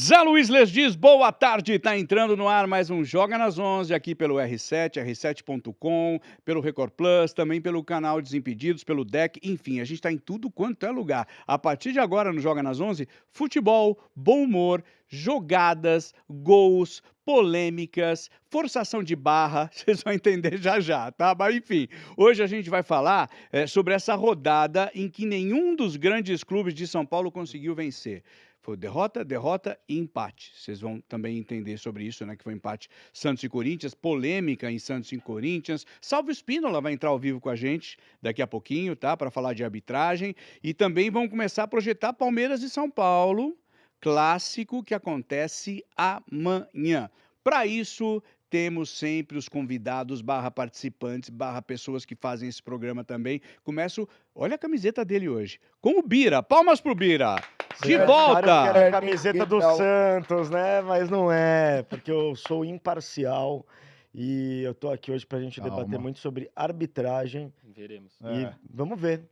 Zé Luiz Les diz, boa tarde, está entrando no ar mais um Joga nas 11, aqui pelo R7, r7.com, pelo Record Plus, também pelo canal Desimpedidos, pelo DEC, enfim, a gente está em tudo quanto é lugar. A partir de agora, no Joga nas 11, futebol, bom humor, jogadas, gols, polêmicas, forçação de barra, vocês vão entender já já, tá? Mas enfim, hoje a gente vai falar sobre essa rodada em que nenhum dos grandes clubes de São Paulo conseguiu vencer. Foi derrota, derrota e empate. Vocês vão também entender sobre isso, né? Que foi empate Santos e Corinthians, polêmica em Santos e Corinthians. Salvo Espínola vai entrar ao vivo com a gente daqui a pouquinho, tá? Para falar de arbitragem. E também vão começar a projetar Palmeiras e São Paulo, clássico que acontece amanhã. Para isso, temos sempre os convidados, participantes, pessoas que fazem esse programa também. Começo, olha a camiseta dele hoje, com o Bira. Palmas pro Bira. De volta! Claro que era a camiseta do Santos, né? Mas não é, porque eu sou imparcial e eu tô aqui hoje pra gente debater muito sobre arbitragem. Veremos. E vamos ver.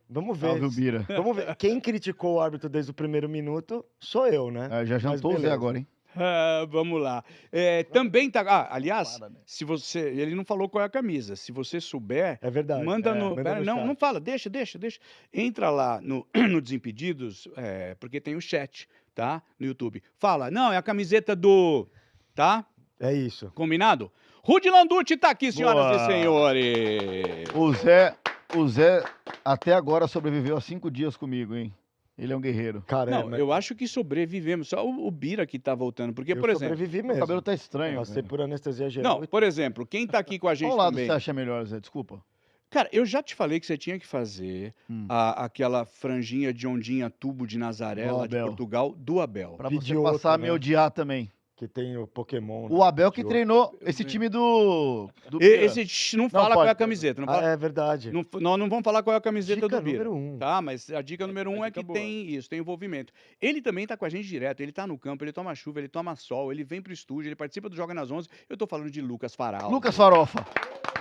Salve o Bira. Vamos ver. Quem criticou o árbitro desde o primeiro minuto sou eu, né? Já jantou o Zé agora, hein? Vamos lá. Também tá. Aliás, se você. Ele não falou qual é a camisa. Se você souber, É verdade. manda no. manda no chat. Não fala, deixa. Entra lá no Desimpedidos, porque tem o chat, tá? No YouTube. Fala, não, é a camiseta do. Tá? É isso. Combinado? Rudy Landucci tá aqui, senhoras Boa. e senhores. O Zé até agora sobreviveu a 5 dias comigo, hein? Ele é um guerreiro. Cara, Não, eu acho que sobrevivemos. Só o Bira que tá voltando. Porque, eu por exemplo. sobrevivi O mesmo. cabelo tá estranho. Passei velho. por anestesia geral. Não, por exemplo, quem tá aqui com a gente Qual lado também. você acha melhor, Zé? Desculpa. Cara, eu já te falei que você tinha que fazer aquela franjinha de ondinha tubo de Nazaré, Do lá de Abel. Portugal, do Abel. Pra Pedi você outro, passar a né? me odiar também. Que tem o Pokémon. O Abel que Pedi treinou esse time do Esse não fala qual é a pode. camiseta. Não outro. fala, É verdade. nós não vamos falar qual é a camiseta Dica do Bira. número 1. Tá, mas a dica número 1 é dica que boa. tem isso, tem envolvimento. Ele também tá com a gente direto, ele tá no campo, ele toma chuva, ele toma sol, ele vem pro estúdio, ele participa do Joga nas 11. Eu tô falando de Lucas Faral. Lucas Farofa.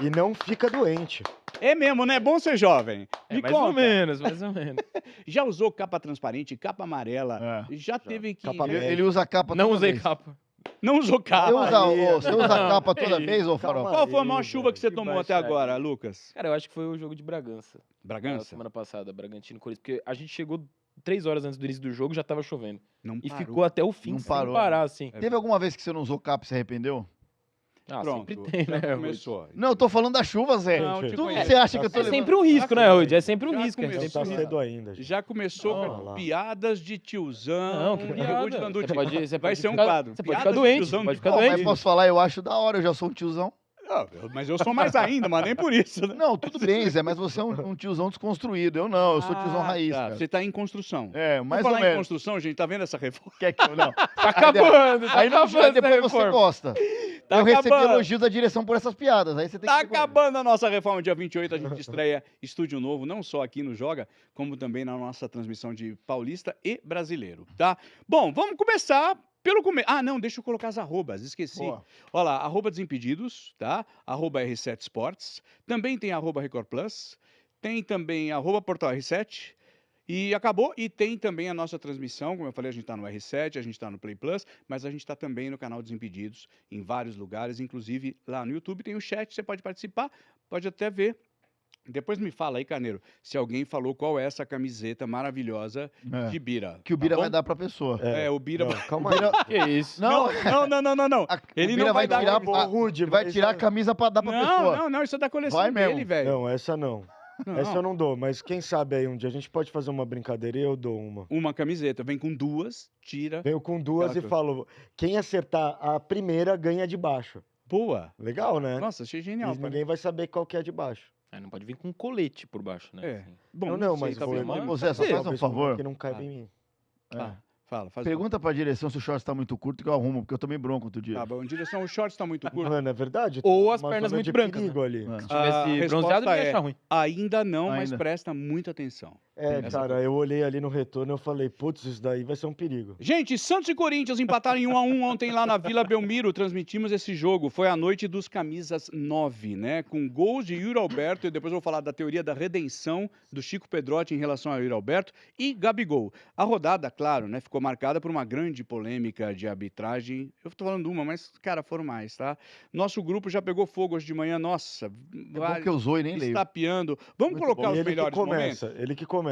E não fica doente. É mesmo, né? É bom ser jovem. Me mais ou conta. menos, mais ou menos. Já usou capa transparente, capa amarela? Já teve que... Capa Ele usa a capa Não toda usei vez. capa. Não usou Você capa. usa a capa toda Ei, vez, ô calma Farofa? Qual foi a maior aí, chuva velho, que você que tomou até baixaria. agora, Lucas? Cara, eu acho que foi o jogo de Bragança. Bragança? Semana passada, Bragantino e Corinthians. Porque a gente chegou 3 horas antes do início do jogo, já tava chovendo. Não E parou. ficou até o fim Não sem parou, parar, assim. Teve alguma vez que você não usou capa e se arrependeu? Ah, Pronto, sempre tem, já né? começou. Não, eu tô falando da chuva, Zé. Não, Gente, te Tudo conheço. você acha que eu tô É levando... sempre um risco, né, Rudy? É sempre um Já risco. É começou. sempre Não um tá risco. cedo ainda. gente. Já começou Não, com lá. piadas de tiozão. Não, que de piada. Rudy Landucci. Você Vai pode ser um ficar- quadro. Você pode Piadas ficar de doente, tiozão você pode de ficar Pô, doente. mas posso falar, eu acho da hora, eu já sou um tiozão. Mas eu sou mais ainda, mas nem por isso. Né? Não, tudo bem, Zé, mas você é um tiozão desconstruído. Eu não, eu sou tiozão raiz, tá. cara. Você tá em construção. É, mais Vamos ou falar em menos. construção, gente, tá vendo essa reforma? Quer que eu não? Tá acabando, tá Aí não, acabando depois essa você reforma. gosta. Tá eu recebi acabando. elogios da direção por essas piadas. Aí você tem Tá que... acabando a nossa reforma. Dia 28 a gente estreia estúdio novo, não só aqui no Joga, como também na nossa transmissão de Paulista e Brasileiro, tá? Bom, vamos começar pelo começo. Ah, não, deixa eu colocar as arrobas, esqueci. Boa. Olha lá, arroba Desimpedidos, tá? Arroba R7 Sports. Também tem arroba Record Plus. Tem também arroba Portal R7. E acabou. E tem também a nossa transmissão. Como eu falei, a gente está no R7, a gente está no Play Plus, mas a gente está também no canal Desimpedidos, em vários lugares, inclusive lá no YouTube tem o chat, você pode participar, pode até ver. Depois me fala aí, Carneiro, se alguém falou qual é essa camiseta maravilhosa de Bira. Que o Bira tá vai bom? dar pra pessoa. O Bira... Não, calma O aí. Bira- Que isso? Não, Não. Ele o Bira não vai dar... tirar, Ô, Rudy, ele vai mas- tirar a camisa pra dar pra pessoa. Não, isso é da coleção Vai dele, mesmo. velho. Não, essa não. Não. Essa eu não dou, mas quem sabe aí um dia a gente pode fazer uma brincadeira e eu dou uma. Uma camiseta, vem com duas, tira. Venho com duas Aquela e falo, quem acertar a primeira ganha de baixo. Boa. Legal, né? Nossa, achei E genial. ninguém vai saber qual que é a de baixo. Não pode vir com um colete por baixo, né? É. Assim. Bom, não, sei, mas tá vou... vendo? Ô, Zé, só Sim. faz um Talvez favor. que não caiba em mim. Fala, faz Pergunta pra direção se o short tá muito curto que eu arrumo, porque eu tomei bronca outro dia. Tá bom, em direção, o shorts tá muito curto. Mano, é verdade? Ou as Uma pernas zona muito de brancas, perigo ali. É. Se A tivesse resposta bronzeado, não ia é- achar ruim. Ainda não, mas Ainda. presta muita atenção. Cara, eu olhei ali no retorno e eu falei, putz, isso daí vai ser um perigo. Gente, Santos e Corinthians empataram em 1-1 ontem lá na Vila Belmiro. Transmitimos esse jogo. Foi a noite dos camisas 9, né? Com gols de Yuri Alberto. E depois eu vou falar da teoria da redenção do Chico Pedrotti em relação a Yuri Alberto e Gabigol. A rodada, claro, né? Ficou marcada por uma grande polêmica de arbitragem. Eu tô falando uma, mas, cara, foram mais, tá? Nosso grupo já pegou fogo hoje de manhã. Nossa, bom que eu usou e nem leio. estapeando. Vamos Muito colocar bom. os Ele que melhores momentos? começa, ele que começa.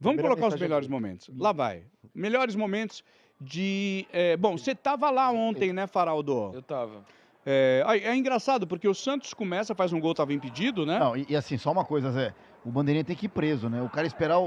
Vamos Primeira colocar os mensagem melhores dele. momentos. Lá vai. Melhores momentos de... bom, você tava lá ontem, né, Faraldo? Eu tava. É engraçado, porque o Santos começa, faz um gol, tava impedido, né? Não, e assim, só uma coisa, Zé. O bandeirinha tem que ir preso, né? O cara esperar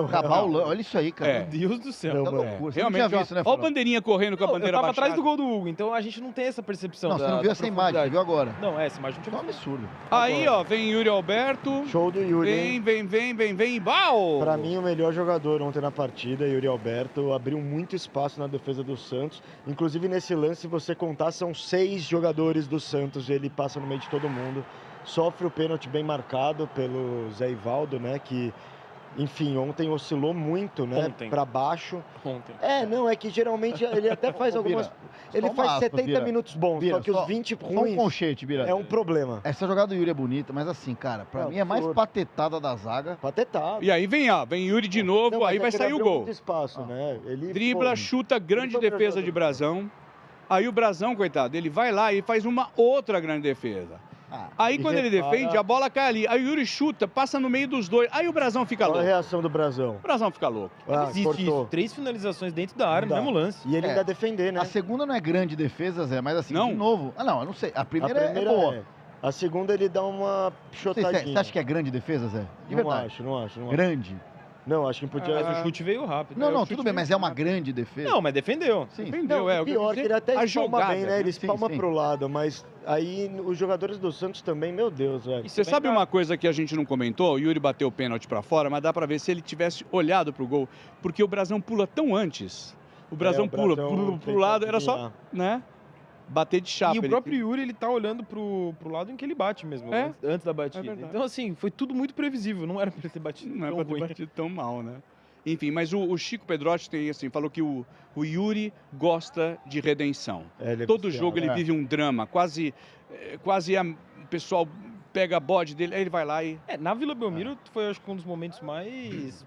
acabar o lance. Olha isso aí, cara. É. Meu Deus do céu. Não, Tá mano. loucura. Você Realmente, não tinha ó, visto, né, ó o Farol? bandeirinha correndo com a Não, eu bandeira tava baixada. atrás do gol do Hugo, então a gente não tem essa percepção Não, você não viu essa imagem, você viu agora. Não, essa imagem não É tinha um visto. absurdo. Aí, ó, vem Yuri Alberto. Show do Yuri, hein? Vem. Bau! Pra mim, o melhor jogador ontem na partida, Yuri Alberto, abriu muito espaço na defesa do Santos. Inclusive, nesse lance, se você contar, são 6 jogadores do Santos. Ele passa no meio de todo mundo. Sofre o pênalti bem marcado pelo Zé Ivaldo, né? Que, enfim, ontem oscilou muito, né? Ontem. Pra baixo. Ontem. Não, é que geralmente ele até faz algumas... Ele só faz uma aspas, 70 Bira. minutos bons, Bira, só que só- os 20 Só um ruins conchete, Bira. é um problema. Essa jogada do Yuri é bonita, mas assim, cara, pra Não, mim é mais absurdo. patetada da zaga. Patetado. E aí vem Yuri de novo, Não, mas aí é vai que ele sair o abriu gol. muito espaço, né? Ele, Dribla, pô, chuta, grande foi o melhor defesa de jogador. Brazão. Aí o Brazão, coitado, ele vai lá e faz uma outra grande defesa. Aí E quando ele repara- defende, a bola cai ali. Aí o Yuri chuta, passa no meio dos dois. Aí o Brazão fica Olha a louco. reação do Brazão. O Brazão fica louco. Existe Cortou. isso. 3 finalizações dentro da área no Não dá. mesmo lance. E ele É. ainda defender, né? A segunda não é grande defesa, Zé, mas assim, Não? de novo. Não, eu não sei. A A primeira, primeira é boa. é. A segunda ele dá uma Não sei, chotadinha. você acha que é grande defesa, Zé? De Não verdade. acho, não acho. Grande. Não, acho que podia... Mas o chute veio rápido. Não, O não, chute tudo bem, veio mas é uma rápido. grande defesa. Não, mas defendeu. Sim. Entendeu? Não, o que eu pior quis que ele dizer, até a espalma jogada, bem, né? Ele Sim, espalma sim. pro lado, mas aí os jogadores do Santos também, meu Deus, velho. Isso Você vem sabe cá. uma coisa que a gente não comentou? O Yuri bateu o pênalti pra fora, mas dá pra ver se ele tivesse olhado pro gol. Porque o Brazão pula tão antes. O Brazão o pula Brazão pro tenta lado, era só, adivinhar. né? Bater de chapa. E o Ele- próprio Yuri, ele tá olhando pro lado em que ele bate mesmo, É? antes da batida. verdade. Então, assim, foi tudo muito previsível. Não era pra ele ter batido Não é tão pra ter ruim. batido tão mal, né? Enfim, mas o Chico Pedrotti tem assim, falou que o Yuri gosta de redenção. Ele é Todo viciado. jogo ele é. vive um drama, quase o pessoal pega a bode dele, aí ele vai lá e... Na Vila Belmiro foi, acho que, um dos momentos mais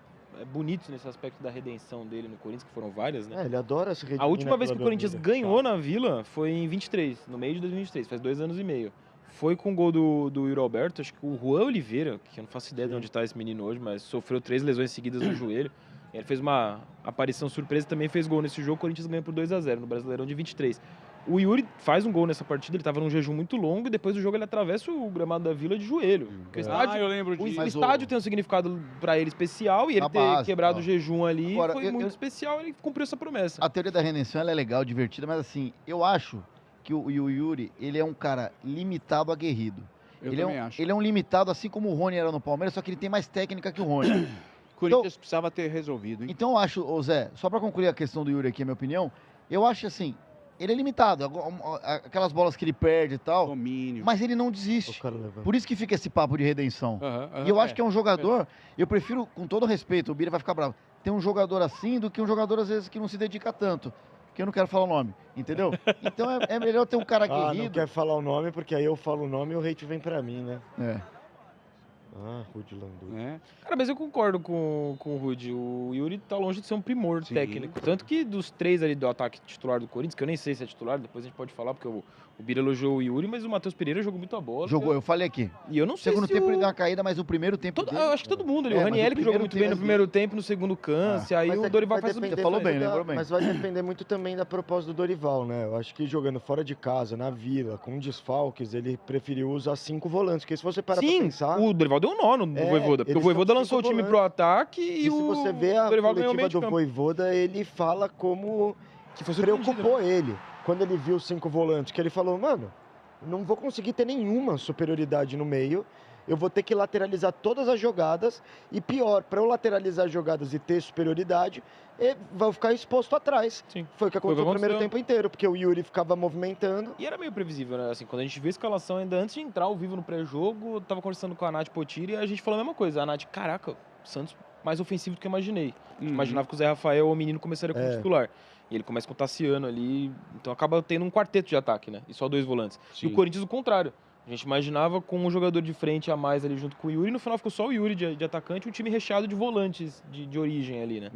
bonitos nesse aspecto da redenção dele no Corinthians, que foram várias, né? Ele adora se redimir A última vez que o naquela Corinthians Belmiro. ganhou na Vila foi em 23, no meio de 2023, faz 2 anos e meio. Foi com o gol do Yuri Alberto, acho que o Juan Oliveira, que eu não faço ideia de onde está esse menino hoje, mas sofreu 3 lesões seguidas no joelho. Ele fez uma aparição surpresa e também fez gol nesse jogo. O Corinthians ganha por 2-0 no Brasileirão de 23. O Yuri faz um gol nessa partida, ele estava num jejum muito longo e depois do jogo ele atravessa o gramado da Vila de joelho. Porque o estádio, eu lembro o disso. Mas estádio tem um significado para ele especial e ele Na ter base, quebrado tal. o jejum ali Agora, foi eu- muito eu- especial, ele cumpriu essa promessa. A teoria da redenção ela é legal, divertida, mas assim, eu acho que o Yuri, ele é um cara limitado, aguerrido. Eu Ele também é um, acho. ele é um limitado, assim como o Rony era no Palmeiras, só que ele tem mais técnica que o Rony. O Corinthians precisava ter resolvido, hein? Então eu acho, ô Zé, só pra concluir a questão do Yuri aqui, a minha opinião, eu acho assim, ele é limitado, aquelas bolas que ele perde e tal, Domínio. mas ele não O desiste. cara levanta. Por isso que fica esse papo de redenção. Aham, aham, E eu acho que é um jogador, eu prefiro, com todo respeito, o Bira vai ficar bravo, ter um jogador assim do que um jogador, às vezes, que não se dedica tanto. Que eu não quero falar o nome, entendeu? Então é melhor ter um cara não aguerrido. quer falar o nome, porque aí eu falo o nome e o hate vem pra mim, né? É. Rudy Landu. né? Cara, mas eu concordo com o Rudy. O Yuri tá longe de ser um primor Sim. técnico. Tanto que dos 3 ali do ataque titular do Corinthians, que eu nem sei se é titular, depois a gente pode falar, porque o Bira elogiou o Yuri, mas o Matheus Pereira jogou muito a bola. Jogou, eu falei aqui. E eu não sei Segundo se tempo o... ele deu uma caída, mas o primeiro tempo dele... Eu acho que todo mundo ali. É, o mas Raniel o que jogou primeiro muito bem no tempo primeiro tempo, no segundo câncer. Aí Mas o é- Dorival vai faz um... depender falou bem, muito lembrou bem. Mas vai depender muito também da proposta do Dorival, né? Eu acho que jogando fora de casa, na Vila, com desfalques, ele preferiu usar 5 volantes. Porque se você parar pra Sim, pensar... o Dorival deu um nó no Voivoda. Porque o eles Voivoda são lançou o 5 time volantes. pro ataque e, E se o você vê a Dorival ganhou o meio coletiva de do campo. Voivoda, ele fala como Que foi surpreendido, né? preocupou ele. Quando ele viu os 5 volantes, que ele falou, mano, não vou conseguir ter nenhuma superioridade no meio. Eu vou ter que lateralizar todas as jogadas. E pior, para eu lateralizar as jogadas e ter superioridade, vai ficar exposto atrás. Sim. Foi o que aconteceu no primeiro aconteceu. tempo inteiro, porque o Yuri ficava movimentando. E era meio previsível, né? Assim, quando a gente viu a escalação ainda antes de entrar ao vivo no pré-jogo, eu tava conversando com a Nath Potiri e a gente falou a mesma coisa. A Nath, caraca, o Santos mais ofensivo do que eu imaginei. Imaginava que o Zé Rafael ou o menino começaria como titular. E ele começa com o Tassiano ali, então acaba tendo um quarteto de ataque, né? E só 2 volantes. Sim. E o Corinthians o contrário. A gente imaginava com um jogador de frente a mais ali junto com o Yuri, e no final ficou só o Yuri de atacante e um time recheado de volantes de origem ali, né?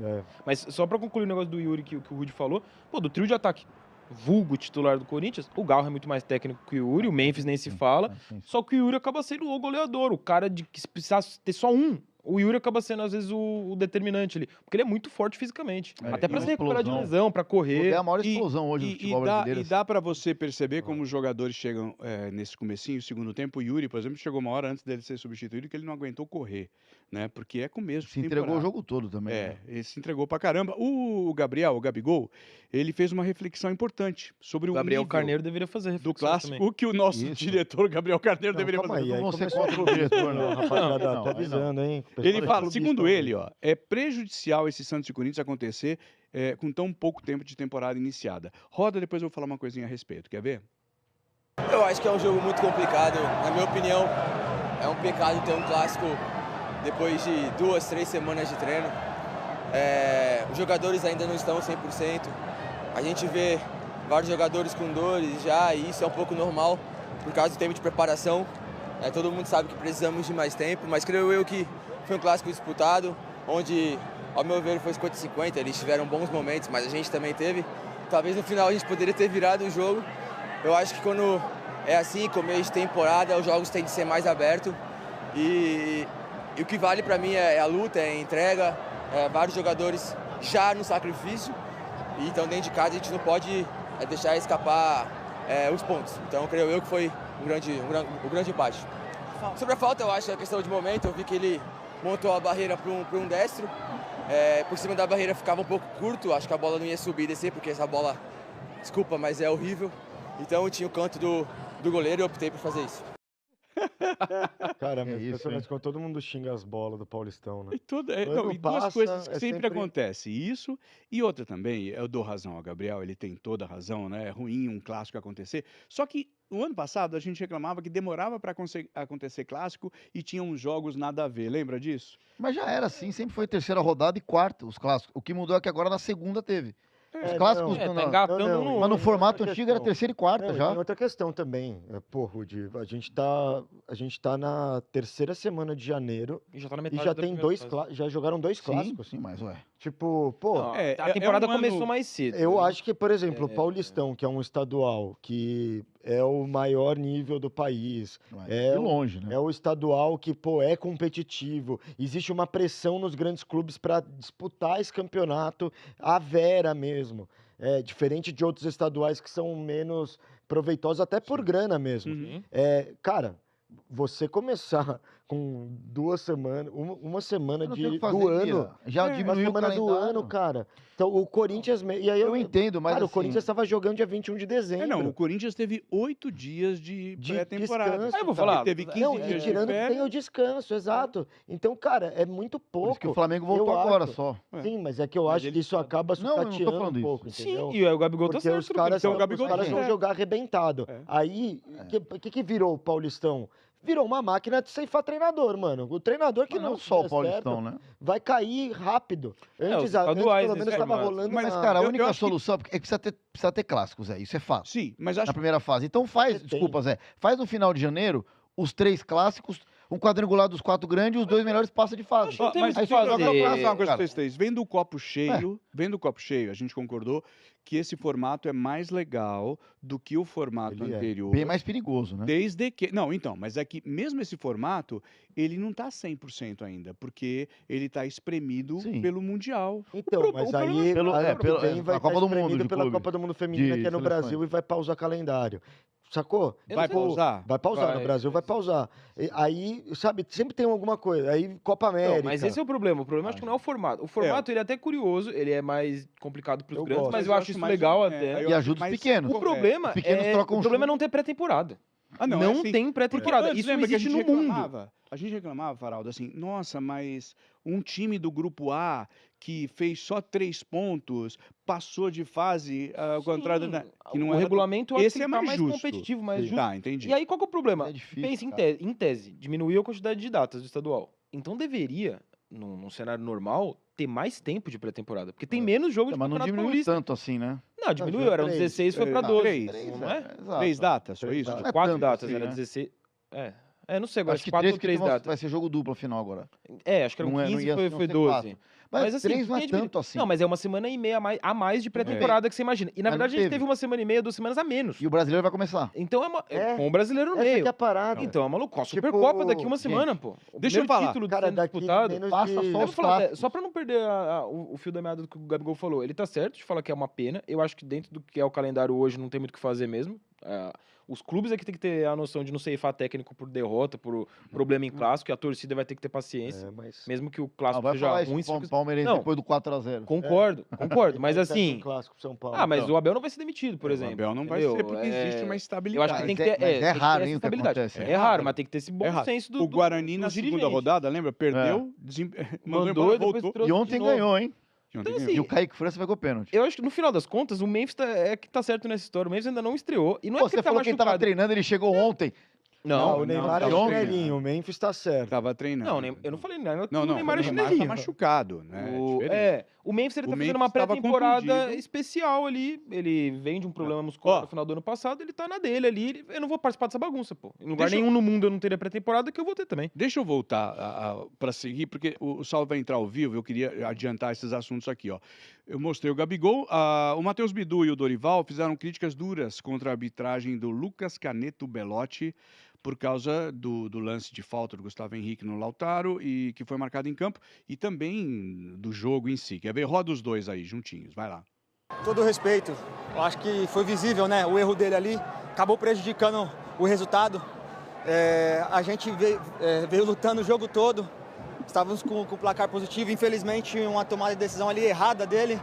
Mas só pra concluir o negócio do Yuri que o Rudy falou, pô, do trio de ataque vulgo titular do Corinthians, o Garro é muito mais técnico que o Yuri, o Memphis nem se fala, só que o Yuri acaba sendo o goleador, o cara de que se precisasse ter só um, o Yuri acaba sendo às vezes o determinante ali, porque ele é muito forte fisicamente, até pra se recuperar de lesão, pra correr. É a maior explosão hoje do futebol brasileiro. E dá pra você perceber como os jogadores chegam nesse comecinho, segundo tempo. O Yuri, por exemplo, chegou uma hora antes dele ser substituído que ele não aguentou correr, né? Porque é começo de Se entregou temporada. o jogo todo também. né? Ele se entregou pra caramba. O Gabigol, ele fez uma reflexão importante sobre O o Gabriel nível Carneiro deveria fazer do reflexão clássico, também. que o nosso Isso. diretor Gabriel Carneiro deveria calma fazer. aí, Não vou ser começou contra o diretor, não. Rapaziada, Não, tá aí não. avisando, hein? Ele fala, Clubista segundo hoje. ele, é prejudicial esse Santos e Corinthians acontecer com tão pouco tempo de temporada iniciada. Roda, depois eu vou falar uma coisinha a respeito. Quer ver? Eu acho que é um jogo muito complicado. Na minha opinião, é um pecado ter um clássico depois de 2, 3 semanas de treino. Os jogadores ainda não estão 100%. A gente vê vários jogadores com dores já, e isso é um pouco normal por causa do tempo de preparação. Todo mundo sabe que precisamos de mais tempo, mas creio eu que foi um clássico disputado, onde, ao meu ver, foi 50-50. Eles tiveram bons momentos, mas a gente também teve. Talvez no final a gente poderia ter virado o jogo. Eu acho que quando é assim, começo de temporada, os jogos têm de ser mais abertos. E o que vale para mim é a luta, é a entrega, vários jogadores já no sacrifício. E então dentro de casa a gente não pode deixar escapar os pontos. Então creio eu que foi um grande empate. Sobre a falta, eu acho que é questão de momento. Eu vi que ele montou a barreira para um destro. Por cima da barreira ficava um pouco curto, acho que a bola não ia subir e descer, porque essa bola, desculpa, mas é horrível. Então eu tinha o canto do goleiro e eu optei por fazer isso. Cara, É isso, impressionante hein? quando todo mundo xinga as bolas do Paulistão, né? E, Quando e duas passa, coisas que é sempre sempre- acontecem. Isso e outra também, eu dou razão ao Gabriel, ele tem toda a razão, né? É ruim um clássico acontecer. Só que no ano passado a gente reclamava que demorava para acontecer clássico e tinha uns jogos nada a ver. Lembra disso? Mas já era assim, sempre foi terceira rodada e quarta os clássicos. O que mudou é que agora na segunda teve. Os É, clássicos, não, Tá engatando não, no... mas no tem formato outra antigo era questão. terceira e quarta Não, e já. tem outra questão também. Pô, Rudy, a gente tá na terceira semana de janeiro E já tá na e metade já da tem primeira fase. já jogaram 2 Sim, clássicos. sim, mas ué. Tipo, pô, Não, É, a é temporada um ano- começou mais cedo. eu né? acho que, por exemplo, o Paulistão, que é um estadual, que é o maior nível do país, De longe, né? é o estadual que, pô, é competitivo. Existe uma pressão nos grandes clubes para disputar esse campeonato à vera mesmo. Diferente de outros estaduais que são menos proveitosos, até por grana mesmo. Uhum. Cara, você começar com 2 semanas, uma semana Não tem o que do fazer, ano, Bira. Já uma diminuiu o semana do calendário. ano, cara. Então, o Corinthians... E aí Eu entendo, mas cara, o assim, Corinthians estava jogando dia 21 de dezembro. Não, o Corinthians teve 8 dias de De pré-temporada. descanso, Aí eu vou cara. falar, teve 15 Não, dias e de tirando que tem férias. o descanso, exato. Então, cara, é muito por isso que o pouco. Flamengo voltou eu agora acho. só. Sim, mas é que eu Mas acho que eles isso acaba Não, eu não tô sucateando falando um isso. pouco, entendeu? Sim, e o Gabigol tá Porque certo. os caras, Então, o os Gabigol caras tá vão certo. jogar arrebentado. É. Aí, o que virou o Paulistão? Virou uma máquina de ceifar treinador, mano. O treinador que Mas não não só o der Paulistão, certo, né? vai cair rápido. os Antes estaduais pelo nesse menos, estava formato. rolando Mas, na... Cara, a eu única acho que- solução é que precisa ter clássicos, isso é fato. Sim, mas acho Na que primeira fase. Então faz, Você tem. desculpa, Zé, faz no final de janeiro os 3 clássicos, um quadrangular dos 4 grandes e os 2 melhores passam de fase. Não tem mas muito o aí que só fazer. joga eu o vou falar uma coisa cara. pra vocês três. Vendo o copo cheio, a gente concordou que esse formato é mais legal do que o formato Ele é. anterior. Bem mais perigoso, né? Desde que. Não, então, mas é que mesmo esse formato, ele não tá 100% ainda, porque ele tá espremido Sim. pelo Mundial. Então, mas problema aí é pelo- ano é, que pelo- vem é, vai a Copa estar do Mundo espremido de pela clube, Copa do Mundo Feminina, de que é no seleções. Brasil, e vai pausar o calendário. Sacou? Eu Vai não sei. pausar? Vai pausar, no Vai. Brasil vai pausar. Aí, sabe, sempre tem alguma coisa. Aí, Copa América. Não, mas esse é o problema. O problema acho que não é o formato. O formato ele é até curioso, ele é mais complicado pros Eu grandes, gosto. mas eu acho isso legal até. eu E acho ajuda os mais- pequenos. O problema Os pequenos é trocam o problema é chute. não ter pré-temporada. Ah, Não, é assim. tem Porque pré-temporada. antes, Isso lembra que a existe gente no mundo. reclamava? A gente reclamava, Faraldo, assim, nossa, mas um time do grupo A que fez só 3 pontos, passou de fase, ao contrário da. Que não o era regulamento eu acho esse que é tá mais mais justo. competitivo, mais Sim. justo. Tá, entendi. E aí, qual que é o problema? É difícil, Pensa cara. em tese, diminuiu a quantidade de datas do estadual. Então deveria, num cenário normal, ter mais tempo de pré-temporada. Porque tem menos jogo de Mas não Campeonato diminuiu Paulista. tanto assim, né? Não, diminuiu. já Eram três. 16, foi pra 12. Três. Não é? Exato. 3 datas, foi Três isso? datas. Não é 4 tanto datas, assim, era né? 16. Não sei agora, Acho que 4 três, ou porque 3 vai datas. ser jogo duplo final agora. Acho que eram Não é- não 15, ia- não foi ser 12. 4. Mas assim, 3 não é quem admira- tanto assim. Não, mas é uma semana e meia a mais de pré-temporada que você imagina. E na Mas não verdade a gente teve. teve uma semana e meia, 2 semanas a menos. E o brasileiro vai começar. Então com o brasileiro no Essa meio. que é a parada. Então é maluco. A Tipo, Supercopa daqui uma gente, semana, pô. O deixa eu primeiro falar. título Cara, sendo daqui disputado. menos passa de... só Eu os vou falar, clássicos. só pra não perder o fio da meada do que o Gabigol falou, ele tá certo de falar que é uma pena. Eu acho que dentro do que é o calendário hoje não tem muito o que fazer mesmo. Os clubes é que tem que ter a noção de não ceifar técnico por derrota, por problema em clássico, e a torcida vai ter que ter paciência. mas... Mesmo que o Ah, clássico vai seja falar isso ruim. pro Palmeirense Não. depois do 4-0. Concordo. Mas Vai ser assim. um clássico pro São Paulo. Mas Então. o Abel não vai ser demitido, por O exemplo. Abel não vai entendeu? ser, porque existe uma Eu estabilidade. acho que tem Mas que é- ter. mas é tem que ter raro, essa hein, o que estabilidade. acontece. É raro, mas tem que ter esse bom É raro. senso do. O Guarani na dos segunda dirigentes. rodada, lembra? Perdeu, mandou Mandou embora, e depois voltou. trouxe E de ontem novo. ganhou, hein? Ontem Então, ganhou. E o Kaique França pegou pênalti. Eu acho que no final das contas, o Memphis é que tá certo nessa história. O Memphis ainda não estreou. E não é Pô, porque você ele tá falou que ele tava machucado. treinando, ele chegou ontem. Não, o não, Neymar tá é ontem, chinelinho, o Memphis tá certo. Tava treinando. Não, eu não falei nada. Não, o Neymar é o Neymar tá chinelinho. machucado, né? O Memphis ele O tá Memphis fazendo uma tava pré-temporada contundido. especial ali. Ele vem de um problema muscular Ó. no final do ano passado, ele tá na dele ali. Eu não vou participar dessa bagunça, pô. Em lugar Deixa eu- nenhum no mundo eu não teria pré-temporada, que eu vou ter também. Deixa eu voltar para seguir, porque o Saulo vai entrar ao vivo, eu queria adiantar esses assuntos aqui, ó. Eu mostrei o Gabigol, o Matheus Bidu e o Dorival fizeram críticas duras contra a arbitragem do Lucas Caneto Belotti por causa do lance de falta do Gustavo Henrique no Lautaro, e que foi marcado em campo, e também do jogo em si. Quer ver? Roda os dois aí, juntinhos, vai lá. Todo respeito, eu acho que foi visível, né? O erro dele ali acabou prejudicando o resultado. A gente veio lutando o jogo todo, estávamos com o placar positivo. Infelizmente, uma tomada de decisão ali errada dele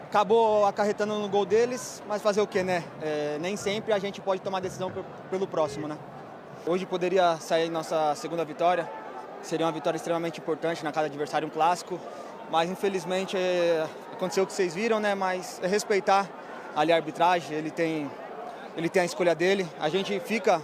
acabou acarretando no gol deles, mas fazer o quê, né? Nem sempre a gente pode tomar decisão pelo próximo, né? Hoje poderia sair nossa segunda vitória, seria uma vitória extremamente importante na cada adversário, um clássico, mas infelizmente aconteceu o que vocês viram, né? Mas é respeitar ali a arbitragem, ele tem a escolha dele. A gente fica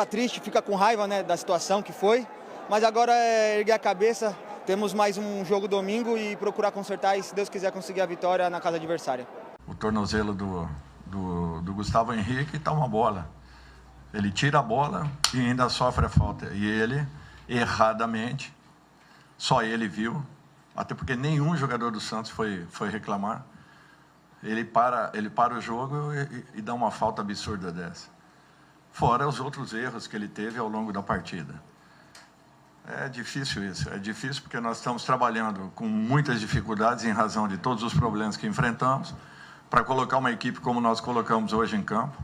triste, fica com raiva, né, da situação que foi, mas agora é erguer a cabeça, temos mais um jogo domingo e procurar consertar e, se Deus quiser, conseguir a vitória na casa adversária. O tornozelo do Gustavo Henrique tá uma bola. Ele tira a bola e ainda sofre a falta. E ele, erradamente, só ele viu, até porque nenhum jogador do Santos foi reclamar. Ele para o jogo e dá uma falta absurda dessa. Fora os outros erros que ele teve ao longo da partida. É difícil isso, é difícil porque nós estamos trabalhando com muitas dificuldades em razão de todos os problemas que enfrentamos, para colocar uma equipe como nós colocamos hoje em campo,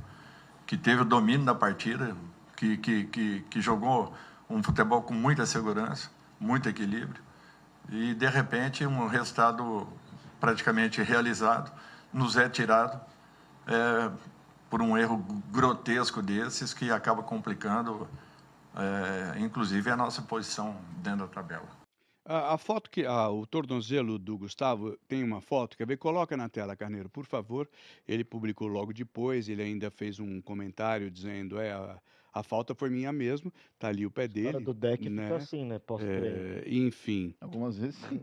que teve o domínio da partida, que jogou um futebol com muita segurança, muito equilíbrio, e de repente um resultado praticamente realizado nos é tirado por um erro grotesco desses que acaba complicando, inclusive, a nossa posição dentro da tabela. A foto o tornozelo do Gustavo tem uma foto, quer ver? Coloca na tela, Carneiro, por favor. Ele publicou logo depois, ele ainda fez um comentário dizendo, a falta foi minha mesmo, tá ali o pé A dele. hora do deck né? fica assim, né? Pós-treino. Enfim, Algumas vezes sim.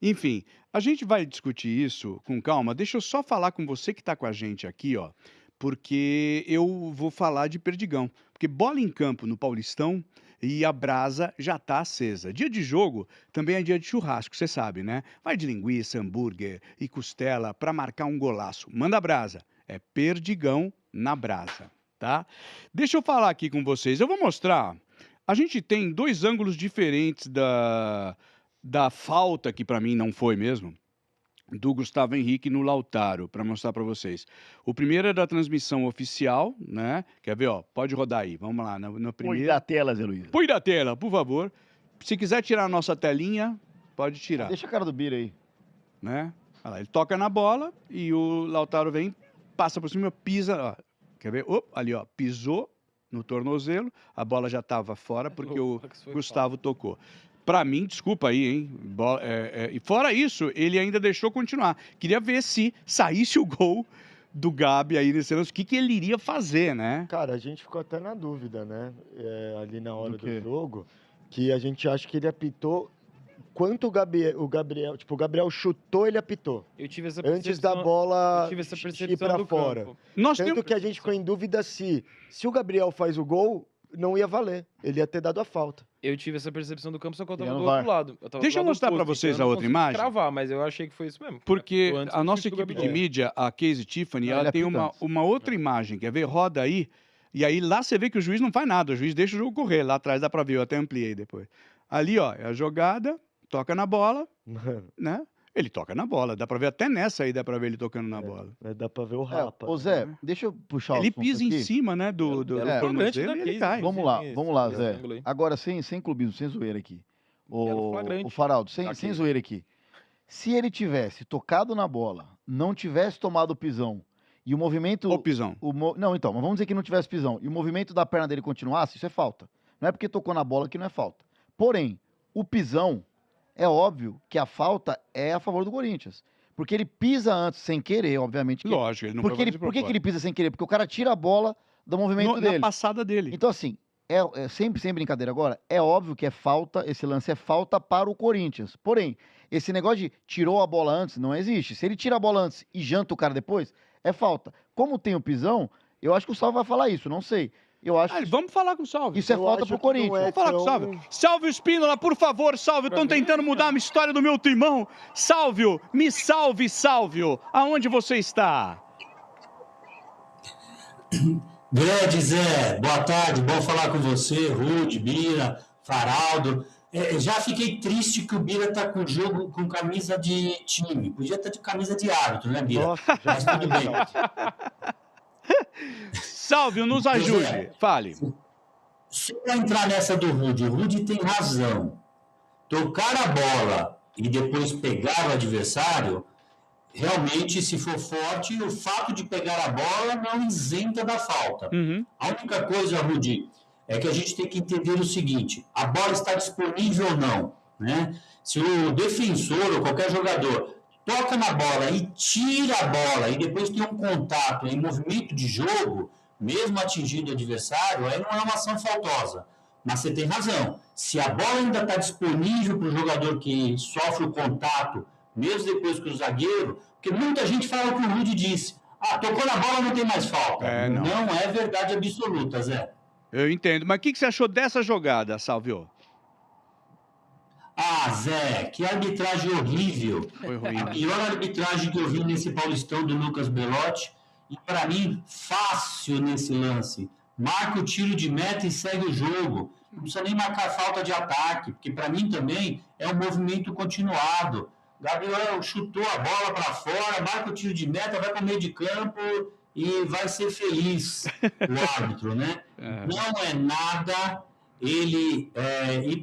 enfim, a gente vai discutir isso com calma. Deixa eu só falar com você que está com a gente aqui, ó, porque eu vou falar de Perdigão. Porque bola em campo no Paulistão e a brasa já está acesa. Dia de jogo também é dia de churrasco, você sabe, né? Vai de linguiça, hambúrguer e costela para marcar um golaço. Manda brasa. É Perdigão na brasa, tá? Deixa eu falar aqui com vocês. Eu vou mostrar. A gente tem dois ângulos diferentes da falta, que para mim não foi mesmo, do Gustavo Henrique no Lautaro, para mostrar para vocês. O primeiro é da transmissão oficial, né? Quer ver, ó? Pode rodar aí. Vamos lá, no Põe primeiro. da tela, Zé Luiz. Põe da tela, por favor. Se quiser tirar a nossa telinha, pode tirar, Deixa a cara do Bira aí. né? Olha lá, ele toca na bola e o Lautaro vem, passa por cima, pisa, ó. Quer ver? Ali, ó, pisou no tornozelo, a bola já estava fora porque o Gustavo tocou. Para mim, desculpa aí, hein? E fora isso, ele ainda deixou continuar. Queria ver se saísse o gol do Gabi aí nesse lance, o que ele iria fazer, né? Cara, a gente ficou até na dúvida, né? Ali na hora Do quê? do jogo, que a gente acha que ele apitou quanto o Gabriel, tipo, o Gabriel chutou, ele apitou. Eu tive essa Antes da percepção, bola eu tive essa ir percepção pra do fora. campo. Nós Tanto temos... que a gente ficou em dúvida se o Gabriel faz o gol, não ia valer. Ele ia ter dado a falta. Eu tive essa percepção do campo, só que eu tava Ia no do outro VAR. lado. Eu tava Deixa do eu lado mostrar pra oposto, vocês então a eu não outra consegui imagem. cravar, mas eu achei que foi isso mesmo. Porque Foi antes a do nossa chute do equipe de Gabriel. mídia, a Casey Tiffany, Não, ela ele tem apita uma, antes. uma outra imagem, quer ver? Roda aí, e aí lá você vê que o juiz não faz nada, o juiz deixa o jogo correr, lá atrás dá pra ver, eu até ampliei depois. Ali, ó, é a jogada, toca na bola, Mano, né? Ele toca na bola, dá pra ver até nessa aí, dá pra ver ele tocando na bola. dá pra ver o Rapa. Ô Zé, deixa eu puxar o Ele assunto pisa em aqui. cima, né, do Belo tornozelo flagrante da e ele Casey, cai. Vamos inclusive, lá, esse Zé. ângulo aí. Agora, sem clubismo, sem zoeira aqui. Belo O flagrante. Faraldo, Tá sem aqui. zoeira aqui. Se ele tivesse tocado na bola, não tivesse tomado o pisão, e o movimento... Ô, Pisão. Não, então, mas vamos dizer que não tivesse pisão, e o movimento da perna dele continuasse, isso é falta. Não é porque tocou na bola que não é falta. Porém, o pisão, é óbvio que a falta é a favor do Corinthians. Porque ele pisa antes, sem querer, obviamente. Lógico, ele não Porque foi ele, fazer por que propósito. ele pisa sem querer? Porque o cara tira a bola do movimento Na dele. passada dele. Então, assim, sempre sem brincadeira agora, é óbvio que é falta, esse lance é falta para o Corinthians. Porém, esse negócio de tirou a bola antes não existe. Se ele tira a bola antes e janta o cara depois, é falta. Como tem o pisão, eu acho que o Salvo vai falar isso, não sei. Eu acho que Vamos falar com o Salve. isso é Eu falta acho pro que não Corinthians. é Vamos falar com o Salve. Salve Espínola, por favor, Salve. Estão tentando mudar a história do meu timão. Salve, me salve, Salve. Aonde você está? Grande Zé, boa tarde, bom falar com você, Rude, Bira, Faraldo. Já fiquei triste que o Bira tá com jogo com camisa de time. Podia estar de camisa de árbitro, né, Bira? Nossa, Mas tudo bem. Salve, nos ajude. Fale. Só para entrar nessa do Rude, o Rude tem razão. Tocar a bola e depois pegar o adversário, realmente, se for forte, o fato de pegar a bola não isenta da falta. Uhum. A única coisa, Rudy, é que a gente tem que entender o seguinte: a bola está disponível ou não, né? Se o defensor ou qualquer jogador toca na bola e tira a bola e depois tem um contato em movimento de jogo, mesmo atingindo o adversário, aí não é uma ação faltosa. Mas você tem razão. Se a bola ainda está disponível para o jogador que sofre o contato, mesmo depois que o zagueiro, porque muita gente fala o que o Rudy disse. Tocou na bola, não tem mais falta. Não. Não é verdade absoluta, Zé. Eu entendo. Mas o que você achou dessa jogada, Salvio? Zé, que arbitragem horrível. Foi ruim. A pior arbitragem que eu vi nesse Paulistão do Lucas Belotti. E para mim, fácil nesse lance. Marca o tiro de meta e segue o jogo. Não precisa nem marcar falta de ataque, porque para mim também é um movimento continuado. Gabriel chutou a bola para fora, marca o tiro de meta, vai para o meio de campo e vai ser feliz o árbitro, né? Não é nada. E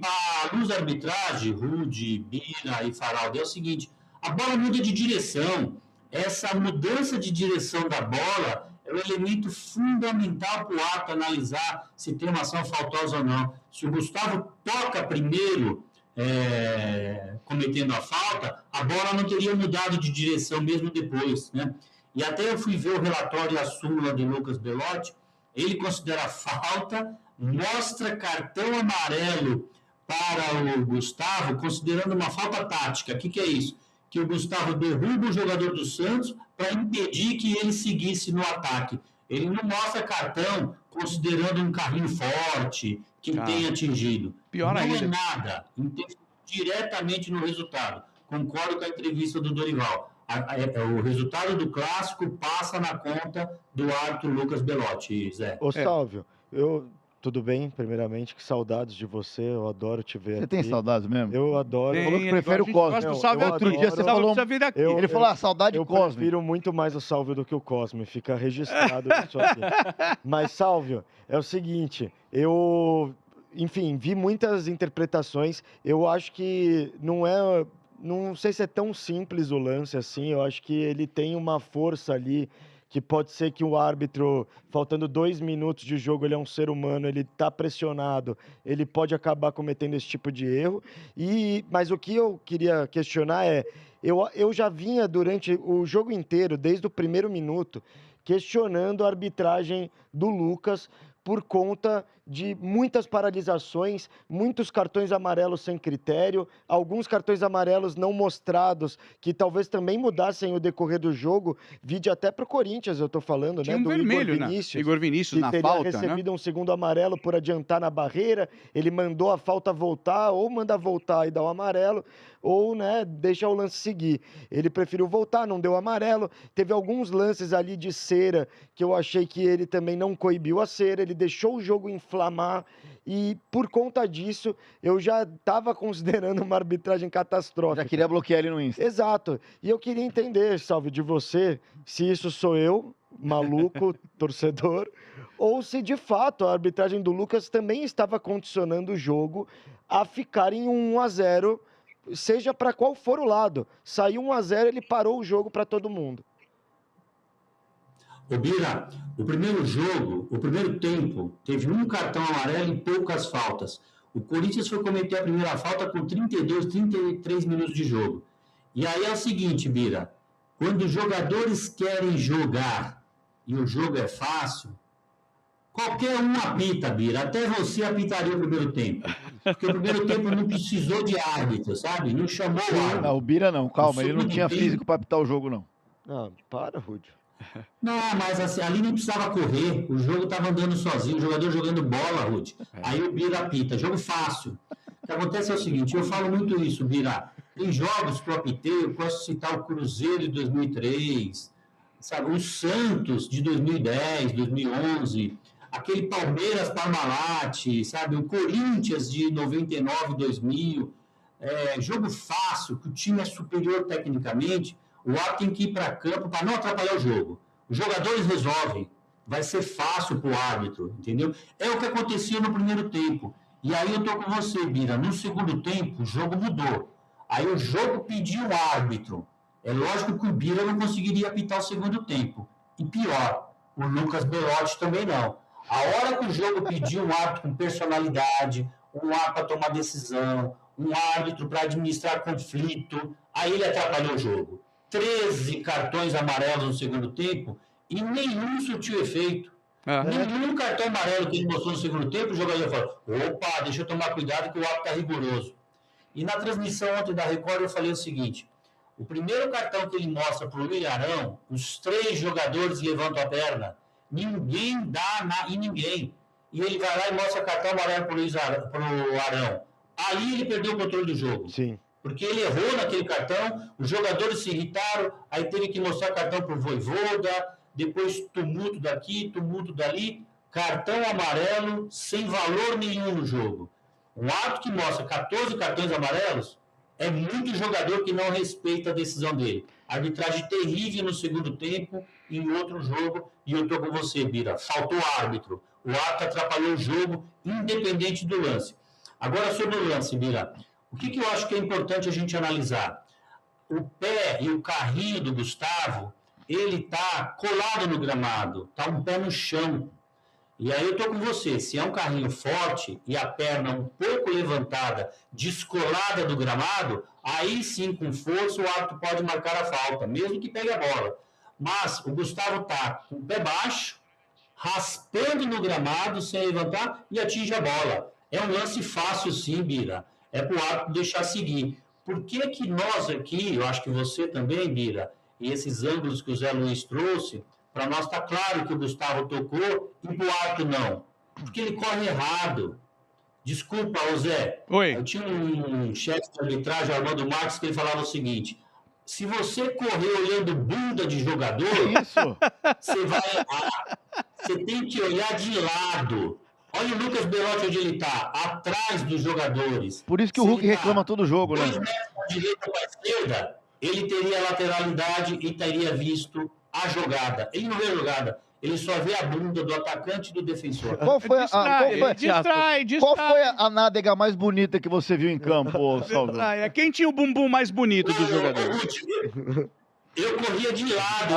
para a luz da arbitragem, Rude, Bira e Faraldo, é o seguinte: a bola muda de direção. Essa mudança de direção da bola é o elemento fundamental para o árbitro analisar se tem uma ação faltosa ou não. Se o Gustavo toca primeiro, cometendo a falta, a bola não teria mudado de direção mesmo depois, né? E até eu fui ver o relatório e a súmula do Lucas Belotti, ele considera falta, mostra cartão amarelo para o Gustavo, considerando uma falta tática. O que é isso? Que o Gustavo derruba o jogador do Santos para impedir que ele seguisse no ataque. Ele não mostra cartão considerando um carrinho forte, que tenha atingido. Pior não ainda. é nada, diretamente no resultado. Concordo com a entrevista do Dorival. O resultado do clássico passa na conta do árbitro Lucas Belotti, Zé. Ô, Salvio, tudo bem, primeiramente, que saudades de você, eu adoro te ver Você aqui. tem saudades mesmo? Eu adoro. Tem, falou que ele prefere gosta- o Cosme. gosta do Não, Salve eu aqui. adoro. Outro dia você Salve falou- precisa vir aqui. Ele falou, saudade Eu de Cosme. prefiro muito mais o Salvio do que o Cosme, fica registrado isso aqui. Mas, Salvio, é o seguinte, enfim, vi muitas interpretações, eu acho que não sei se é tão simples o lance assim, eu acho que ele tem uma força ali, que pode ser que o árbitro, faltando 2 minutos de jogo, ele é um ser humano, ele está pressionado, ele pode acabar cometendo esse tipo de erro. Mas o que eu queria questionar é, eu já vinha durante o jogo inteiro, desde o primeiro minuto, questionando a arbitragem do Lucas por conta de muitas paralisações, muitos cartões amarelos sem critério, alguns cartões amarelos não mostrados, que talvez também mudassem o decorrer do jogo, vide até para o Corinthians, eu estou falando, Tinha né? um Do vermelho, Igor né? Vinícius, Igor Vinícius que na teria falta, né? recebido um segundo amarelo por adiantar na barreira, ele mandou a falta voltar, ou manda voltar e dá o amarelo, ou, né, deixa o lance seguir. Ele preferiu voltar, não deu amarelo. Teve alguns lances ali de cera que eu achei que ele também não coibiu a cera, ele deixou o jogo inflamar e, por conta disso, eu já estava considerando uma arbitragem catastrófica. Já queria bloquear ele no Insta. Exato. E eu queria entender, Salve, de você, se isso sou eu, maluco, torcedor, ou se de fato a arbitragem do Lucas também estava condicionando o jogo a ficar em 1-0, seja para qual for o lado. Saiu 1-0, ele parou o jogo para todo mundo. Ô Bira, o primeiro jogo, o primeiro tempo, teve um cartão amarelo e poucas faltas. O Corinthians foi cometer a primeira falta com 32, 33 minutos de jogo. E aí é o seguinte, Bira, quando os jogadores querem jogar e o jogo é fácil, qualquer um apita, Bira. Até você apitaria o primeiro tempo. Porque o primeiro tempo não precisou de árbitro, sabe? Não chamou o árbitro. Não, o Bira não, calma, ele não tinha tempo- físico para apitar o jogo, não. Ah, para, Rúdio. Não, mas assim, ali nem precisava correr, o jogo estava andando sozinho, o jogador jogando bola, Ruth. Aí o Bira apita, jogo fácil. O que acontece é o seguinte, eu falo muito isso, Bira. Tem jogos que eu apitei, eu posso citar o Cruzeiro de 2003, sabe, o Santos de 2010, 2011, aquele Palmeiras Parmalat, sabe, o Corinthians de 99, 2000. Jogo fácil, que o time é superior tecnicamente, o árbitro tem que ir para campo para não atrapalhar o jogo. Os jogadores resolvem. Vai ser fácil para o árbitro, entendeu? É o que acontecia no primeiro tempo. E aí eu estou com você, Bira. No segundo tempo, o jogo mudou. Aí o jogo pediu o árbitro. É lógico que o Bira não conseguiria apitar o segundo tempo. E pior, o Lucas Belotti também não. A hora que o jogo pediu um árbitro com personalidade, um árbitro para tomar decisão, um árbitro para administrar conflito, aí ele atrapalhou o jogo. 13 cartões amarelos no segundo tempo e nenhum surtiu efeito. Nenhum cartão amarelo que ele mostrou no segundo tempo, o jogador falou, opa, deixa eu tomar cuidado que o árbitro está rigoroso. E na transmissão ontem da Record eu falei o seguinte, o primeiro cartão que ele mostra para o Luiz Arão, os 3 jogadores levantam a perna, ninguém dá em ninguém. E ele vai lá e mostra cartão amarelo para o Arão. Ali ele perdeu o controle do jogo. Sim. Porque ele errou naquele cartão, os jogadores se irritaram, aí teve que mostrar cartão para o Vojvoda, depois tumulto daqui, tumulto dali, cartão amarelo sem valor nenhum no jogo. Um árbitro que mostra 14 cartões amarelos, é muito jogador que não respeita a decisão dele. Arbitragem terrível no segundo tempo, em outro jogo, e eu estou com você, Bira. Faltou árbitro. O árbitro atrapalhou o jogo, independente do lance. Agora, sobre o lance, Bira, o que eu acho que é importante a gente analisar? O pé e o carrinho do Gustavo, ele está colado no gramado, está um pé no chão. E aí eu estou com você, se é um carrinho forte e a perna um pouco levantada, descolada do gramado, aí sim, com força, o árbitro pode marcar a falta, mesmo que pegue a bola. Mas o Gustavo está com o pé baixo, raspando no gramado, sem levantar, e atinge a bola. É um lance fácil sim, Bira. É para o árbitro deixar seguir. Por que que nós aqui, eu acho que você também, Bira, e esses ângulos que o Zé Luiz trouxe, para nós está claro que o Gustavo tocou e para o árbitro não. Porque ele corre errado. Desculpa, ô Zé. Oi. Eu tinha um chefe de arbitragem, Armando Marques, que ele falava o seguinte, se você correr olhando bunda de jogador, você vai errar. Você tem que olhar de lado. Olha o Lucas Belotti onde ele está, atrás dos jogadores. Por isso que o Hulk reclama todo jogo, né? 2 metros da direita para a esquerda, ele teria lateralidade e teria visto a jogada. Ele não vê a jogada, ele só vê a bunda do atacante e do defensor. Qual foi Distrai. Qual foi a nádega mais bonita que você viu em campo, Salvador? Quem tinha o bumbum mais bonito do jogador? Eu corria de lado.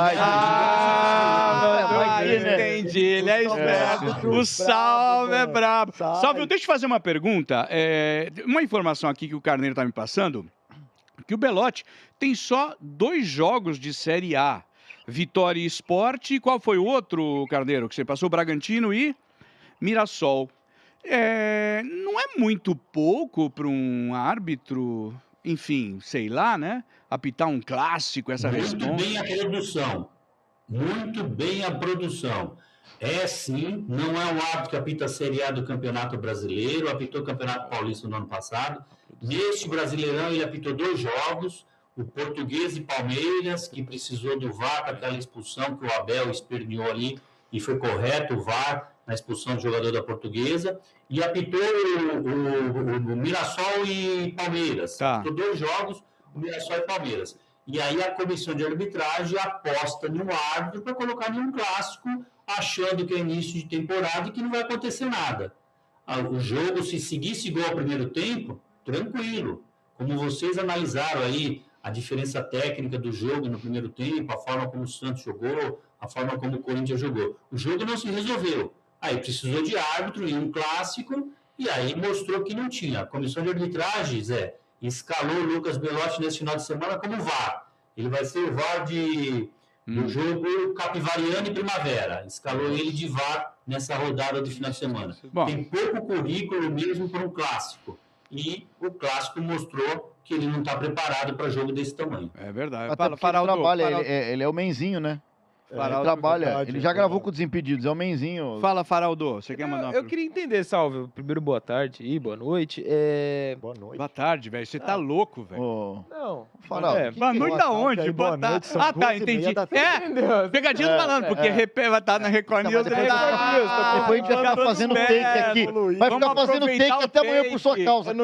Entendi. Ele é esperto. O Salve é brabo. Salve, deixa eu fazer uma pergunta. Uma informação aqui que o Carneiro está me passando, que o Belotti tem só 2 jogos de Série A. Vitória e Sport. E qual foi o outro, Carneiro, que você passou? Bragantino e Mirassol. Não é muito pouco para um árbitro, enfim, sei lá, né? Apitar um clássico, essa Muito resposta. bem a produção. Muito bem a produção. É sim, não é um árbitro que apita a Série A do Campeonato Brasileiro, apitou o Campeonato Paulista no ano passado. Neste Brasileirão ele apitou 2 jogos, o Português e Palmeiras, que precisou do VAR para aquela expulsão que o Abel esperneou ali, e foi correto o VAR na expulsão do jogador da Portuguesa, e apitou o Mirassol e Palmeiras. Tá. Apitou 2 jogos, o Mirassol e Palmeiras. E aí a comissão de arbitragem aposta no árbitro para colocar em um clássico, achando que é início de temporada e que não vai acontecer nada. O jogo, se seguisse igual ao primeiro tempo, tranquilo. Como vocês analisaram aí a diferença técnica do jogo no primeiro tempo, a forma como o Santos jogou, a forma como o Corinthians jogou. O jogo não se resolveu. Aí precisou de árbitro em um clássico e aí mostrou que não tinha. A comissão de arbitragem, Zé, escalou o Lucas Belotti nesse final de semana como VAR. Ele vai ser o VAR do jogo Capivariano e Primavera. Escalou ele de VAR nessa rodada do final de semana. Bom. Tem pouco currículo mesmo para um clássico. E o clássico mostrou que ele não está preparado para jogo desse tamanho. É verdade. Até porque ele trabalha, ele é o Menzinho, né? Ele trabalha, verdade, ele já gravou com o Desimpedidos, é o Menzinho. Fala, Faraldo, você quer mandar uma Eu queria entender, Salve. Primeiro, boa tarde e boa noite. Boa noite. Boa tarde, velho. Você tá louco, velho. Ô, Não. Farol, É, Boa noite boa da tarde onde? aí, Boa boa tarde. noite, são Ah, tá, 2h30 entendi. da tarde. entendeu? Pegadinha do malandro, porque vai estar na Record News. depois ele vai tá- ficar- depois a gente vai ficar fazendo take aqui. Vai ficar Vamos fazendo aproveitar take o até amanhã por sua take. causa.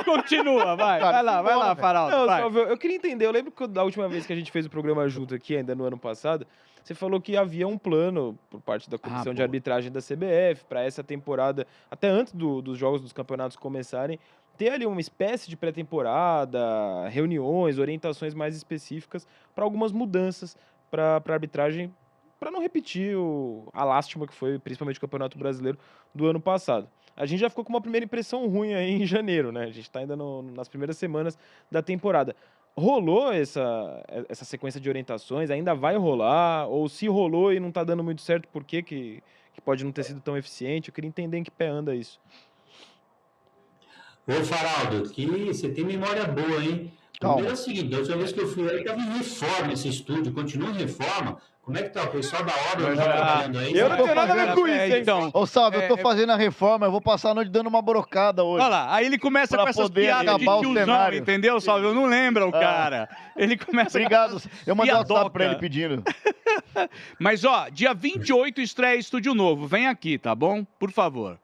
Continua, vai. Cara, Vai lá, velho. Faraldo. Não, vai. Salve, eu queria entender. Eu lembro que da última vez que a gente fez o programa junto aqui, ainda no ano passado, você falou que havia um plano por parte da comissão de boa. arbitragem da CBF para essa temporada, até antes dos jogos dos campeonatos começarem, ter ali uma espécie de pré-temporada, reuniões, orientações mais específicas para algumas mudanças para a arbitragem, para não repetir a lástima que foi principalmente o Campeonato Brasileiro do ano passado. A gente já ficou com uma primeira impressão ruim aí em janeiro, né? A gente está ainda nas primeiras semanas da temporada. Rolou essa sequência de orientações? Ainda vai rolar? Ou se rolou e não está dando muito certo, por que pode não ter sido tão eficiente? Eu queria entender em que pé anda isso. Ô, Faraldo, que você tem memória boa, hein? Calma. Primeiro é o seguinte, da última vez que eu fui aí, estava em reforma esse estúdio, continua em reforma. Como é que tá? O pessoal da obra não tá trabalhando aí? Eu não tenho nada a ver com isso, hein? Então, Ô, Salve, eu tô fazendo a reforma, eu vou passar a noite dando uma brocada hoje. olha lá, aí ele começa Pra com essas poder piadas de acabar o tiozão, cenário. entendeu, Salve? Eu não lembro o cara. Ele começa Obrigado. Eu mandei um WhatsApp piadoca. pra ele pedindo. Mas, ó, dia 28 estreia Estúdio Novo. Vem aqui, tá bom? Por favor.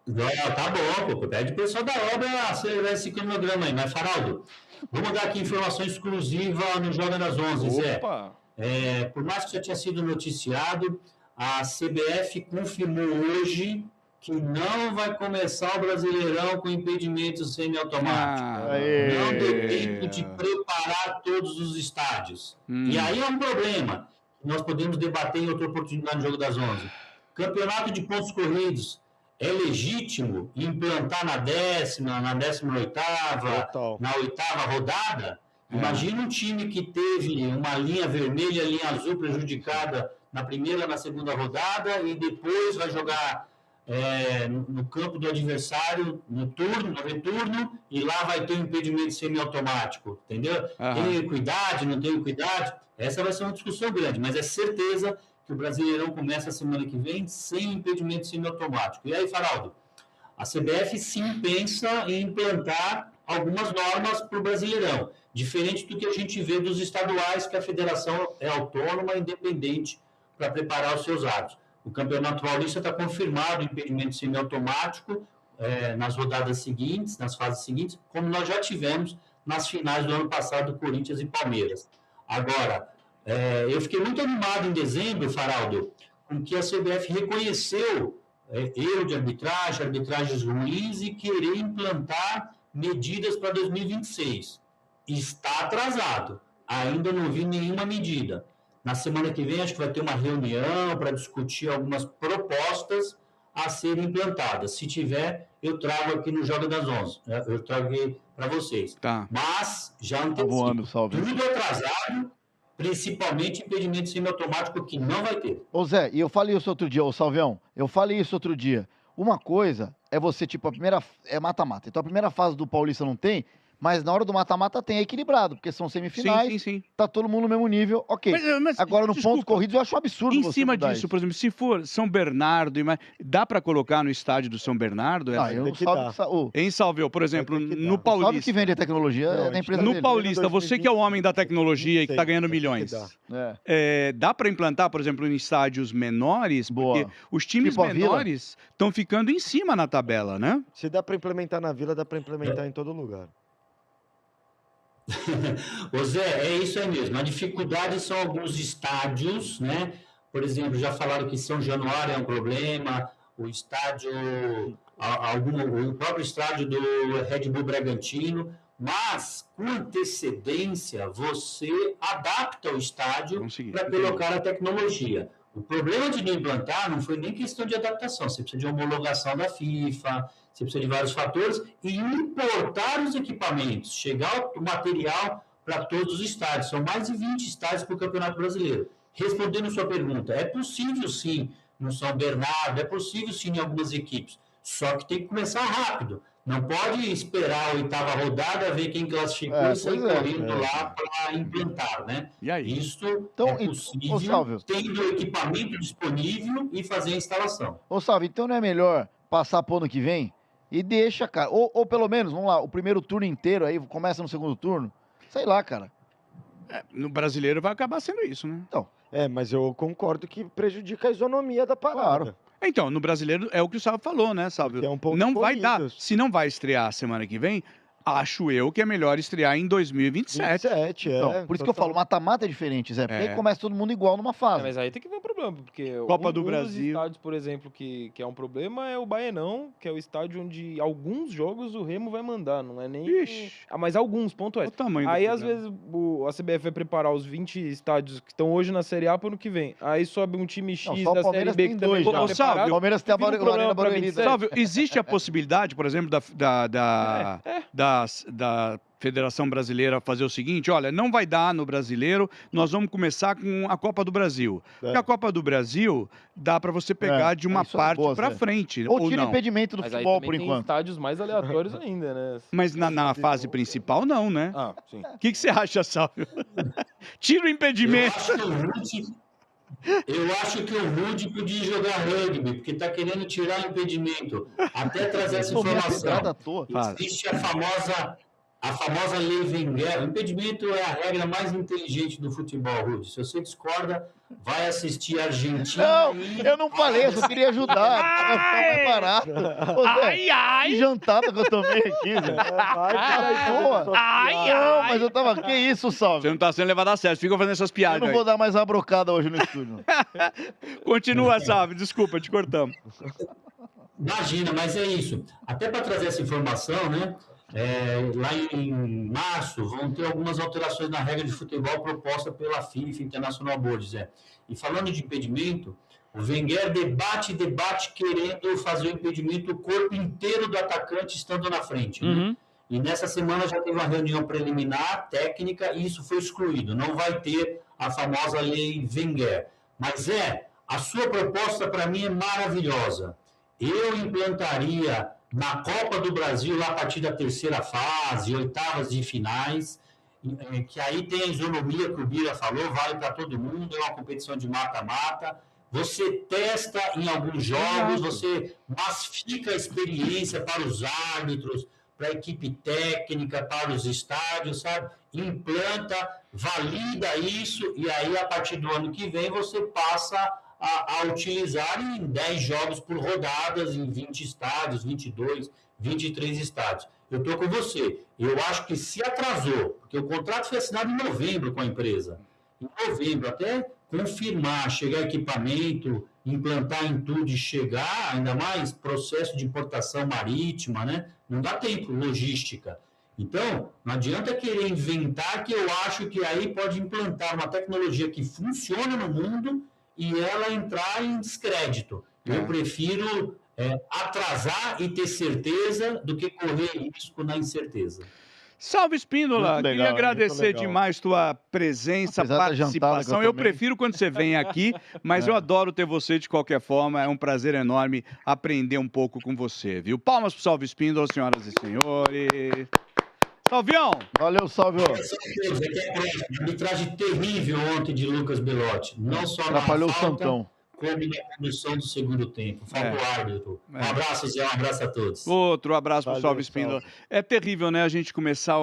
Não, tá bom, pô. Pede o pessoal da obra acelerar esse cronograma aí. Mas, Faraldo, vamos dar aqui informação exclusiva no Joga das 11, Zé. Opa! Por mais que já tinha sido noticiado, a CBF confirmou hoje que não vai começar o Brasileirão com impedimento semiautomático. Aê. Não deu tempo de preparar todos os estádios. E aí é um problema. Nós podemos debater em outra oportunidade no Jogo das 11. Campeonato de pontos corridos. É legítimo implantar na 10ª, na 18ª, Total. na 8ª rodada? Imagina um time que teve uma linha vermelha e linha azul prejudicada na primeira, na segunda rodada e depois vai jogar no campo do adversário, no retorno, e lá vai ter um impedimento semiautomático, entendeu? Tem equidade, não tem equidade? Essa vai ser uma discussão grande, mas é certeza que o Brasileirão começa a semana que vem sem impedimento semiautomático. E aí, Faraldo, a CBF sim pensa em implantar algumas normas para o Brasileirão, diferente do que a gente vê dos estaduais, que a federação é autônoma, independente para preparar os seus atos. O Campeonato Paulista está confirmado o impedimento semiautomático nas rodadas seguintes, nas fases seguintes, como nós já tivemos nas finais do ano passado, Corinthians e Palmeiras. Agora, eu fiquei muito animado em dezembro, Faraldo, com que a CBF reconheceu erro de arbitragens ruins e querer implantar medidas para 2026. Está atrasado. Ainda não vi nenhuma medida. Na semana que vem, acho que vai ter uma reunião para discutir algumas propostas a serem implantadas. Se tiver, eu trago aqui no Joga das 11. Eu trago aqui para vocês. Tá. Mas, já Tá antecipo, voando, Salve. tudo atrasado, principalmente impedimento semiautomático, que não vai ter. Ô Zé, e eu falei isso outro dia, ô Salvião, eu falei isso outro dia. Uma coisa é você, tipo, a primeira é mata-mata. Então a primeira fase do Paulista não tem, mas na hora do mata-mata tem, é equilibrado, porque são semifinais, Sim. tá todo mundo no mesmo nível, ok. Mas, Agora, no desculpa, pontos corridos, eu acho um absurdo em você cima mudar disso, isso. por exemplo, se for São Bernardo, dá pra colocar no estádio do São Bernardo? Ah, eu tem não que salve dar. que sa- Em Salvador, por exemplo, ter que no dar. Salve que Paulista. vende a tecnologia Não, é a da gente empresa não- No dele. Paulista, você que é o homem da tecnologia e que tá ganhando 2026, milhões. vai ter que É. Dá para implantar, por exemplo, em estádios menores, porque Boa. os times Tipo a Vila? menores estão ficando em cima na tabela, né? Se dá para implementar na Vila, dá para implementar em todo lugar. Ô Zé, é isso aí mesmo. A dificuldade são alguns estádios, né? Por exemplo, já falaram que São Januário é um problema, o estádio, o próprio estádio do Red Bull Bragantino, mas com antecedência você adapta o estádio Consegui, para entendi. colocar a tecnologia. O problema de não implantar não foi nem questão de adaptação, você precisa de homologação da FIFA, você precisa de vários fatores e importar os equipamentos, chegar o material para todos os estádios. São mais de 20 estádios para o Campeonato Brasileiro. Respondendo sua pergunta, é possível sim no São Bernardo, é possível sim em algumas equipes, só que tem que começar rápido. Não pode esperar a 8ª rodada, ver quem classificou e sair pois é. correndo lá para implantar, né? E aí? Isso Então, é ô, possível, Sálvio. tendo o equipamento disponível e fazer a instalação. Ô, Salve, então não é melhor passar pro ano que vem e deixa, cara. Ou pelo menos, vamos lá, o primeiro turno inteiro aí, começa no segundo turno. Sei lá, cara. No brasileiro vai acabar sendo isso, né? Mas eu concordo que prejudica a isonomia da parada. Claro. Então, no brasileiro é o que o Salvo falou, né, Salvo? Que é um ponto Não vai dar. corrido. Se não vai estrear semana que vem, acho eu que é melhor estrear em 2027. 27, Então, por isso que eu falo, mata-mata é diferente, Zé. Porque aí começa todo mundo igual numa fase. Mas aí tem que ver um problema, porque Copa do um dos Brasil. estádios, por exemplo, que é um problema é o Baenão, que é o estádio onde alguns jogos o Remo vai mandar, não é nem... Ixi. Mas alguns, ponto é. Olha o tamanho do Aí, às problema. vezes, a CBF vai preparar os 20 estádios que estão hoje na Série A para o ano que vem. Aí sobe um time X Não, só o da Série Palmeiras B tem que também dois tá já. Ô, Salve, preparado. O Palmeiras tem a Vira um Arena problema pra Barueri. 27. Salve, existe a possibilidade, por exemplo, da Federação Brasileira fazer o seguinte: olha, não vai dar no brasileiro, nós vamos começar com a Copa do Brasil. Porque a Copa do Brasil dá para você pegar de uma isso é parte boa, para Zé. frente. Ou Ou tira o não. impedimento do Mas aí futebol, também por tem enquanto. estádios mais aleatórios ainda, né? Mas na fase principal, não, né? Ah, sim. O que você acha, Salve? Tira o impedimento. Eu acho que o Rude podia jogar rugby, porque está querendo tirar o impedimento. Até trazer essa Tomei a informação. pedrada à toa. Fala. Existe a famosa lei Wenger. O impedimento é a regra mais inteligente do futebol, Rude. Se você discorda, vai assistir a Argentina. Não, e- eu não falei, eu só queria ajudar. Vai ficar mais barato. Ô, Zé, que jantada que eu tomei aqui, Zé. Boa. Não, mas eu tava... Que isso, Você Salve? não tá sendo levado a sério, fica fazendo essas Eu piadas não aí. vou dar mais uma brocada hoje no estúdio. Continua, Salve, desculpa, te cortamos. Imagina, mas é isso. Até para trazer essa informação, né? Lá em março vão ter algumas alterações na regra de futebol proposta pela FIFA International Board, Zé. E falando de impedimento, o Wenger debate querendo fazer o impedimento o corpo inteiro do atacante estando na frente, né? E nessa semana já teve uma reunião preliminar, técnica, e isso foi excluído. Não vai ter a famosa lei Wenger. Mas a sua proposta para mim é maravilhosa. Eu implantaria na Copa do Brasil, lá a partir da terceira fase, oitavas de finais, que aí tem a isonomia que o Bira falou, vale para todo mundo, é uma competição de mata-mata. Você testa em alguns jogos, você massifica a experiência para os árbitros, para a equipe técnica, para os estádios, sabe? Implanta, valida isso, e aí, a partir do ano que vem, você passa a utilizar em 10 jogos por rodadas, em 20 estádios, 22, 23 estádios. Eu estou com você. Eu acho que se atrasou, porque o contrato foi assinado em novembro com a empresa. Em novembro, até confirmar, chegar equipamento, implantar em tudo e chegar, ainda mais processo de importação marítima, né? Não dá tempo, logística. Então, não adianta querer inventar, que eu acho que aí pode implantar uma tecnologia que funciona no mundo e ela entrar em descrédito. Eu prefiro atrasar e ter certeza do que correr risco na incerteza. Salve, Espíndola! Muito Queria legal, hein? agradecer Muito legal. demais tua presença, Apesar da jantada que participação. eu Eu tomei. prefiro quando você vem aqui, mas eu adoro ter você de qualquer forma. É um prazer enorme aprender um pouco com você, viu? Palmas pro Salve Espíndola, senhoras e senhores. Salvião! Valeu, salve, ó. Deus, aqui é próximo. Arbitragem terrível ontem de Lucas Belotti. Não só na Atrapalhou o falta, Santão. como na condução do segundo tempo. Falta o árbitro. Um abraço, Zé. Um abraço a todos. Outro abraço pro Valeu, Salve Espíndola. Salve. É terrível, né, a gente começar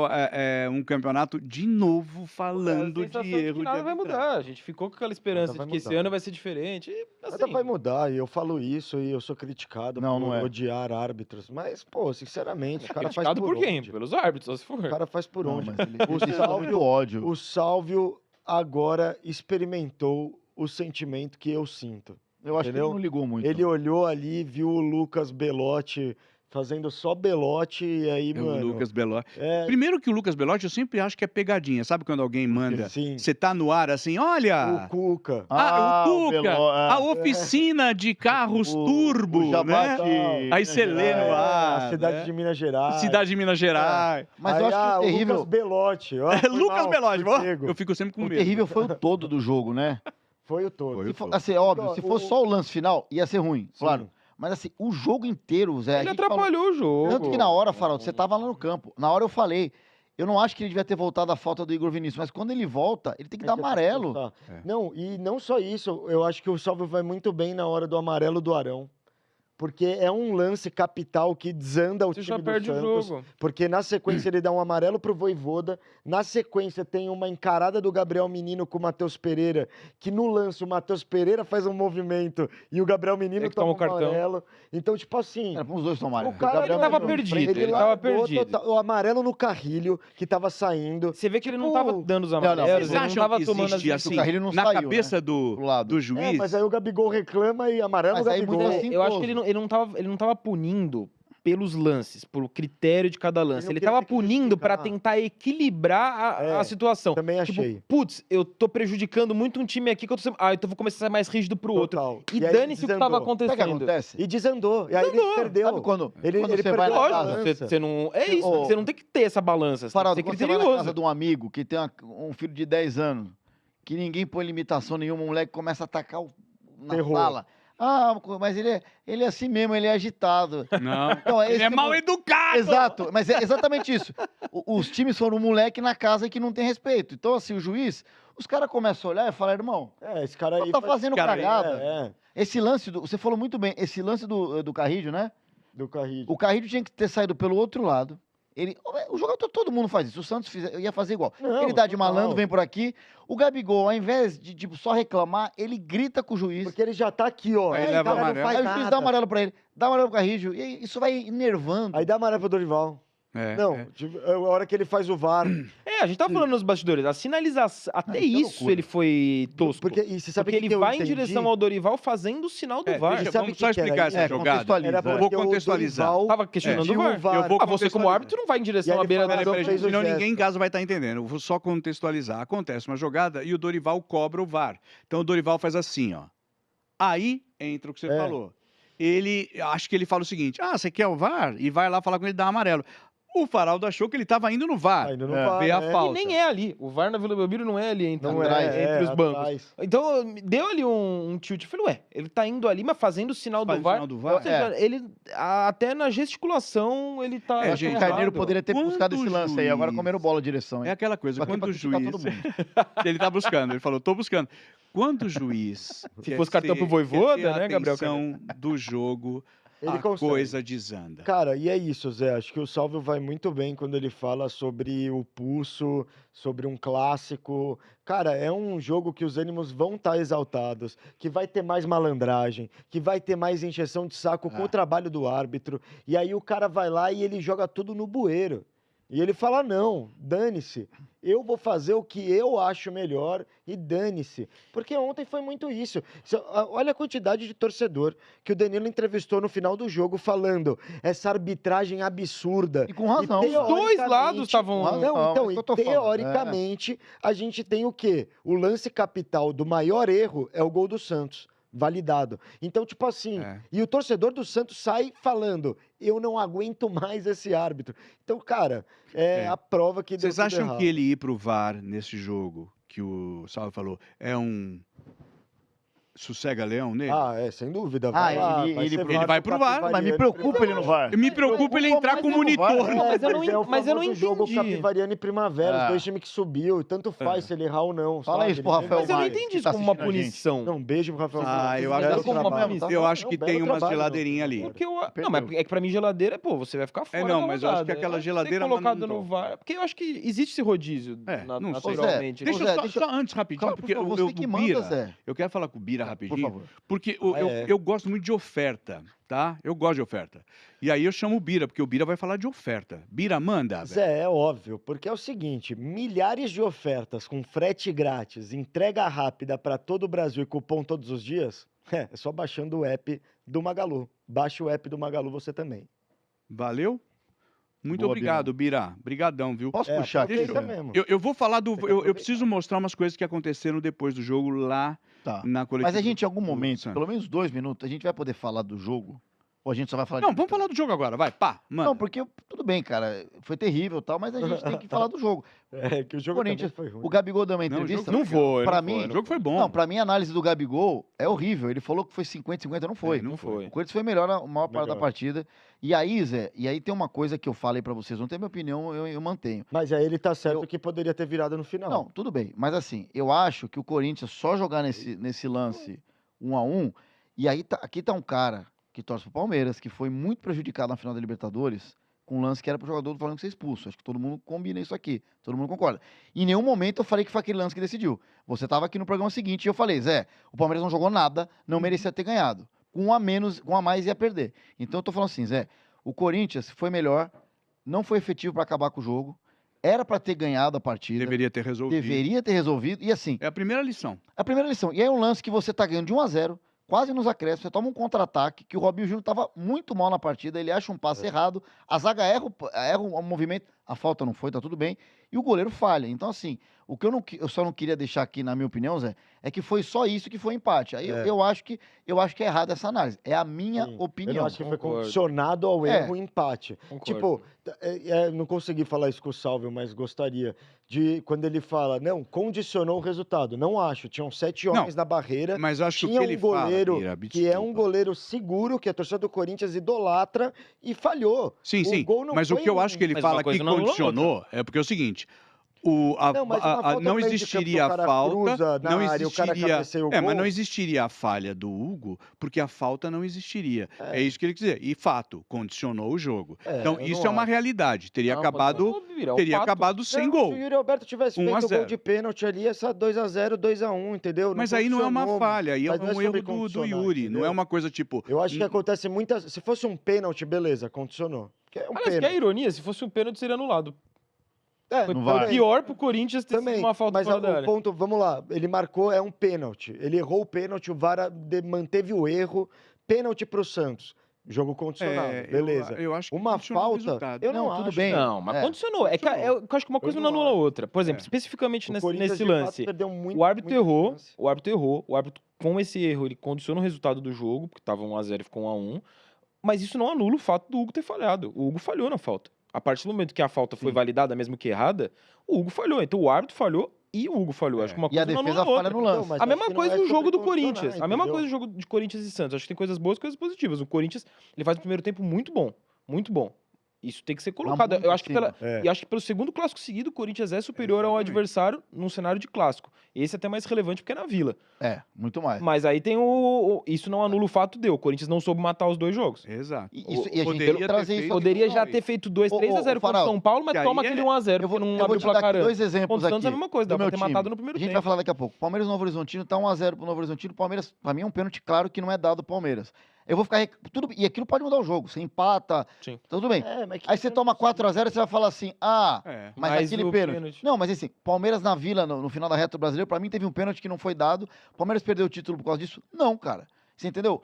um campeonato de novo falando A sensação de que erro de nada vai arbitragem. mudar. A gente ficou com aquela esperança Nada de vai que esse mudar. ano vai ser diferente. E, Nada assim, vai mudar, e eu falo isso, e eu sou criticado Não, por não é. odiar árbitros. Mas, pô, sinceramente, o cara faz criticado por quem? onde? Pelos árbitros, só se for. O cara faz por Não, onde? mas ele O destila Sálvio- muito ódio. O Sálvio agora experimentou o sentimento que eu sinto. Eu acho que entendeu? ele não ligou muito. Ele olhou ali, viu o Lucas Belotti fazendo só Belotti, e aí, É o mano... Lucas Belotti. É, Primeiro que o Lucas Belotti eu sempre acho que é pegadinha. Sabe quando alguém manda, sim, você tá no ar assim, olha... o Cuca. o Cuca, Belo- a oficina de carros turbo, o Jabate, né? Aí você lê no É, ar. a cidade né? de Minas Gerais. Cidade de Minas Gerais. Mas eu acho que o Lucas terrível, Belotti. ó, É, foi Lucas mal, Belotti, fui ó, pego. eu fico sempre com o medo. terrível foi o todo do jogo, né? Foi o todo. Foi. Se for, assim, óbvio, se fosse O- só o lance final, ia ser ruim, Sim. claro. Mas assim, o jogo inteiro, Zé. a Ele gente falou- atrapalhou o jogo. Tanto que na hora, Faraldo, você tava lá no campo. Na hora eu falei, eu não acho que ele devia ter voltado a falta do Igor Vinícius, mas quando ele volta, ele tem que dar amarelo. Tá. É. Não, e não só isso, eu acho que o Salvio vai muito bem na hora do amarelo do Arão. Porque é um lance capital que desanda o Você time já perde do o Santos. jogo. Porque na sequência ele dá um amarelo pro Vojvoda. Na sequência tem uma encarada do Gabriel Menino com o Matheus Pereira, que no lance o Matheus Pereira faz um movimento e o Gabriel Menino É que toma toma o um cartão. amenelo. Então, tipo assim... Era para os dois tomarem. O cara Gabriel ele tava Menino perdido, frente, ele tava largou perdido. o amarelo no Carrilho, que tava saindo. Você vê que ele não Tipo, tava dando os não, amarelos, Vocês ele não acham tava que tomando existe, as assim, o Carrilho não na saiu, cabeça né? do Pro lado. juiz? Mas aí o Gabigol reclama e amarelo Mas aí Gabigol. muita É, assim, eu acho que Simplório. ele não tava punindo pelos lances, pelo critério de cada lance. não Ele queria tava ter que punindo pra justificar. tentar equilibrar É, a situação. Também Tipo, achei. putz, eu tô prejudicando muito um time aqui que eu tô sendo... Ah, então eu vou começar a ser mais rígido pro outro. Total. E aí dane-se o que tava desandou. Sabe o que acontecendo. acontece? E desandou. E aí ele perdeu. Sabe quando Ele você perdeu vai a na Lógico, casa... balança. você não... É isso, Ô, você não tem que ter essa balança. Você Faraldo, tem que quando ser você vai na casa criterioso. de um amigo que tem um filho de 10 anos, que ninguém põe limitação nenhuma, o moleque começa a atacar na Terror. sala. Ah, mas ele é assim mesmo, ele é agitado. Não. Então, Ele esse é tipo- mal educado! Exato, mas é exatamente isso. Os times foram um moleque na casa que não tem respeito. Então, assim, o juiz, os caras começam a olhar e falar, irmão, Esse cara aí... tá fazendo cara aí, cagada. Esse lance, você falou muito bem, esse lance do Carrillo, né? Do Carrilho. O Carrillo tinha que ter saído pelo outro lado. O jogador, todo mundo faz isso. O Santos ia fazer igual. Não, Ele dá de total. malandro, vem por aqui. O Gabigol, ao invés de tipo, só reclamar, ele grita com o juiz. Porque ele já tá aqui, ó. Aí Aí leva o cara amarelo. não faz Aí o juiz nada. dá amarelo pra ele, dá amarelo pro Carrillo. E aí isso vai enervando. Aí dá amarelo pro Dorival. É, Não, é. tipo, a hora que ele faz o VAR. É, a gente tava falando nos bastidores. A sinalização... Até isso é isso loucura. ele foi tosco. Porque, e você sabe Porque que ele eu vai em entendi? direção ao Dorival fazendo o sinal do VAR. Deixa, sabe vamos que só que era explicar isso? essa É, jogada. contextualiza. Era Vou porque o contextualizar. Dorival Tava questionando o pediu VAR. o VAR. Eu vou Ah, você como contextualizar. árbitro não vai em E direção aí à ele beira fala, da... "Não, Peraí, fez o senão gesto." ninguém em casa vai estar entendendo. Eu vou só contextualizar. Acontece uma jogada e o Dorival cobra o VAR. Então o Dorival faz assim, ó. Aí entra o que você É. falou. Acho que ele fala o seguinte: ah, você quer o VAR? E vai lá falar com ele e dá amarelo. O Faraldo achou que ele estava indo no VAR. Ainda não É. VAR, Vê a né? falta. E nem é ali. O VAR na Vila Belmiro não é ali entre, Não entre os bancos. atrás. Então, deu ali um tilt. Eu falei, ué, ele tá indo ali, mas fazendo o sinal Faz do o VAR. sinal do VAR? Ou seja, ele, até na gesticulação, ele tá... É, Eu acho que gente, o Carneiro errado. poderia ter Quando buscado esse o lance aí. Agora juiz- comeram bola a direção. É Hein? aquela coisa, Pra quando o criticar juiz... todo mundo. Ele tá buscando, ele falou, tô buscando. Quando o juiz... Se fosse cartão pro Vojvoda, né, Gabriel? atenção do jogo, Ele a consegue. coisa desanda. Cara, e é isso, Zé. Acho que o Salvio vai muito bem quando ele fala sobre o pulso, sobre um clássico. Cara, é um jogo que os ânimos vão estar exaltados, que vai ter mais malandragem, que vai ter mais encheção de saco com o trabalho do árbitro. E aí o cara vai lá e ele joga tudo no bueiro. E ele fala, não, dane-se, eu vou fazer o que eu acho melhor e dane-se. Porque ontem foi muito isso. Olha a quantidade de torcedor que o Danilo entrevistou no final do jogo falando essa arbitragem absurda. E com razão. E Os dois lados estavam... Não, Não, então, é isso que eu e tô falando, teoricamente, a gente tem o quê? O lance capital do maior erro é o gol do Santos. Validado. Então, tipo assim, É. e o torcedor do Santos sai falando, eu não aguento mais esse árbitro. Então, cara, é É. a prova que deu Vocês tudo acham errado. que ele ir pro VAR nesse jogo, que o Salve falou, é um sossega-leão nele? Ah, sem dúvida. Vai Ah, lá, ele- vai ele- ser ele VAR vai com pro VAR, Capivariani Mas me preocupa ele no VAR. Me preocupa ele entrar mas com é no VAR. monitor. Não, mas eu não é o mas eu não famoso jogo entendi. Capivariani e Primavera, os Ah. dois times que subiu, e tanto faz se ele errar ou não. Fala sabe? isso pro Ele Rafael Mas eu não Mares, entendi que isso tá como uma assistindo a gente. punição. Não, beijo pro Rafael. Ah, Mares, eu belo acho, como uma trabalho. punição. eu acho Não, que belo tem uma trabalho, geladeirinha ali. Porque eu, Perdeu. não, mas é que pra mim geladeira, pô, você vai ficar fora não, da mas eu acho que rodada. aquela Ser geladeira colocado mandou. no VAR, porque eu acho que existe esse rodízio Não sei. naturalmente. Deixa eu Zé, só, deixa- só antes, rapidinho, Claro, porque por favor, eu, você que o manda, Bira, Zé. eu quero falar com o Bira Por rapidinho, favor. porque É. eu gosto muito de oferta, tá? Eu gosto de oferta. E aí eu chamo o Bira, porque o Bira vai falar de oferta. Bira, manda, velho. Zé, é óbvio, porque é o seguinte, milhares de ofertas com frete grátis, entrega rápida para todo o Brasil e cupom todos os dias, é só baixando o app do Magalu. Baixa o app do Magalu você também. Valeu? Muito Boa, obrigado, Bira. Brigadão, viu? Posso puxar aqui? aproveita Zé? mesmo. Eu vou falar do. Tem que Eu aproveitar. preciso mostrar umas coisas que aconteceram depois do jogo lá Tá. na coletiva. Mas a gente, em algum do momento, Santos. pelo menos 2 minutos, a gente vai poder falar do jogo? Ou a gente só vai falar Não, de vamos falar do jogo agora, vai, pá, mano. Não, porque tudo bem, cara, foi terrível e tal, mas a gente tem que falar do jogo. É, que o jogo Corinthians, também foi ruim. O Gabigol deu uma Não, o entrevista. jogo não foi. Pra não mim- foi. O jogo foi bom. Não, pra mim a análise do Gabigol é horrível. Ele falou que foi 50-50, não foi. É, não foi. O Corinthians foi melhor a maior parte da Melhor. partida. E aí, Zé, e aí tem uma coisa que eu falei pra vocês ontem, a minha opinião eu mantenho. Mas aí ele tá certo Eu- que poderia ter virado no final. Não, tudo bem. Mas assim, eu acho que o Corinthians só jogar nesse lance 1-1, e aí aqui tá um cara que torce pro Palmeiras, que foi muito prejudicado na final da Libertadores, com um lance que era pro jogador do Flamengo ser expulso. Acho que todo mundo combina isso aqui, todo mundo concorda. Em nenhum momento eu falei que foi aquele lance que decidiu. Você tava aqui no programa seguinte e eu falei, Zé, o Palmeiras não jogou nada, não merecia ter ganhado. Com um a menos, com um a mais ia perder. Então eu tô falando assim, Zé, o Corinthians foi melhor, não foi efetivo para acabar com o jogo, era para ter ganhado a partida, Deveria ter resolvido. deveria ter resolvido, e assim, É a primeira lição. a primeira lição. E aí um lance que você tá ganhando de 1-0, quase nos acréscimos, você toma um contra-ataque, que o Robinho Júnior tava muito mal na partida, ele acha um passe errado, a zaga erra o movimento, a falta não foi, tá tudo bem, e o goleiro falha. Então, assim, o que eu só não queria deixar aqui, na minha opinião, Zé, é que foi só isso que foi empate. Aí É. eu acho que é errada essa análise. É a minha Sim, opinião. Eu não acho que foi Concordo. condicionado ao É. erro e empate. Concordo. Tipo, não consegui falar isso com o Salvio, mas gostaria. De quando ele fala, não, condicionou o resultado. Não acho. Tinham 7 homens na barreira. Mas eu acho que o Tinha que um ele goleiro fala, Bira, que é um desculpa. goleiro seguro, que a torcida do Corinthians idolatra, e falhou. Sim, O sim. gol não Mas o foi que eu acho que ele Mas uma fala que coisa não anula a condicionou é porque é o seguinte. Não, mas uma falta Não no meio de existiria campo, o a cara falta, cruza na não área, o cara existiria. cabeceia o Mas gol. não existiria a falha do Hugo, porque a falta não existiria. É. É isso que ele quis dizer. E fato, condicionou o jogo. Então, eu isso não é uma acho. realidade. Teria Não, acabado, pode virar um teria fato. acabado sem Não, gol. Se o Yuri Alberto tivesse 1 a feito o 0. gol de pênalti ali, essa 2-0, 2-1, entendeu? Não Mas aí não é uma funcionou. falha, aí é Mas não é um erro sobre do condicionar, Yuri. Não é entendeu? uma coisa tipo. Eu acho que acontece muitas. Se fosse um pênalti, beleza, condicionou. Que é um Aliás, que é pênalti. ironia, se fosse um pênalti seria anulado. Foi Não foi vai. pior pro Corinthians ter sido Também, uma falta mas fora da o área. ponto, vamos lá, ele marcou, é um pênalti. Ele errou o pênalti, o VAR manteve o erro, pênalti pro Santos. Jogo condicionado, beleza. Eu acho que Uma condicionou o falta, resultado. eu não, Não, tudo acho. bem. Não, mas É. condicionou. É que eu acho que uma coisa Eu não não anula a acho. outra. Por exemplo, É. especificamente O nesse, Corinthians, nesse de fato, lance, perdeu muito, o árbitro muita errou, chance. o árbitro, com esse erro, ele condiciona o resultado do jogo, porque tava 1-0 e ficou 1-1, mas isso não anula o fato do Hugo ter falhado. O Hugo falhou na falta. A partir do momento que a falta foi validada, mesmo que errada, o Hugo falhou. Então o árbitro falhou e o Hugo falhou. Acho que uma E a coisa não defesa anula a falha outra. no lance. Então, mas A acho mesma que não coisa é no jogo sobre do condicionar, Corinthians. A mesma entendeu? coisa no jogo de Corinthians e Santos. Acho que tem coisas boas e coisas positivas. O Corinthians, ele faz um primeiro tempo muito bom. Muito bom. Isso tem que ser colocado. muito Eu acho que acima. É. e acho que pelo segundo clássico seguido, o Corinthians é superior ao Exatamente. adversário num cenário de clássico. Esse é até mais relevante porque é na Vila. É, muito mais. Mas aí tem isso não anula o fato de o Corinthians não soube matar os dois jogos. Exato. E a gente Poderia tem que ter trazer feito isso aqui. Poderia já não, ter feito 2, Ô, 3 a 0 contra o Faraldo, São Paulo, mas que toma aí aquele é- 1-0, Eu vou, porque não eu vou abriu o te dar placar aqui antes. dois exemplos Contra o Santos aqui. é a mesma coisa, dá do pra meu ter time. matado no primeiro A gente tempo. vai falar daqui a pouco. Palmeiras e Novo Horizontino tá 1-0 pro Novo Horizontino. Palmeiras, pra mim, é um pênalti claro que não é dado pro Palmeiras. Eu vou ficar. Tudo, e aquilo pode mudar o jogo. Você empata, Sim. tá tudo bem. É, mas que Aí você toma 4-0 e você vai falar assim: ah, É. mas Mas aquele o pênalti. pênalti. Não, mas assim, Palmeiras na Vila, no final da reta do brasileiro, pra mim teve um pênalti que não foi dado. Palmeiras perdeu o título por causa disso? Não, cara. Você entendeu?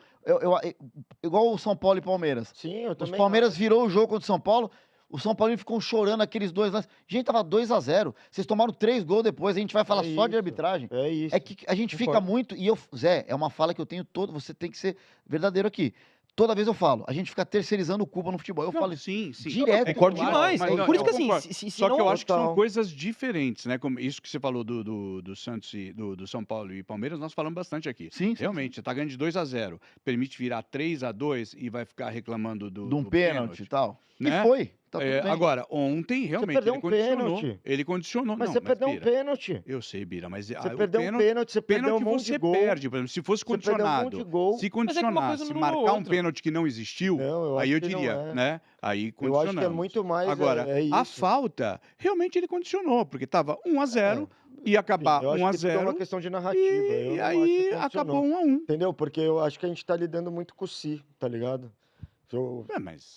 Igual o São Paulo e Palmeiras. Sim, eu Os também. Palmeiras virou o jogo contra o São Paulo. O São Paulo ficou chorando aqueles dois lances. Gente, tava 2-0. Vocês tomaram 3 gols depois. A gente vai falar só de isso. arbitragem. É isso. É que a gente fica Concordo. muito. E eu, Zé, é uma fala que eu tenho todo. Você tem que ser verdadeiro aqui. toda vez eu falo, a gente fica terceirizando culpa no futebol. Eu Não, falo isso sim, sim. direto. Concordo Claro, demais. mas não, Por isso eu que assim, concordo. se Só que não... eu acho que são Total. coisas diferentes, né? Como isso que você falou do Santos e do São Paulo e Palmeiras, nós falamos bastante aqui. Sim, sim, Realmente, você tá ganhando de 2-0, permite virar 3-2 e vai ficar reclamando de um pênalti e tal. né? E foi. Tá tudo É, bem. agora, ontem, realmente, perdeu ele um condicionou. pênalti. Ele condicionou. Mas não, você perdeu um Bira, pênalti. eu sei, Bira, mas Você o perdeu um pênalti, você perdeu um pênalti monte de você gol. perde. Por exemplo, se fosse Você perdeu um monte condicionado, de gol. se Mas é que uma coisa condicionasse, não anula a marcar um outra. pênalti que não existiu, Não, eu aí acho eu que não diria, é. né? Aí Eu acho que é condicionamos. muito mais Agora, é a isso. falta, realmente ele condicionou, porque estava 1-0, ia acabar Eu acho que tudo é uma 1-0 questão de narrativa. Eu e não acho que aí funcionou. acabou 1-1. Entendeu? Porque eu acho que a gente tá lidando muito com o si, tá ligado? Mas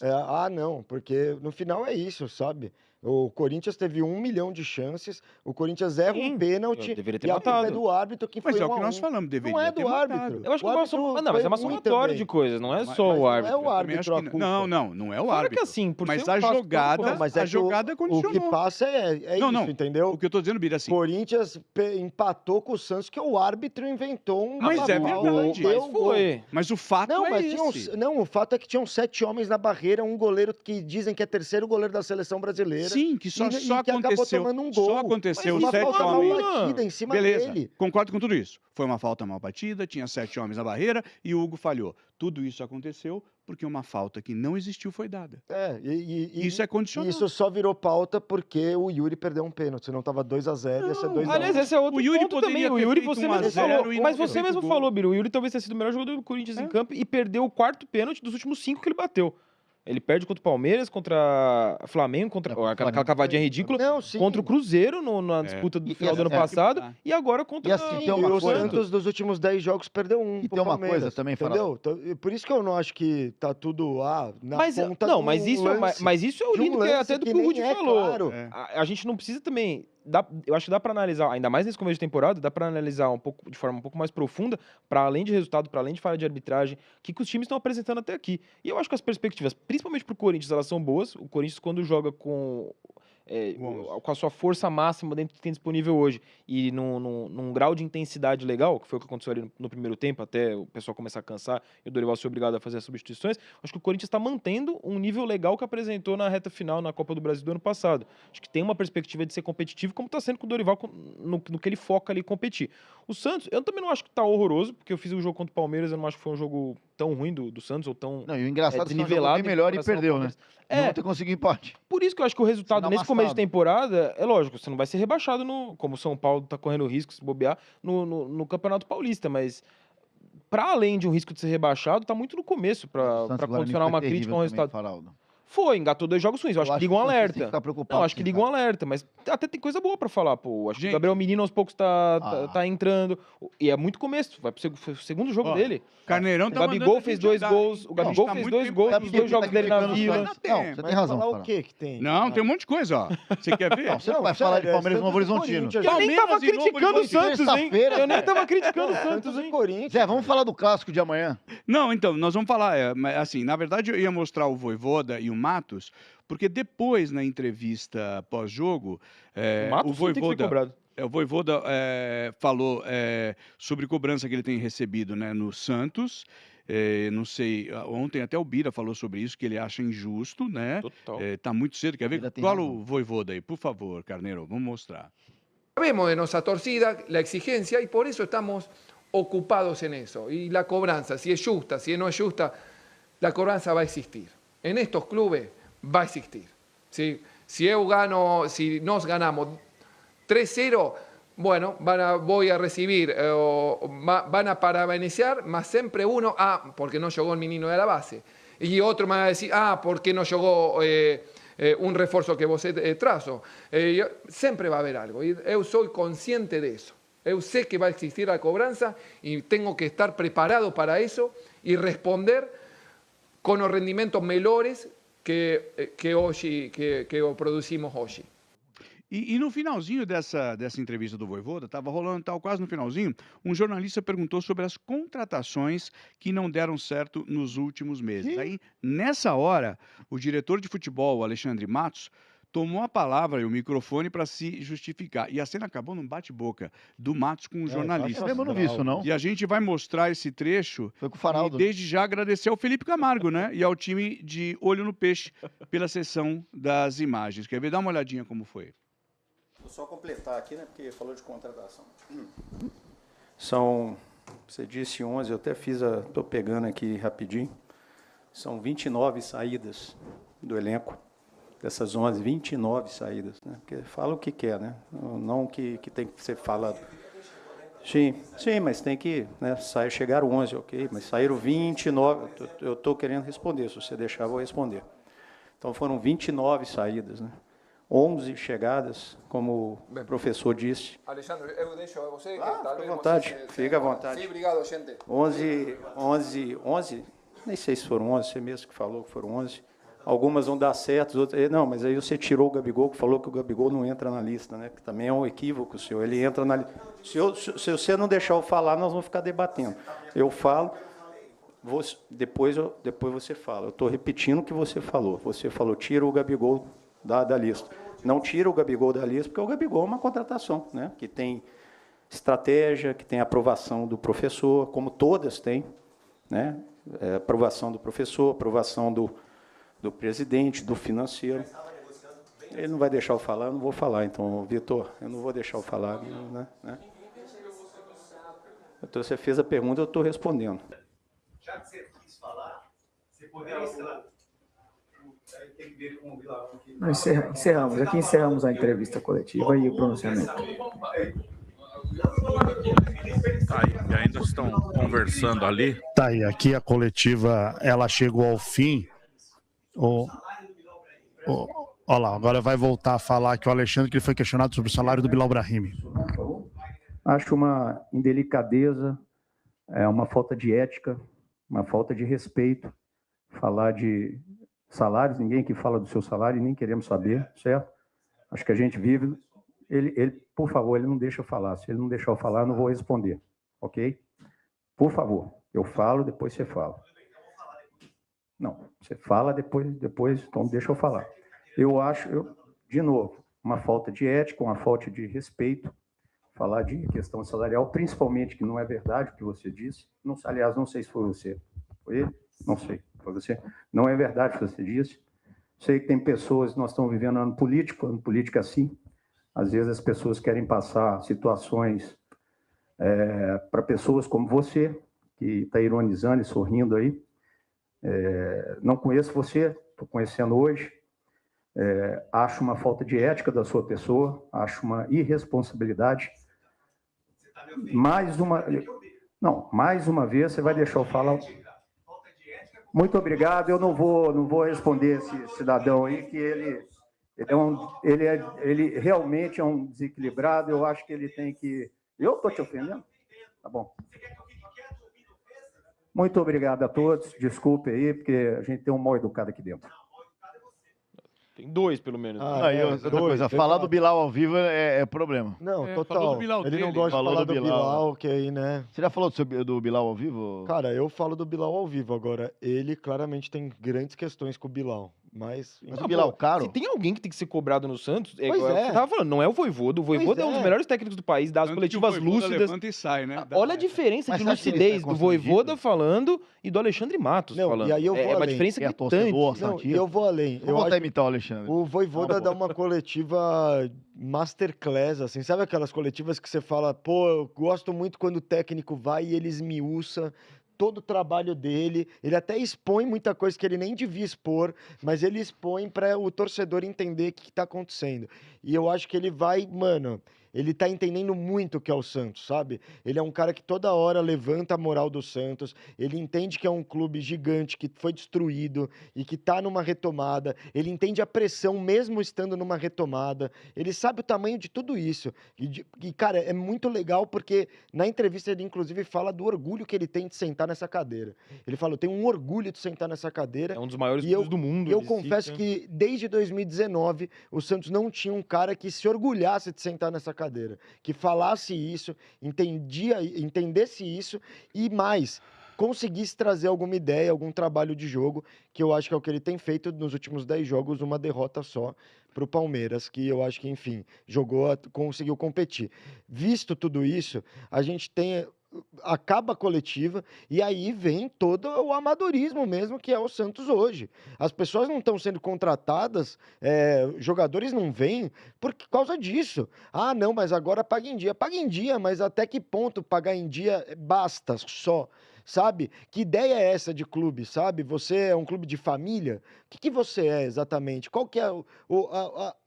Não, porque no final é isso, sabe? O Corinthians teve 1 milhão de chances, o Corinthians erra Sim, um pênalti eu deveria ter e a culpa é matado. do árbitro que Mas foi é 1 o que a nós 1. falamos, deveria Não é ter do matado. árbitro. Eu acho que O é uma árbitro não, mas é uma foi ruim somatória também. de coisas, não é Mas só Mas o não é árbitro. o Eu também acho árbitro que a culpa. não é o Fora árbitro. que assim, por Mas ser um a clássico tão jogada, Não, mas a é que jogada o condicionou. que passa é Não, isso, não. entendeu? O que eu tô dizendo, Bira, assim, Corinthians empatou com o Santos, que o árbitro inventou um Mas é babau, verdade. deu Mas o gol. foi. mas o fato Não, é mas esse. o fato é que tinham 7 homens na barreira, um goleiro que dizem que é terceiro goleiro da seleção brasileira. Sim, que só que acabou aconteceu. tomando um gol. Só aconteceu Mas Uma isso é 7 falta mal homens. batida em cima Beleza, dele. concordo com tudo isso. Foi uma falta mal batida, tinha 7 homens na barreira e o Hugo falhou. Tudo isso aconteceu porque uma falta que não existiu foi dada. Isso é condicional. Isso só virou pauta porque o Yuri perdeu um pênalti, senão tava 2-0 ia ser Não, 2-1. Aliás, esse é outro O Yuri ponto também. poderia O ter Yuri, feito você 1 a mesmo 0 falou. e Mas não você ter mesmo feito gol. falou, Biro. O Yuri talvez tenha sido o melhor jogador do Corinthians em campo e perdeu o 4º pênalti dos últimos 5 que ele bateu. Ele perde contra o Palmeiras, contra o Flamengo, contra aquela cavadinha ridícula, Não, sim. contra o Cruzeiro na disputa do final do ano passado e agora contra E assim, o tem uma E o coisa- Santos dos últimos 10 jogos perdeu um E pro tem uma Palmeiras, coisa também, entendeu? Então, por isso que eu não acho que tá tudo na Mas, ponta não, do mas isso, lance. mas isso é o De um lindo que é lance até do que que o nem Rudy é falou. claro. É. A gente não precisa também. Eu acho que dá pra analisar, ainda mais nesse começo de temporada, dá pra analisar um pouco, de forma um pouco mais profunda, para além de resultado, para além de falha de arbitragem, o que os times estão apresentando até aqui. E eu acho que as perspectivas, principalmente pro Corinthians, elas são boas. O Corinthians, quando joga com a sua força máxima dentro do que tem disponível hoje e num grau de intensidade legal, que foi o que aconteceu ali no primeiro tempo, até o pessoal começar a cansar e o Dorival ser obrigado a fazer as substituições, acho que o Corinthians está mantendo um nível legal que apresentou na reta final na Copa do Brasil do ano passado. Acho que tem uma perspectiva de ser competitivo, como está sendo com o Dorival no que ele foca ali competir. O Santos, eu também não acho que está horroroso, porque eu fiz um jogo contra o Palmeiras, eu não acho que foi um jogo tão ruim do Santos, ou tão Não, e o engraçado é que desnivelado bem melhor em e comparação ao perdeu, né? Palmeiras. Não ter conseguido empate. Por isso que eu acho que o resultado Sendo nesse começo de amassado. temporada, é lógico, você não vai ser rebaixado, como o São Paulo tá correndo risco se bobear, no Campeonato Paulista, mas para além de um risco de ser rebaixado, tá muito no começo O para Santos Guarani condicionar foi uma terrível crítica a um também, resultado. Faraldo. Foi, engatou 2 jogos ruins, eu acho que liga um o Santos tem que alerta. ficar preocupado, Não, acho que sim, liga um cara. alerta, mas até tem coisa boa pra falar, pô. Acho que Gente. o Gabriel Menino aos poucos tá Ah. entrando. E é muito começo, vai pro segundo jogo Ó, dele. Carneirão O tá Gabigol mandando a fez gente 2 andar, gols. hein? O Gabigol Tá fez muito 2 tempo- gols Sabe nos por que 2 que jogos tá dele na criticando o Vila. Santos? Não, você tem Mas razão, falar Faraldo. o que que tem? Não, tem um monte de coisa, ó. Você quer ver? Não, você não vai falar de Palmeiras e Novo Horizontino. Eu nem tava Palmeiras e Novo criticando o Horizonte. Santos, hein? Terça-feira, Eu nem cara. tava criticando o Santos Santos, e hein? Corinthians. Zé, vamos falar do clássico de amanhã. Não, então, nós vamos falar, mas, assim, na verdade eu ia mostrar o Vojvoda e o Matos, porque depois, na entrevista pós-jogo, O Matos sim tem que ser cobrado. O Vojvoda falou sobre cobrança que ele tem recebido, né, no Santos. Não sei, ontem até o Bira falou sobre isso, que ele acha injusto, né? Total. Tá muito cedo, quer ver? Bira tem Qual razão. o Vojvoda aí, por favor, Carneiro, vamos mostrar. Sabemos de nuestra torcida, la exigencia, y por eso estamos ocupados en eso. Y la cobranza, si es justa, si no es justa, la cobranza va a existir. En estos clubes va a existir. ¿Sí? Si nos ganamos 3-0, bueno, voy a recibir, van a parabenizar, más siempre uno, porque no jugó el menino de la base. Y otro me va a decir, porque no jugó un refuerzo que vos trazo. Siempre va a haber algo. Y yo soy consciente de eso. Yo sé que va a existir la cobranza y tengo que estar preparado para eso y responder con los rendimientos mejores que hoy que producimos hoy. E no finalzinho dessa entrevista do Vojvoda, estava rolando quase no finalzinho, um jornalista perguntou sobre as contratações que não deram certo nos últimos meses. Aí, nessa hora, o diretor de futebol, o Alexandre Matos, tomou a palavra e o microfone para se justificar. E a cena acabou num bate-boca do Matos com um jornalista. Eu mesmo não vi isso, não. E a gente vai mostrar esse trecho. Foi com o Faraldo. E desde já agradecer ao Felipe Camargo, né? E ao time de Olho no Peixe pela sessão das imagens. Quer ver? Dá uma olhadinha como foi. Vou só completar aqui, né? Porque falou de contratação. São, você disse 11, eu até estou pegando aqui rapidinho. São 29 saídas do elenco. Dessas 11, 29 saídas, né? Porque fala o que quer, né? Não que tem que ser falado. Sim, mas tem que, né? Chegaram 11, ok, mas saíram 29. Eu estou querendo responder, se você deixar, eu vou responder. Então foram 29 saídas, né? 11 chegadas, como o professor disse. Alexandre, eu deixo a você. Fica à vontade, fica à vontade. Sim, obrigado, gente. 11, nem sei se foram 11, você mesmo que falou que foram 11. Algumas vão dar certo, outras... Não, mas aí você tirou o Gabigol, que falou que o Gabigol não entra na lista, né? Que também é um equívoco, senhor. Ele entra na lista. Se você não deixar eu falar, nós vamos ficar debatendo. Eu falo, depois você fala. Eu estou repetindo o que você falou. Você falou, tira o Gabigol da lista. Não tira o Gabigol da lista, porque o Gabigol é uma contratação, né? Que tem estratégia, que tem aprovação do professor, como todas têm, né? Aprovação do professor, aprovação do presidente, do financeiro. Ele não vai deixar eu falar, eu não vou falar. Então, Vitor, eu não vou deixar eu falar. Né? Então, você fez a pergunta, eu estou respondendo. Já que você quis falar, você poderia falar. Tem que ver com o Bilal. Encerramos. Aqui encerramos a entrevista coletiva e o pronunciamento. Tá aí, e ainda estão conversando ali. Tá aí, aqui a coletiva, ela chegou ao fim. Olha lá, agora vai voltar a falar que o Alexandre que ele foi questionado sobre o salário do Bilal Brahimi. Acho uma indelicadeza, uma falta de ética, uma falta de respeito. Falar de salários, ninguém que fala do seu salário e nem queremos saber, certo? Acho que a gente vive... Ele, por favor, ele não deixa eu falar. Se ele não deixar eu falar, eu não vou responder, ok? Por favor, eu falo, depois você fala. Não, você fala depois, então deixa eu falar. Eu acho, de novo, uma falta de ética, uma falta de respeito, falar de questão salarial, principalmente que não é verdade o que você disse. Não, aliás, não sei se foi você. Foi ele? Não sei, foi você. Não é verdade o que você disse. Sei que tem pessoas, nós estamos vivendo ano político assim. Às vezes as pessoas querem passar situações para pessoas como você, que está ironizando e sorrindo aí. Não conheço você, estou conhecendo hoje. Acho uma falta de ética da sua pessoa, acho uma irresponsabilidade. Mais uma vez, você vai deixar eu falar. Muito obrigado, eu não vou responder esse cidadão aí, que ele realmente é um desequilibrado, eu acho que ele tem que... Eu estou te ofendendo? Tá bom. Muito obrigado a todos. Desculpe aí, porque a gente tem um mal educado aqui dentro. Tem dois, pelo menos. Outra coisa, falar do Bilal ao vivo é problema. Não, falou total. do Bilal Ele não dele. gosta de Falou falar do do Bilal, que aí, né? Você já falou do Bilal ao vivo? Cara, eu falo do Bilal ao vivo. Agora, ele claramente tem grandes questões com o Bilal. Mas o Bilal caro? Se tem alguém que tem que ser cobrado no Santos, Pois igual é. você tava falando, não é o Vojvoda. O Vojvoda é um dos melhores técnicos do país, dá as Tanto coletivas que o Vojvoda lúcidas. levanta e sai, né? Olha a diferença Mas de você acha que ele lucidez está do Vojvoda constrangido? falando e do Alexandre Matos Não, falando. e aí eu vou É uma além. diferença É gritante. torcedor, não, santista. eu vou além. Vou Eu voltar a acho imitar o Alexandre. o Vojvoda dá uma coletiva masterclass, assim. Sabe aquelas coletivas que você fala, pô, eu gosto muito quando o técnico vai e ele esmiuça todo o trabalho dele, ele até expõe muita coisa que ele nem devia expor, mas ele expõe para o torcedor entender o que está acontecendo. E eu acho que ele vai, mano, ele tá entendendo muito o que é o Santos, sabe? Ele é um cara que toda hora levanta a moral do Santos, ele entende que é um clube gigante, que foi destruído e que tá numa retomada, ele entende a pressão mesmo estando numa retomada, ele sabe o tamanho de tudo isso. E cara, é muito legal porque na entrevista ele inclusive fala do orgulho que ele tem de sentar nessa cadeira. Ele fala, eu tenho um orgulho de sentar nessa cadeira. É um dos maiores clubes do mundo. Eu confesso que desde 2019 o Santos não tinha um cara que se orgulhasse de sentar nessa cadeira, que falasse isso, entendesse isso e mais, conseguisse trazer alguma ideia, algum trabalho de jogo, que eu acho que é o que ele tem feito nos últimos 10 jogos, uma derrota só. para o Palmeiras, que eu acho que, enfim, conseguiu competir. Visto tudo isso, a gente acaba a coletiva e aí vem todo o amadorismo mesmo que é o Santos hoje. As pessoas não estão sendo contratadas, jogadores não vêm por causa disso. Ah, não, mas agora paga em dia. Paga em dia, mas até que ponto pagar em dia basta só? Sabe? Que ideia é essa de clube, sabe? Você é um clube de família? O que você é exatamente? Qual que é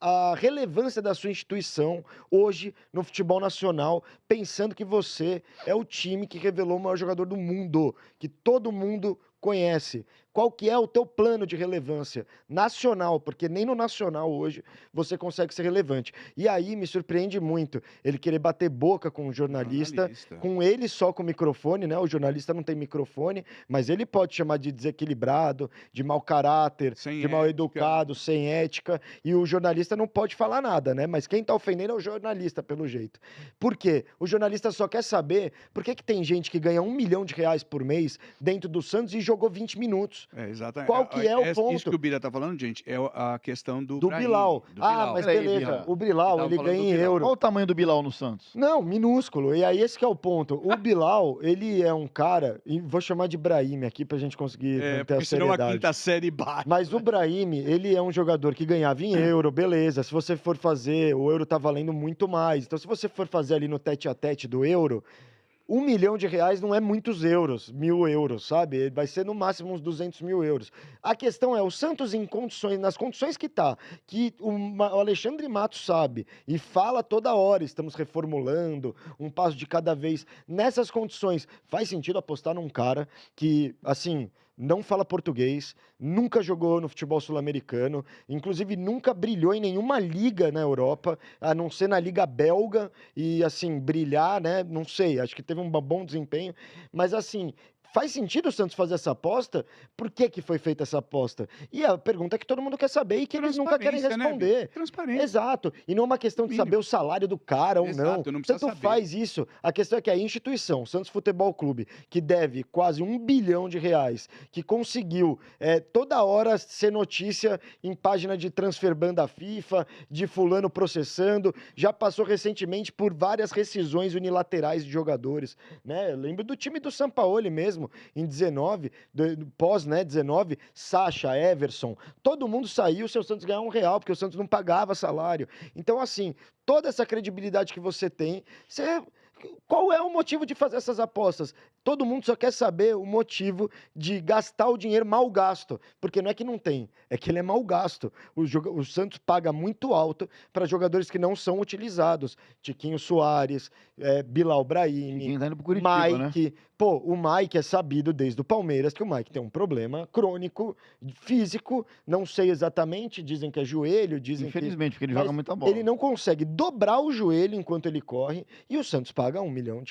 a relevância da sua instituição hoje no futebol nacional, pensando que você é o time que revelou o maior jogador do mundo, que todo mundo conhece? Qual que é o teu plano de relevância nacional? Porque nem no nacional hoje você consegue ser relevante. E aí me surpreende muito ele querer bater boca com o jornalista, com ele só com o microfone, né? O jornalista não tem microfone, mas ele pode chamar de desequilibrado, de mau caráter, de mal educado, sem ética, e o jornalista não pode falar nada, né? Mas quem tá ofendendo é o jornalista, pelo jeito. Por quê? O jornalista só quer saber por que tem gente que ganha R$1 milhão por mês dentro do Santos e jogou 20 minutos. Exatamente. Qual que é o ponto? Isso que o Bira tá falando, gente, é a questão do Bilal. Mas beleza. O Bilal, ele ganha em euro. Qual o tamanho do Bilal no Santos? Não, minúsculo. E aí esse que é o ponto. O Bilal, ele é um cara, e vou chamar de Brahim aqui pra gente conseguir manter a senão seriedade. a quinta série baixa. Mas o Brahim, ele é um jogador que ganhava em euro, beleza. Se você for fazer, o euro tá valendo muito mais. Então se você for fazer ali no tete-a-tete do euro, R$1 milhão não é muitos euros, 1.000 euros, sabe? Vai ser no máximo uns 200 mil euros. A questão é, o Santos nas condições que tá, que o Alexandre Matos sabe e fala toda hora, estamos reformulando, um passo de cada vez. Nessas condições, faz sentido apostar num cara que, assim, não fala português, nunca jogou no futebol sul-americano, inclusive nunca brilhou em nenhuma liga na Europa, a não ser na liga belga, e assim, brilhar, né, não sei, acho que teve um bom desempenho, mas assim, faz sentido o Santos fazer essa aposta? Por que foi feita essa aposta? E a pergunta é que todo mundo quer saber e que eles nunca querem responder. Né? Transparência. Exato. E não é uma questão de saber o salário do cara ou não. Tanto faz isso. A questão é que a instituição, o Santos Futebol Clube, que deve quase R$1 bilhão, que conseguiu toda hora ser notícia em página de transfer ban da FIFA, de fulano processando, já passou recentemente por várias rescisões unilaterais de jogadores. Né? Eu lembro do time do Sampaoli mesmo, em 19, pós, né, 19, Sacha, Everson, todo mundo saiu se o Santos ganhar R$1, porque o Santos não pagava salário. Então, assim, toda essa credibilidade que você tem, qual é o motivo de fazer essas apostas? Todo mundo só quer saber o motivo de gastar o dinheiro mal gasto, porque não é que não tem, é que ele é mal gasto. O Santos paga muito alto para jogadores que não são utilizados. Tiquinho Soares, Bilal Brahim, tá indo pro Curitiba, Mike. Né? Pô, o Mike é sabido desde o Palmeiras que o Mike tem um problema crônico, físico, não sei exatamente, dizem que é joelho, dizem Infelizmente, porque ele joga muita bola. Ele não consegue dobrar o joelho enquanto ele corre e o Santos paga R$1 milhão.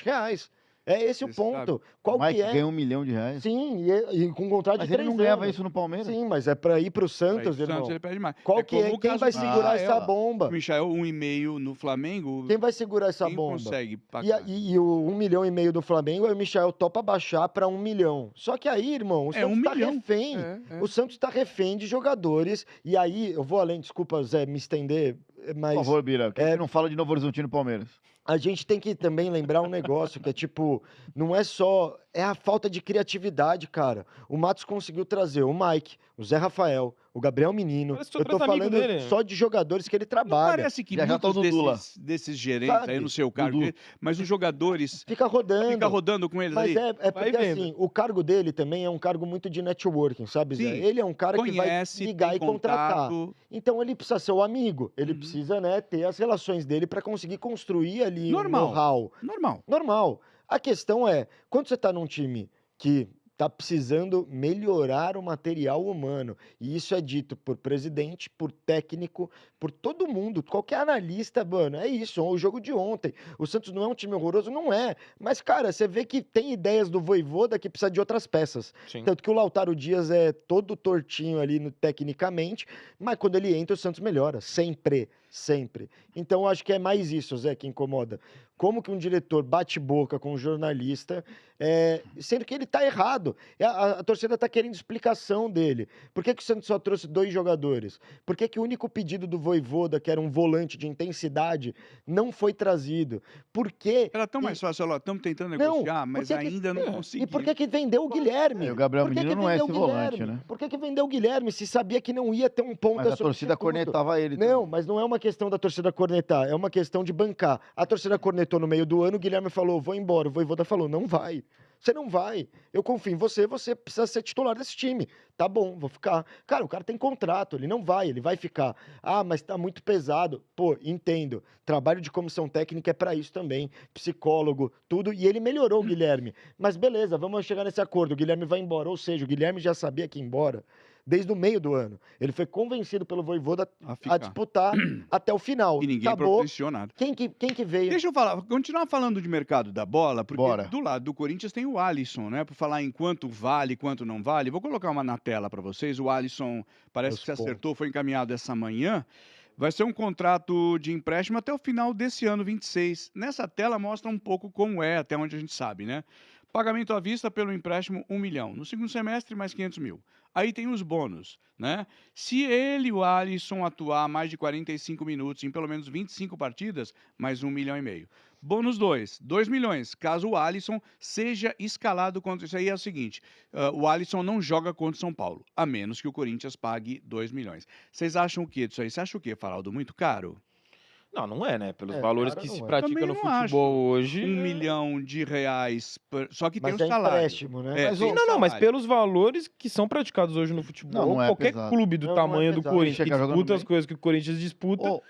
É esse o ponto. Qual Mike que é? ganha R$1 milhão. Sim, e com contrato de 3 anos. Mas ele não ganhava isso no Palmeiras? Sim, mas é pra ir pro Santos, irmão. Santos, ele pede mais. Qual que é? Quem vai segurar essa bomba? O Michael, 1,5 no Flamengo. Quem vai segurar essa quem bomba? Consegue pagar. E o 1,5 milhão do Flamengo, aí o Michael topa baixar pra 1 milhão. Só que aí, irmão, o Santos tá refém. O Santos tá refém de jogadores. E aí, eu vou além, desculpa, Zé, me estender, mas... Por favor, Bira, que não fala de Novo Horizontino e Palmeiras. A gente tem que também lembrar um negócio que é tipo, não é só, é a falta de criatividade, cara. O Matos conseguiu trazer o Mike, o Zé Rafael, o Gabriel Menino. Eu tô falando só de jogadores que ele trabalha. Não parece que muitos desses gerentes, aí no seu cargo, mas os jogadores... Fica rodando com eles mas aí. É porque assim, o cargo dele também é um cargo muito de networking, sabe, Zé? Ele é um cara que vai ligar e contratar. Então ele precisa ser o amigo, ele precisa, né, ter as relações dele para conseguir construir ali um know-how. Normal. A questão é, quando você tá num time que tá precisando melhorar o material humano, e isso é dito por presidente, por técnico, por todo mundo, qualquer analista, mano, é isso, o jogo de ontem. O Santos não é um time horroroso? Não é. Mas, cara, você vê que tem ideias do Vojvoda que precisa de outras peças. Sim. Tanto que o Lautaro Dias é todo tortinho ali tecnicamente, mas quando ele entra, o Santos melhora. Sempre. Então, eu acho que é mais isso, Zé, que incomoda. Como que um diretor bate boca com um jornalista, sendo que ele tá errado. Exato. A torcida tá querendo explicação dele. Por que o Santos só trouxe 2 jogadores? Por que o único pedido do Vojvoda, que era um volante de intensidade, não foi trazido? Por quê? Era tão mais fácil, olha, estamos tentando Não, negociar, mas por que que- ainda não E por conseguimos. que vendeu o Guilherme? O Gabriel Por que Menino que não é vendeu esse o volante, Guilherme? né? Por que vendeu o Guilherme se sabia que não ia ter um ponta Mas a torcida substituto? cornetava ele Não, também. mas não é uma questão da torcida cornetar, é uma questão de bancar. A torcida cornetou no meio do ano, o Guilherme falou, vou embora. O Vojvoda falou, não vai. Você não vai. Eu confio em você, você precisa ser titular desse time. Tá bom, vou ficar. Cara, o cara tem contrato, ele não vai, ele vai ficar. Ah, mas tá muito pesado. Pô, entendo. Trabalho de comissão técnica é pra isso também. Psicólogo, tudo. E ele melhorou o Guilherme. Mas beleza, vamos chegar nesse acordo. O Guilherme vai embora. Ou seja, o Guilherme já sabia que ia embora desde o meio do ano. Ele foi convencido pelo Vojvoda a disputar até o final. E ninguém Acabou. providenciou nada. Quem que veio? Deixa eu continuar falando de mercado da bola, porque Bora. do lado do Corinthians tem o Alisson, né? Por falar em quanto vale, quanto não vale. Vou colocar uma na tela para vocês. O Alisson parece que se acertou, foi encaminhado essa manhã. Vai ser um contrato de empréstimo até o final desse ano, 26. Nessa tela mostra um pouco como é, até onde a gente sabe, né? Pagamento à vista pelo empréstimo, 1 milhão. No segundo semestre, mais 500 mil. Aí tem os bônus, né? Se ele, o Alisson, atuar mais de 45 minutos em pelo menos 25 partidas, mais 1,5 milhão. Bônus 2 milhões, caso o Alisson seja escalado contra... Isso aí é o seguinte, o Alisson não joga contra o São Paulo, a menos que o Corinthians pague 2 milhões. Vocês acham o quê disso aí? Você acha o quê, Faraldo? Muito caro? Não é, né? Pelos valores cara, que se não é. praticam Também no não futebol hoje. R$1 milhão, só que Mas tem é o salário. empréstimo, né? Mas, Sim, não, mas pelos valores que são praticados hoje no futebol, Não é qualquer pesado. clube do Não, não é tamanho do pesado. Corinthians que Chega jogando disputa as bem. coisas que o Corinthians disputa,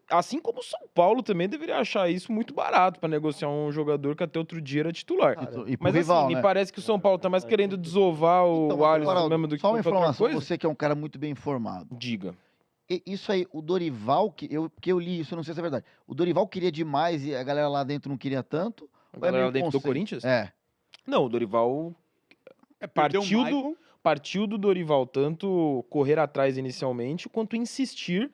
assim como o São Paulo também deveria achar isso muito barato para negociar um jogador que até outro dia era titular. E pro Mas rival, assim, né? me parece que o São Paulo tá mais querendo desovar o Então, Alisson Faraldo, mesmo do que só uma qualquer outra informação, coisa. você que é um cara muito bem informado. Diga. Isso aí, o Dorival, que eu li isso, eu não sei se é verdade. O Dorival queria demais e a galera lá dentro não queria tanto? A Ou galera meio lá dentro do consenso? Corinthians? É. Não, o Dorival perdeu o Maicon. partiu do Dorival tanto correr atrás inicialmente, quanto insistir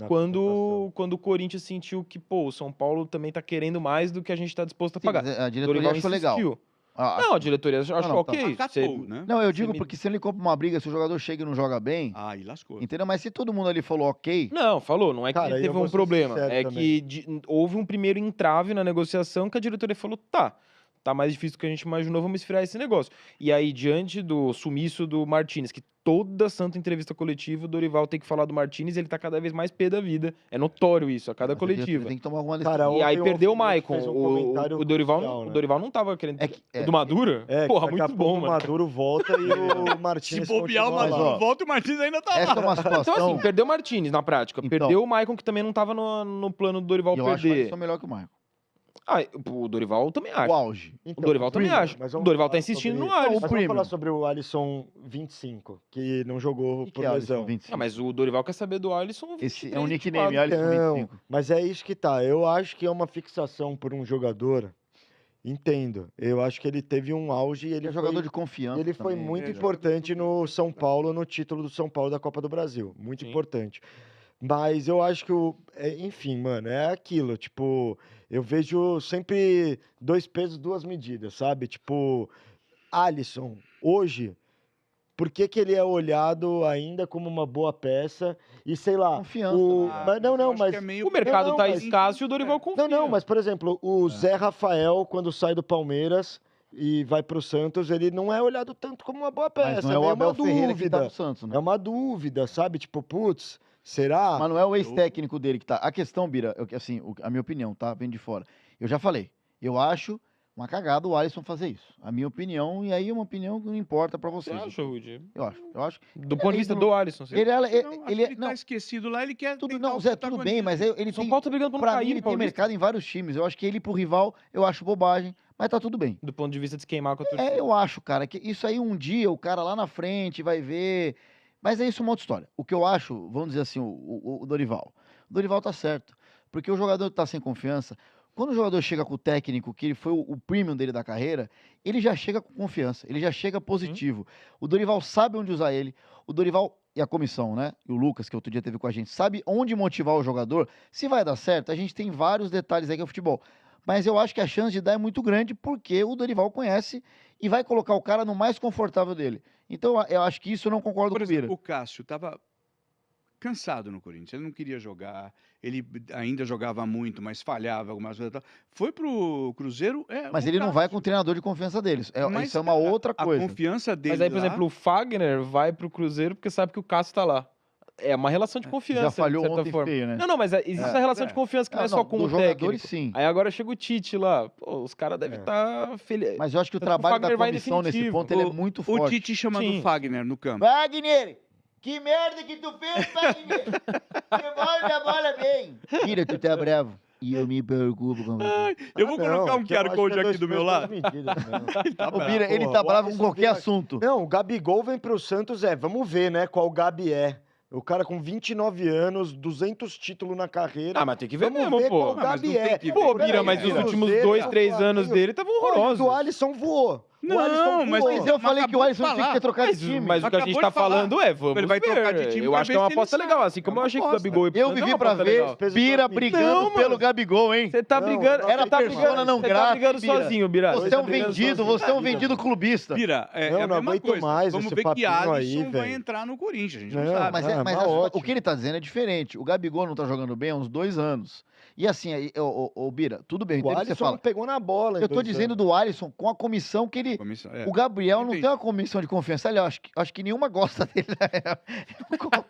quando o Corinthians sentiu que, pô, o São Paulo também tá querendo mais do que a gente tá disposto a Sim, pagar. mas a O diretoria Dorival achou legal. insistiu. Ah, Não, a diretoria achou não, ok. tá. Você- né? Não, eu digo me- porque se ele compra uma briga, se o jogador chega e não joga bem, Aí lascou. entendeu? Mas se todo mundo ali falou ok, Não, falou, não é que Cara, eu teve vou um ser problema. sincero É também. que houve um primeiro entrave na negociação que a diretoria falou, tá mais difícil do que a gente imaginou, vamos esfriar esse negócio. E aí, diante do sumiço do Martínez, que toda santa entrevista coletiva, o Dorival tem que falar do Martínez, ele tá cada vez mais pé da vida. É notório isso, a cada mas a diretoria coletiva. tem que tomar alguma Cara, decisão. E aí ontem perdeu o Alfinete Maicon. fez um comentário O Dorival, crucial, né? o Dorival não tava querendo... É do Maduro? É, Porra, daqui a muito pouco bom, o mano. Maduro volta e o Martínez Se bobear, o continua Maduro lá. volta e o Martins ainda tá Essa é lá. uma situação... Então, assim, perdeu o Martínez na prática. Então. Perdeu o Maicon, que também não tava no plano do Dorival E eu acho que perder. eles são melhor que o Maicon. O Dorival também acha. O auge. O Dorival também acha. Mas O vamos Dorival tá falar insistindo sobre- no Alisson. Mas vamos falar sobre o Alisson 25, que não jogou por Que é Alisson lesão. 25? Ah, mas o Dorival quer saber do Alisson. Esse é um 23, nickname, 24. Alisson Não, 25. mas é isso que tá. Eu acho que é uma fixação por um jogador. Entendo. Eu acho que ele teve um auge e ele Ele é foi, jogador de confiança ele foi também, muito né? importante no São Paulo, no título do São Paulo da Copa do Brasil. Muito Sim. importante. Mas eu acho que enfim, mano, é aquilo, tipo, eu vejo sempre 2 pesos, 2 medidas, sabe? Tipo, Alisson, hoje, por que que ele é olhado ainda como uma boa peça? E sei lá, Confiança, né? mas não, Eu acho mas que é meio- O mercado Não, tá mas- escasso e o Dorival confia. não, mas por exemplo, o Zé Rafael, quando sai do Palmeiras e vai pro Santos, ele não é olhado tanto como uma boa peça. Mas não é o uma Abel Ferreira que tá dúvida. no Santos, né? É uma dúvida, sabe? Tipo, putz, será? Mas não é o ex-técnico dele que tá. A questão, Bira, assim, a minha opinião, tá? Vem de fora. Eu já falei. Eu acho uma cagada o Alisson fazer isso. A minha opinião, e aí é uma opinião que não importa pra Você vocês. acha, Rudy? Eu acho. Do ponto de vista do Alisson. sim. Ele Não, acho ele que ele não, tá esquecido lá, ele quer tudo tentar não, o Zé, tudo bem, mas ele São tem Paulo tá brigando pra não pra cair, mim ele tem Paulista. mercado em vários times. Eu acho que ele pro rival, eu acho bobagem, mas tá tudo bem. Do ponto de vista de se queimar com a torcida. Eu acho, cara, que isso aí um dia o cara lá na frente vai ver. Mas é isso uma outra história. O que eu acho, vamos dizer assim, o Dorival. O Dorival tá certo. Porque o jogador tá sem confiança. Quando o jogador chega com o técnico, que ele foi o premium dele da carreira, ele já chega com confiança, ele já chega positivo. O Dorival sabe onde usar ele. O Dorival e a comissão, né? E o Lucas, que outro dia teve com a gente, sabe onde motivar o jogador. Se vai dar certo, a gente tem vários detalhes aí que é o futebol. Mas eu acho que a chance de dar é muito grande porque o Dorival conhece e vai colocar o cara no mais confortável dele. Então, eu acho que isso eu não concordo Por com o Bira. exemplo, o Cássio estava cansado no Corinthians, ele não queria jogar, ele ainda jogava muito, mas falhava algumas vezes. Foi pro Cruzeiro, Mas o ele não vai Cássio. com o treinador de confiança deles. Mas, Isso é uma cara, outra a coisa. confiança dele Mas aí, por lá... exemplo, o Fagner vai pro Cruzeiro porque sabe que o Cássio tá lá. É uma relação de confiança, Já falhou de certa ontem forma. feio, né? Não, mas existe a relação de confiança que não é só com o dos jogadores, técnico. sim. Aí agora chega o Tite lá. Pô, os caras devem estar felizes. Mas eu acho que o trabalho da comissão nesse ponto ele é muito forte. O Tite chamando o Fagner no campo. Fagner! Que merda que tu fez, Fagner! Devolve a bola bem! Tira, tu tá bravo. E eu me preocupo com você. Eu vou colocar um QR Code aqui do meu lado. Ô, Bira, ele tá bravo com qualquer assunto. Não, o Gabigol vem pro Santos, vamos ver, né, qual Gabi é. O cara com 29 anos, 200 títulos na carreira. Ah, mas tem que ver Vamos mesmo, ver pô. qual Gabi é. Pô, Bira, mas os últimos 2, 3 anos dele estavam horrorosos. O Alisson voou. Não, mas eu falei que o Alisson tinha que ter trocado de time. Mas o que a gente tá falando vamos Ele vai ver. trocar de time Eu pra acho ver que é uma se ele aposta sai. legal, assim como eu achei que o Gabigol ia pro Eu Santos, é vivi uma pra aposta ver legal. Bira brigando pelo Gabigol, hein? Você tá brigando, Era você tá persona brigando, não você grata, tá brigando Bira. sozinho, Bira. Você é um vendido, você é um vendido clubista. Bira, é Não, a não mesma aguento coisa. mais Vamos esse ver que papinho Alisson aí, vai velho. entrar no Corinthians, a gente não Não, sabe. Mas ótimo. o que ele tá dizendo é diferente. O Gabigol não tá jogando bem há uns 2 anos. E assim, ô Bira, tudo bem, eu O entendo o que você Alisson fala. não pegou na bola. Eu tô dizendo do Alisson com a comissão que ele... O Gabriel não tem uma comissão de confiança. Aliás, acho que nenhuma gosta dele.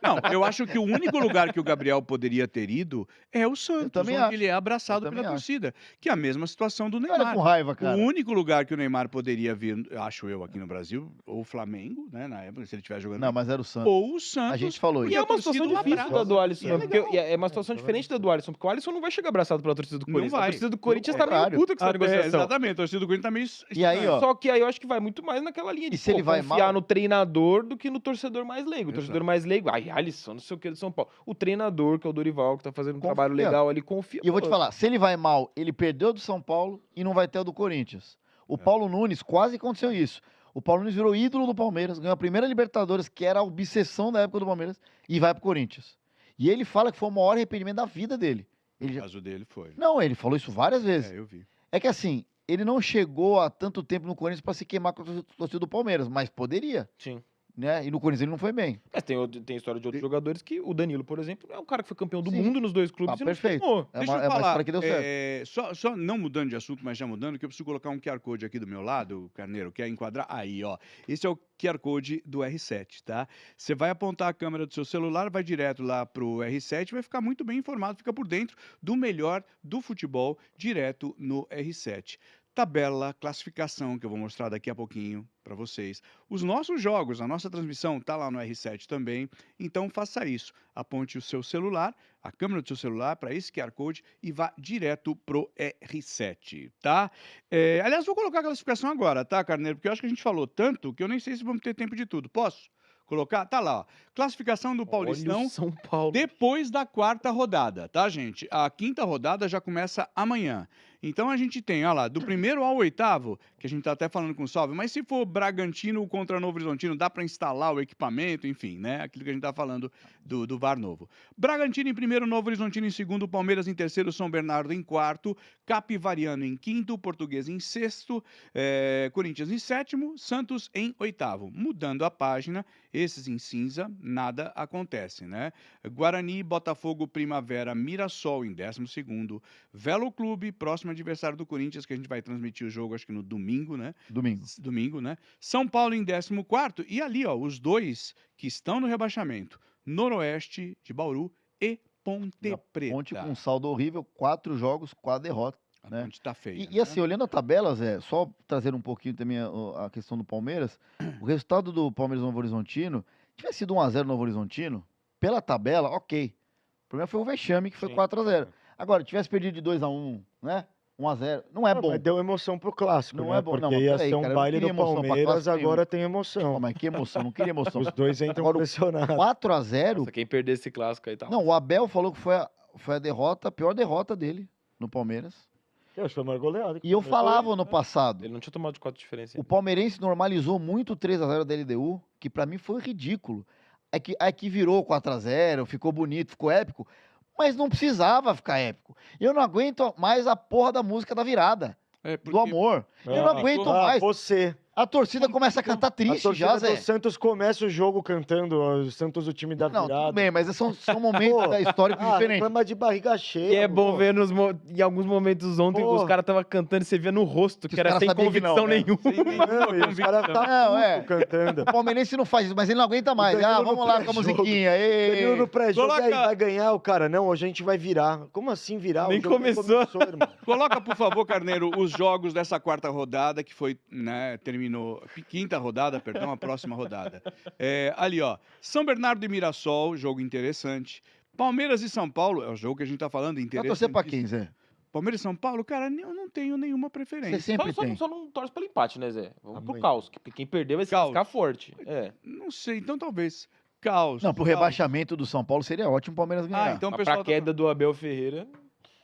Não, eu acho que o único lugar que o Gabriel poderia ter ido é o Santos, também onde acho. ele é abraçado Eu pela também acho. torcida, que é a mesma situação do Olha Neymar. com raiva, cara. O único lugar que o Neymar poderia vir, acho eu, aqui no Brasil, ou o Flamengo, né, na época, se ele estiver jogando. Não, mas era o Santos. Ou o Santos. A gente falou E isso. é uma situação difícil da do Alisson, E é né? Porque é uma situação diferente da do Alisson, porque o Alisson não vai chegar abraçado pela torcida do Não Corinthians. vai. A torcida do Corinthians tá meio contrário. puta com essa negociação. Exatamente, a torcida do Corinthians tá meio E aí, ó, Só que aí eu acho que vai muito mais naquela linha de se ele vai confiar mal- no treinador do que no torcedor mais leigo. O Exato. torcedor mais leigo, Alisson, não sei o que, do São Paulo. O treinador, que é o Dorival, que tá fazendo um Confia. trabalho legal ali, confia. E eu vou te Pô, falar, se ele vai mal, ele perdeu do São Paulo e não vai ter o do Corinthians. O Paulo Nunes quase aconteceu isso. O Paulo Nunes virou ídolo do Palmeiras, ganhou a primeira Libertadores, que era a obsessão da época do Palmeiras, e vai pro Corinthians. E ele fala que foi o maior arrependimento da vida dele. Ele No já... caso dele foi. Não, ele falou isso várias vezes. Eu vi. É que assim, ele não chegou há tanto tempo no Corinthians pra se queimar com a torcida do Palmeiras, mas poderia, Sim. né? E no Corinthians ele não foi bem. Mas tem história de outros jogadores que o Danilo, por exemplo, é um cara que foi campeão do Sim. mundo nos dois clubes e não se perfeito. queimou. Deixa eu uma falar, história que deu certo. só não mudando de assunto, mas já mudando, que eu preciso colocar um QR Code aqui do meu lado, Carneiro, quer enquadrar? Aí, ó. Esse é o QR Code do R7, tá? Você vai apontar a câmera do seu celular, vai direto lá pro R7, vai ficar muito bem informado, fica por dentro do melhor do futebol, direto no R7. Tabela, classificação, que eu vou mostrar daqui a pouquinho para vocês. Os nossos jogos, a nossa transmissão tá lá no R7 também, então faça isso. Aponte o seu celular, a câmera do seu celular para esse QR Code e vá direto pro R7, tá? Aliás, vou colocar a classificação agora, tá, Carneiro? Porque eu acho que a gente falou tanto que eu nem sei se vamos ter tempo de tudo. Posso colocar? Tá lá, ó. Classificação do Paulistão. Olha o São Paulo. Depois da 4ª rodada, tá, gente? A 5ª rodada já começa amanhã. Então a gente tem, olha lá, do 1º ao 8º, que a gente tá até falando com o Salve, mas se for Bragantino contra Novo Horizontino, dá para instalar o equipamento, enfim, né? Aquilo que a gente tá falando do VAR novo. Bragantino em primeiro, Novo Horizontino em segundo, Palmeiras em terceiro, São Bernardo em quarto, Capivariano em quinto, Português em sexto, Corinthians em sétimo, Santos em oitavo. Mudando a página, esses em cinza, nada acontece, né? Guarani, Botafogo, Primavera, Mirassol em 12º, Velo Clube, próximo adversário do Corinthians, que a gente vai transmitir o jogo, acho que no domingo, né? Domingo, né? São Paulo em 14º, e ali, ó, os dois que estão no rebaixamento, Noroeste de Bauru e Ponte Preta. Ponte com um saldo horrível, 4 jogos, 4 derrotas. Né? Ponte tá feia. E assim, olhando a tabela, Zé, só trazer um pouquinho também a questão do Palmeiras, o resultado do Palmeiras Novo Horizontino, tivesse sido 1x0 Novo Horizontino, pela tabela, ok. O problema foi o vexame, que foi 4x0. Agora, tivesse perdido de 2x1, né? 1x0, não é bom. Mas deu emoção pro clássico, Não né? é bom, Porque não, mas ia peraí, ser um cara, eu não baile queria do emoção pra Palmeiras, clássico nenhum. agora tem emoção. Pô, mas que emoção, não queria emoção. Os dois entram Agora, pressionados. 4x0. Nossa, quem perder esse clássico aí tá. Não, o Abel falou que foi a derrota, a pior derrota dele no Palmeiras. Eu acho que foi a maior goleada. E eu falava no passado. Ele não tinha tomado de 4 de diferença. O palmeirense normalizou muito o 3x0 da LDU, que pra mim foi ridículo. É que virou 4x0, ficou bonito, ficou épico. Mas não precisava ficar épico. Eu não aguento mais a porra da música da virada. Do amor. Eu não aguento mais. Você. A torcida começa a cantar triste já, Zé. O Santos começa o jogo cantando, o Santos o time da virada. Não, tudo bem, mas são momentos da história diferentes. Reclama de barriga cheia. E é bom ver em alguns momentos ontem, os caras estavam cantando e você via no rosto que era sem convicção nenhuma. Os caras tá cantando. O palmeirense não faz isso, mas ele não aguenta mais. Vamos lá com a musiquinha. Danilo no pré-jogo, aí vai ganhar o cara. Não, hoje a gente vai virar. Como assim virar? Nem começou. Irmão. Coloca, por favor, Carneiro, os jogos dessa quarta rodada, que foi, né, terminou, quinta rodada, perdão, a próxima rodada. Ali, ó, São Bernardo e Mirassol, jogo interessante. Palmeiras e São Paulo, é o jogo que a gente tá falando, interessante. Vai torcer pra quem, Zé? Palmeiras e São Paulo, cara, eu não tenho nenhuma preferência. Você sempre tem. Só não torce pelo empate, né, Zé? Vamos pro caos, porque quem perder vai ficar forte. Não sei, então talvez caos. Não, pro rebaixamento do São Paulo seria ótimo o Palmeiras ganhar. então o Pra pessoal queda do Abel Ferreira...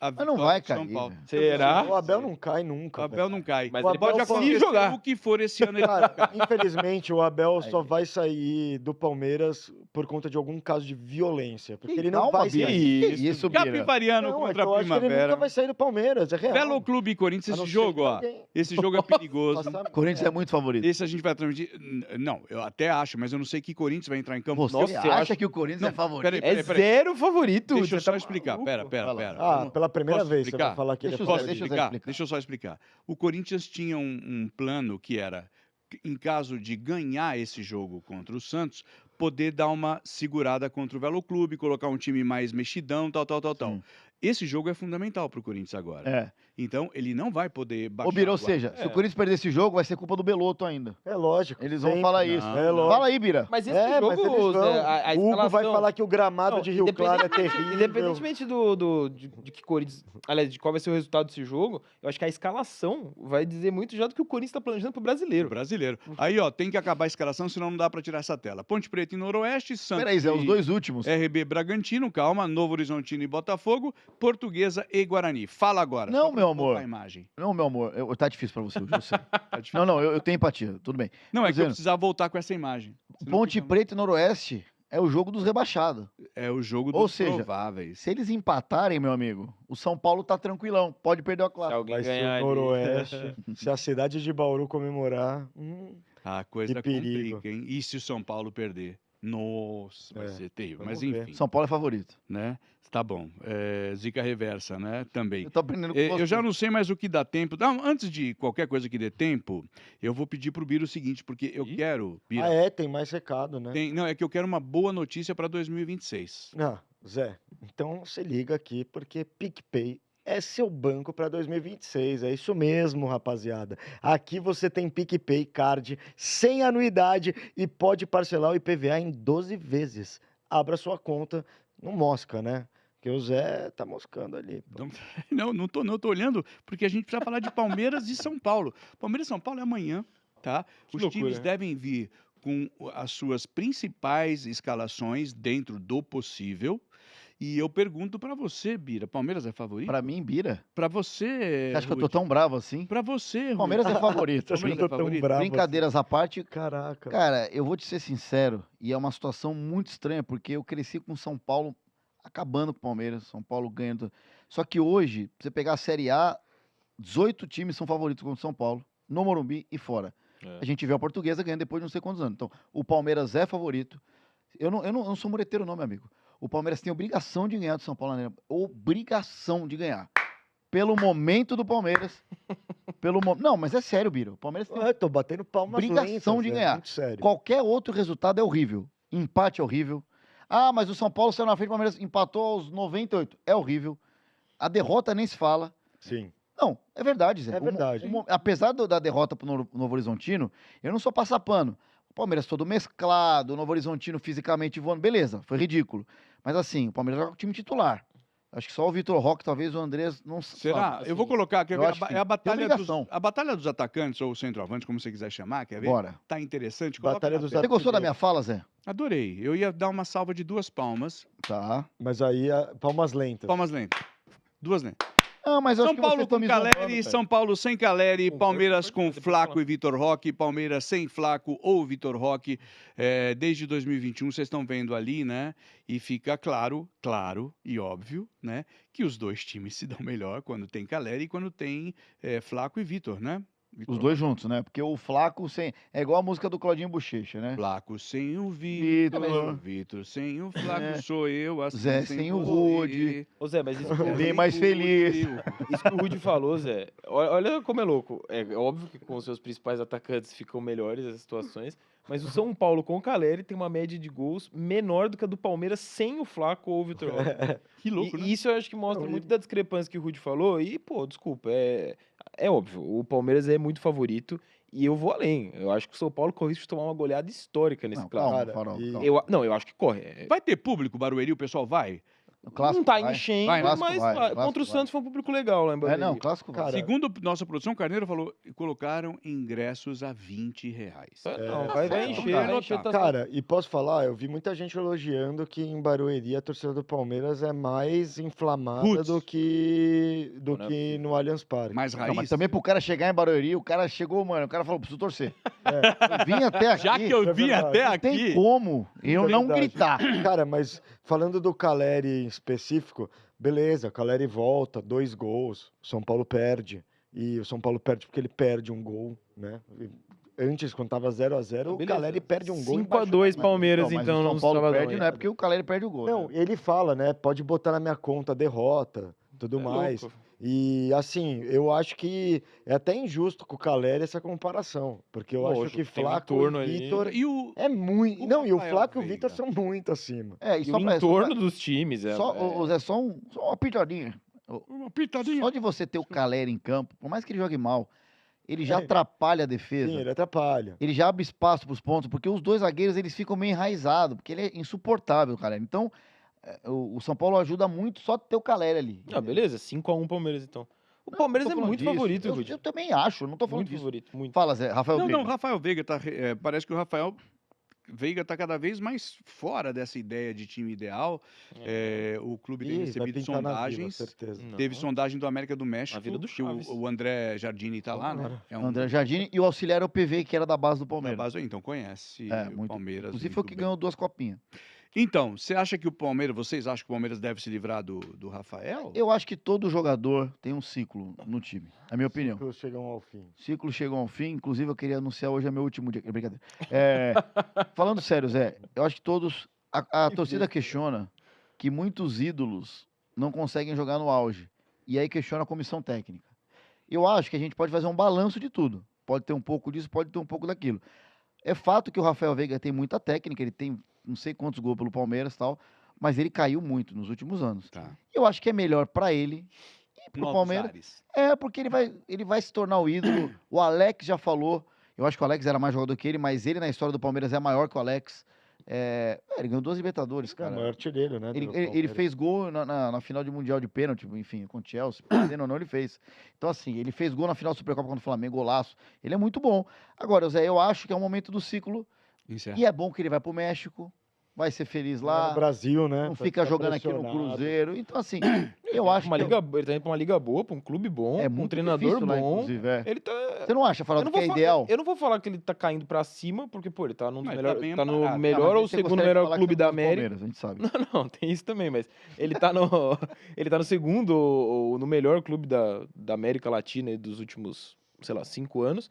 Mas não vai cair. Será? O Abel não cai nunca. O Abel não cai. Mas o ele Abel pode acontecer jogar. O que for esse ano. Ele Cara, infelizmente, o Abel só vai sair do Palmeiras por conta de algum caso de violência. Porque ele não vai sair. Isso, Bira. Capivariano contra eu a acho que ele nunca Primavera. vai sair do Palmeiras, é real. Velo Clube e Corinthians, A não esse ser jogo, que ó. alguém- Esse jogo é perigoso. Corinthians é muito favorito. Esse a gente vai transmitir. Não, eu até acho, mas eu não sei que Corinthians vai entrar em campo. Você acha que o Corinthians é favorito? Peraí, É zero favorito. Deixa eu Você só tá explicar. Pera. Pela primeira Posso vez você explicar? vai falar que ele é favorito. Deixa eu só explicar. O Corinthians tinha um plano que era, em caso de ganhar esse jogo contra o Santos, poder dar uma segurada contra o Velo Clube, colocar um time mais mexidão, tal. Esse jogo é fundamental para o Corinthians agora. Então, ele não vai poder baixar. Ô, Bira, ou a guarda. seja, se o Corinthians perder esse jogo, vai ser culpa do Beloto ainda. É lógico. Eles vão sempre. falar isso. É lógico. Fala aí, Bira. Mas esse Mas jogo, eles vão. Zé, a O Hugo vai escalação- falar que o gramado de Rio Claro é terrível. Independentemente de que Corinthians, aliás, de qual vai ser o resultado desse jogo, eu acho que a escalação vai dizer muito já do que o Corinthians está planejando pro brasileiro. Aí, ó, tem que acabar a escalação, senão não dá para tirar essa tela. Ponte Preta e Noroeste, Santos. Peraí, Zé, os e dois últimos. RB Bragantino, calma, Novo Horizontino e Botafogo, Portuguesa e Guarani. Fala agora. Não, só pra meu botar amor. a imagem. Não, meu amor. Tá difícil pra você hoje, eu sei. Não, eu tenho empatia. Tudo bem. Não, é Tô que eu dizendo, precisava voltar com essa imagem. Ponte Preta e Noroeste é o jogo dos rebaixados. É o jogo Ou dos seja, prováveis. se eles empatarem, meu amigo, o São Paulo tá tranquilão. Pode perder a Se classe. alguém Vai ser ganhar o ali. Noroeste. Se a cidade de Bauru comemorar. A coisa Que perigo. complica, hein? E se o São Paulo perder? Nossa, vai ser terrível. vamos Mas ver. enfim, São Paulo é favorito. né? Tá bom. Zica reversa, né? Também. Eu tô aprendendo com você. Eu já não sei mais o que dá tempo. Não, antes de qualquer coisa que dê tempo, eu vou pedir pro Bira o seguinte, porque eu quero... Bira, Tem mais recado, né? não, é que eu quero uma boa notícia para 2026. Zé, então se liga aqui, porque PicPay é seu banco para 2026. É isso mesmo, rapaziada. Aqui você tem PicPay Card sem anuidade e pode parcelar o IPVA em 12 vezes. Abra sua conta no Mosca, né? Porque o Zé tá moscando ali. pô. Não tô olhando, porque a gente precisa falar de Palmeiras e São Paulo. Palmeiras e São Paulo é amanhã, tá? Os loucura, times né? devem vir com as suas principais escalações dentro do possível. E eu pergunto pra você, Bira, Palmeiras é favorito? Pra mim, Bira. Pra você, Você acha que eu tô Rudy? tão bravo assim? Pra você, Rudy. Palmeiras é favorito. Acho que eu Palmeiras é tô tão favorito? bravo. Brincadeiras à parte, Caraca. cara, eu vou te ser sincero, e é uma situação muito estranha, porque eu cresci com São Paulo acabando com o Palmeiras, São Paulo ganhando. Só que hoje, pra você pegar a Série A, 18 times são favoritos contra o São Paulo, no Morumbi e fora. A gente vê a Portuguesa ganhando depois de não sei quantos anos. Então, o Palmeiras é favorito. Eu não sou mureteiro não, meu amigo. O Palmeiras tem obrigação de ganhar do São Paulo na Arena. Obrigação de ganhar. Pelo momento do Palmeiras. Não, mas é sério, Biro. O Palmeiras tem Eu tô batendo palmas obrigação lentas, de Zé, ganhar. muito sério. Qualquer outro resultado é horrível. Empate é horrível. Ah, mas o São Paulo saiu na frente, o Palmeiras empatou aos 98. É horrível. A derrota nem se fala. Sim. Não, é verdade, Zé. É verdade. Apesar da derrota pro Novo Horizontino, eu não sou passapano. O Palmeiras todo mesclado, o Novo Horizontino fisicamente voando, beleza, foi ridículo. Mas assim, o Palmeiras joga com o time titular. Acho que só o Vitor Roque, talvez o Andrés, não Será? sabe. Eu vou colocar aqui, eu acho que é a batalha tem dos, obrigação. a batalha dos atacantes, ou centroavantes, como você quiser chamar, quer ver? Bora. Tá interessante? Coloca Batalha na dos tela. Você gostou da minha fala, Zé? Adorei. Eu ia dar uma salva de 2 palmas. Tá. Mas aí, palmas lentas. Palmas lentas. 2 lentas. Não, mas eu São acho que vocês Paulo estão com me zoando, Caleri, velho. São Paulo sem Caleri, Palmeiras com depois Flaco falar. e Vitor Roque, Palmeiras sem Flaco ou Vitor Roque. Desde 2021, vocês estão vendo ali, né? E fica claro e óbvio, né? Que os dois times se dão melhor quando tem Caleri e quando tem Flaco e Vitor, né? Os dois juntos, né? Porque o Flaco sem... é igual a música do Claudinho Bochecha, né? Flaco sem o Vitor, Vitor. Vitor sem o Flaco, É. sou eu, assim Zé sem o você. Rude. Ô Zé, mas isso que o Bem mais feliz. Isso que o Rudy falou, Zé, olha como é louco. É óbvio que com os seus principais atacantes ficam melhores as situações, mas o São Paulo com o Caleri tem uma média de gols menor do que a do Palmeiras sem o Flaco ou o Vitor Roque. Que louco, E né? isso eu acho que mostra muito da discrepância que o Rudy falou. E, pô, desculpa, é óbvio, o Palmeiras é muito favorito. E eu vou além. Eu acho que o São Paulo corre risco de tomar uma goleada histórica nesse Não, clássico. calma, Farol, calma. Eu acho que corre. Vai ter público, Barueri, o pessoal vai? O clássico Não tá vai. enchendo, Vai, né? mas Clássico vai, contra o clássico Santos foi um público legal lá em Barueri. Não, clássico vai. Segundo nossa produção, Carneiro falou, colocaram ingressos a R$20. Não, vai encher, cara, vai encher. tá. Cara, e posso falar, eu vi muita gente elogiando que em Barueri a torcida do Palmeiras é mais inflamada Roots. do que Não é possível. no Allianz Parque. Mais Não, raiz. mas também pro cara chegar em Barueri, o cara chegou, mano, o cara falou, preciso torcer. Eu vim até aqui, Já que eu é vim verdade. até não tem aqui... como eu É não verdade. gritar. Cara, mas falando do Caleri em específico, beleza, o Caleri volta, 2 gols, o São Paulo perde. E o São Paulo perde porque ele perde um gol, né? Antes, quando tava 0-0, o Beleza. Caleri perde um gol. 5-2 Palmeiras, Mas então, o não São Paulo sábado, perde, não é porque o Caleri perde o gol. Não, né? ele fala, né? Pode botar na minha conta a derrota, tudo mais. louco. E assim, eu acho que é até injusto com o Caleri essa comparação, porque eu acho Lógico, que tem um Flaco entorno e ali. Vitor E o... é muito. o Não, e o Rafael Flaco e o Veiga? Vitor são muito acima. É, e E só o pra, entorno dos times. Zé, só uma pitadinha. Uma pitadinha. Só de você ter o Caleri em campo, por mais que ele jogue mal, ele já atrapalha a defesa. Sim, ele atrapalha. Ele já abre espaço para os pontos, porque os dois zagueiros eles ficam meio enraizados, porque ele é insuportável, cara. Então, o São Paulo ajuda muito só ter o Caleri ali. Ah, beleza, 5-1 Palmeiras, então. O Palmeiras Não é tô falando muito disso. favorito, Eu, Rudy. eu também acho, eu não tô falando Muito disso. favorito, muito. Fala, Zé, Rafael Não, Veiga. não, Rafael Veiga tá... parece que o Rafael Veiga tá cada vez mais fora dessa ideia de time ideal. O clube tem Ih, vai recebido pintar na Vila, sondagens. certeza. Não. Teve sondagem do América do México. Na Vila do que Chaves. o André Jardini tá lá, né? É André Jardine e o auxiliar é o PV, que era da base do da Palmeiras. base aí, então conhece É, o muito. Palmeiras. Inclusive foi o muito que bem. ganhou 2 copinhas. Então, vocês acham que o Palmeiras deve se livrar do Rafael? Eu acho que todo jogador tem um ciclo no time, na minha opinião. Ciclos chegam ao fim. Ciclos chegam ao fim, inclusive eu queria anunciar hoje é meu último dia. Brincadeira. Falando sério, Zé, eu acho que todos. A torcida questiona que muitos ídolos não conseguem jogar no auge. E aí questiona a comissão técnica. Eu acho que a gente pode fazer um balanço de tudo. Pode ter um pouco disso, pode ter um pouco daquilo. É fato que o Rafael Veiga tem muita técnica, ele tem não sei quantos gols pelo Palmeiras e tal, mas ele caiu muito nos últimos anos. Tá. Eu acho que é melhor para ele e pro Novos Palmeiras. ares. Porque ele vai se tornar o ídolo. O Alex já falou. Eu acho que o Alex era mais jogador que ele, mas ele na história do Palmeiras é maior que o Alex. Ele ganhou 2 Libertadores, É o cara. maior artilheiro, né? do Ele Palmeiras. fez gol na final de Mundial de pênalti, enfim, com o Chelsea. Perdendo ou não, ele fez. Então, assim, ele fez gol na final da Supercopa contra o Flamengo, golaço. Ele é muito bom. Agora, Zé, eu acho que é um momento do ciclo. Encerra. E é bom que ele vai pro México, vai ser feliz Lá lá. no Brasil, né? Não Vai fica ficar jogando aqui no pressionado. Cruzeiro. Então, assim, eu acho que Ele tá indo pra uma liga boa, pra um clube bom, é com um muito treinador difícil lá, bom. inclusive, é. Ele tá. Você não acha, Farol, que é ideal? Eu não vou falar que ele tá caindo pra cima, porque, pô, ele tá no Mas melhor, tá bem tá no amparado. melhor ou você segundo gostaria de melhor falar que clube você da gosta do América. Palmeiras, a gente sabe. Não, tem isso também, mas ele tá no, ele tá no segundo ou no melhor clube da América Latina aí dos últimos, sei lá, 5 anos.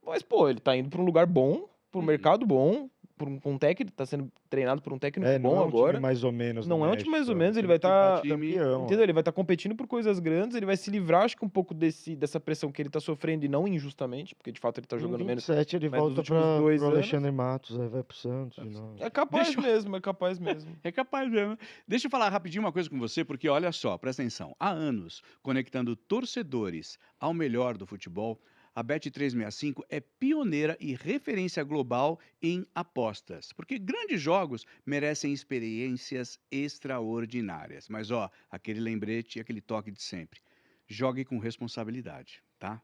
Mas, pô, ele tá indo pra um lugar bom, pra um mercado bom, por um técnico, tá sendo treinado por um técnico não bom é um agora. time mais ou menos. Não no é um time mais ou México, menos, ele time vai que estar. bate campeão. Entendeu? Ele vai estar competindo por coisas grandes, ele vai se livrar, acho que um pouco dessa pressão que ele tá sofrendo e não injustamente, porque de fato ele tá Em jogando menos. 27 ele mas nos volta últimos para 2 o anos- Alexandre Matos, aí vai pro Santos de novo. É capaz Deixa eu- mesmo, é capaz mesmo. É capaz mesmo. Deixa eu falar rapidinho uma coisa com você, porque olha só, presta atenção. Há anos, conectando torcedores ao melhor do futebol, a Bet365 é pioneira e referência global em apostas, porque grandes jogos merecem experiências extraordinárias. Mas ó, aquele lembrete e aquele toque de sempre. Jogue com responsabilidade, tá?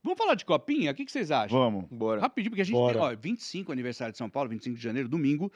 Vamos falar de copinha? O que vocês acham? Vamos. Bora. Rapidinho, porque a gente Bora. tem, ó, 25 aniversário de São Paulo, 25 de janeiro, domingo.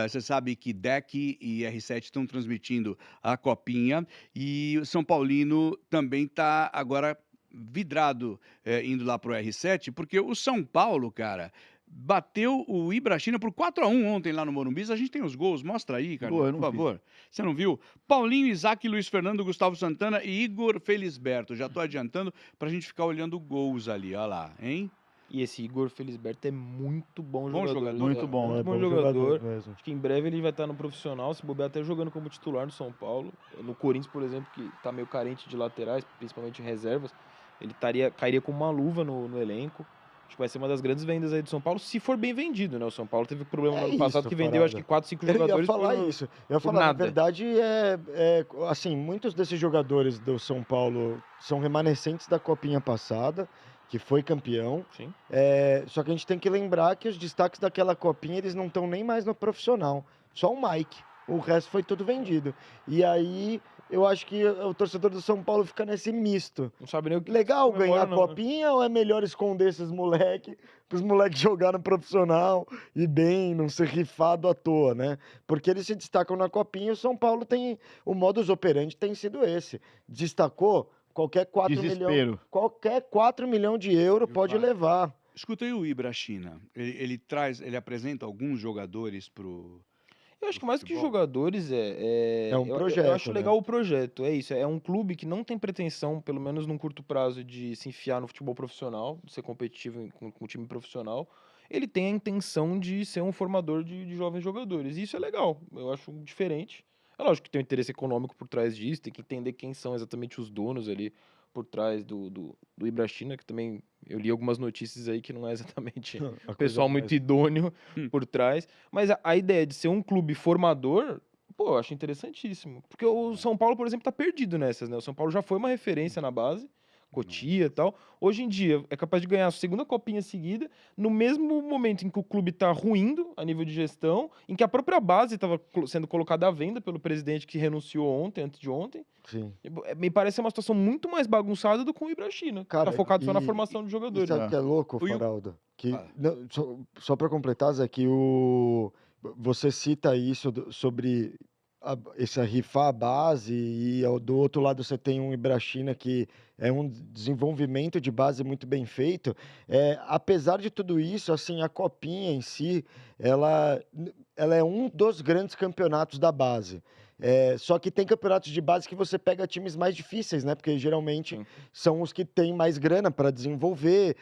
Você sabe que DEC e R7 estão transmitindo a copinha e o São Paulino também está agora vidrado indo lá pro R7, porque o São Paulo, cara, bateu o Ibrachina por 4-1 ontem lá no Morumbi. A gente tem os gols, mostra aí, cara, Boa, eu por não vi. favor. Você não viu? Paulinho, Isaac, Luiz Fernando, Gustavo Santana e Igor Felisberto. Já tô adiantando pra gente ficar olhando gols ali, ó lá, hein? E esse Igor Felisberto é muito bom Bom jogador. jogador. Muito bom. Muito É bom bom jogador. mesmo. Acho que em breve ele vai estar no profissional, se bobear até jogando como titular no São Paulo. No Corinthians, por exemplo, que tá meio carente de laterais, principalmente reservas, ele cairia com uma luva no elenco. Acho que vai ser uma das grandes vendas aí do São Paulo, se for bem vendido, né? O São Paulo teve problema no ano passado isso, que vendeu acho que 4, 5 jogadores Eu ia falar por, isso. Eu ia por falar, na nada. verdade, assim, muitos desses jogadores do São Paulo são remanescentes da Copinha passada, que foi campeão. Sim. Só que a gente tem que lembrar que os destaques daquela Copinha, eles não estão nem mais no profissional. Só o Mike. O resto foi tudo vendido. E aí, eu acho que o torcedor do São Paulo fica nesse misto. Não sabe nem o que Legal comemora, ganhar a não, né? Copinha ou é melhor esconder esses moleques, para os moleques jogar no profissional e bem, não ser rifado à toa, né? Porque eles se destacam na Copinha e o São Paulo tem... O modus operandi tem sido esse. Destacou, qualquer 4 milhões... Qualquer 4 milhões de euros pode levar. Escuta aí o Ibrachina. Ele apresenta alguns jogadores pro... Eu acho que mais do que futebol. jogadores É um eu projeto, acho né? legal o projeto, é isso. É um clube que não tem pretensão, pelo menos num curto prazo, de se enfiar no futebol profissional, de ser competitivo com um time profissional. Ele tem a intenção de ser um formador de jovens jogadores. E isso é legal, eu acho diferente. É lógico que tem um interesse econômico por trás disso, tem que entender quem são exatamente os donos ali por trás do Ibrachina, que também eu li algumas notícias aí que não é exatamente A pessoal coisa muito mais- idôneo por trás. Mas a ideia de ser um clube formador, pô, eu acho interessantíssimo. Porque o São Paulo, por exemplo, tá perdido nessas, né? O São Paulo já foi uma referência na base, Cotia e tal. Hoje em dia é capaz de ganhar a segunda copinha seguida, no mesmo momento em que o clube tá ruindo a nível de gestão, em que a própria base estava sendo colocada à venda pelo presidente que renunciou ontem, antes de ontem. Sim. Me parece uma situação muito mais bagunçada do que o Ibrachina, que Cara, tá focado só na e- formação de E jogadores. sabe o que é louco, O Yu- Faraldo? Que, Fala. não, só para completar, Zé, que você cita isso sobre essa rifar a base e do outro lado você tem um Ibrachina que é um desenvolvimento de base muito bem feito. Apesar de tudo isso, assim, a Copinha em si, ela é um dos grandes campeonatos da base. Só que tem campeonatos de base que você pega times mais difíceis, né? Porque geralmente são os que têm mais grana para desenvolver.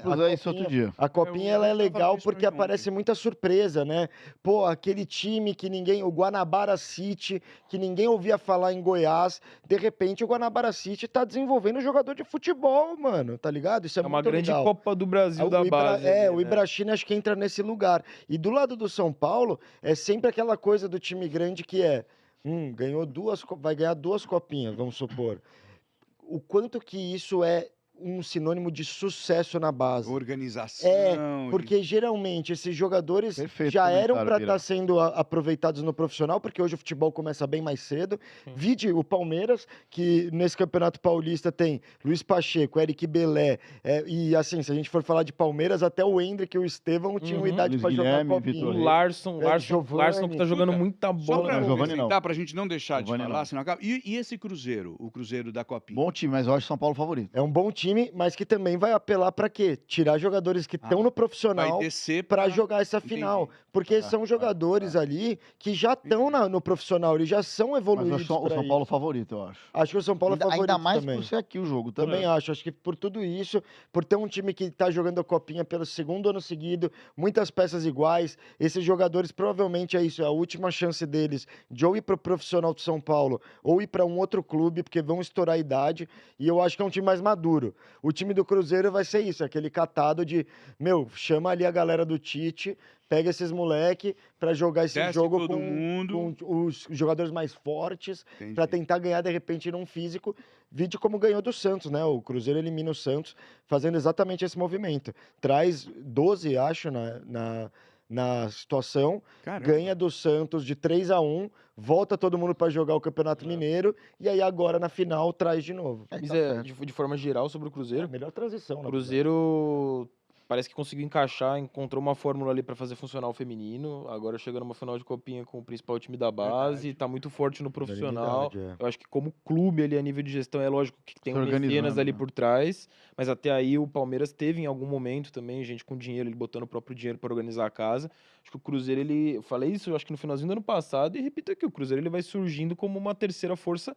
Falei isso outro dia. A Copinha ela é legal porque aparece muita surpresa, né? Pô, aquele time que o Guanabara City, que ninguém ouvia falar em Goiás, de repente o Guanabara City tá desenvolvendo jogador de futebol, mano, tá ligado? Isso é É uma muito grande legal. Copa do Brasil da base. ali, O né? Ibrachina acho que entra nesse lugar. E do lado do São Paulo, é sempre aquela coisa do time grande que vai ganhar 2 copinhas, vamos supor. O quanto que isso é um sinônimo de sucesso na base. Organização. Porque geralmente esses jogadores Perfeito já eram comentário, para Bira. estar sendo aproveitados no profissional, porque hoje o futebol começa bem mais cedo. Vide o Palmeiras, que nesse Campeonato Paulista tem Luiz Pacheco, Eric Belé, e assim, se a gente for falar de Palmeiras, até o Hendrick e o Estevão tinham idade Luiz para jogar Guilherme, copinha. Vitor O Reis. Larson Giovani. que tá jogando muita Só bola. para Giovani não. acrescentar, pra gente não deixar de Giovani falar, não. senão acaba. E esse Cruzeiro, o Cruzeiro da Copinha? Bom time, mas eu acho São Paulo favorito. É um bom time, mas que também vai apelar para quê? Tirar jogadores que estão no Vai profissional descer para pra- jogar essa Entendi. final. Porque são jogadores ali que já estão no profissional, eles já são Mas eu evoluídos acho o pra São isso. Paulo favorito, eu acho. Acho que o São Paulo é favorito Ainda mais também. por ser aqui o jogo também. Também acho que por tudo isso, por ter um time que está jogando a Copinha pelo segundo ano seguido, muitas peças iguais, esses jogadores provavelmente é isso, é a última chance deles de ou ir para o profissional de São Paulo ou ir para um outro clube, porque vão estourar a idade, e eu acho que é um time mais maduro. O time do Cruzeiro vai ser isso, aquele catado de, chama ali a galera do Tite, pega esses moleque para jogar esse Desce jogo todo mundo. com os jogadores mais fortes, Entendi. para tentar ganhar de repente num físico. Vide como ganhou do Santos, né? O Cruzeiro elimina o Santos fazendo exatamente esse movimento. Traz 12, acho, na situação, Caramba. ganha do Santos de 3-1, volta todo mundo para jogar o Campeonato Mineiro, e aí agora na final traz de novo. Mas tá de forma geral sobre o Cruzeiro, Melhor transição, o né? Cruzeiro parece que conseguiu encaixar, encontrou uma fórmula ali para fazer funcionar o feminino. Agora chega numa final de copinha com o principal time da base, tá muito forte no profissional. Unanimidade, Eu acho que como clube ali a nível de gestão, é lógico que tem Se um mecenas organizando, ali né? por trás, mas até aí o Palmeiras teve em algum momento também gente com dinheiro, ele botando o próprio dinheiro para organizar a casa. Acho que o Cruzeiro, eu falei isso, eu acho que no finalzinho do ano passado, e repito aqui, o Cruzeiro ele vai surgindo como uma terceira força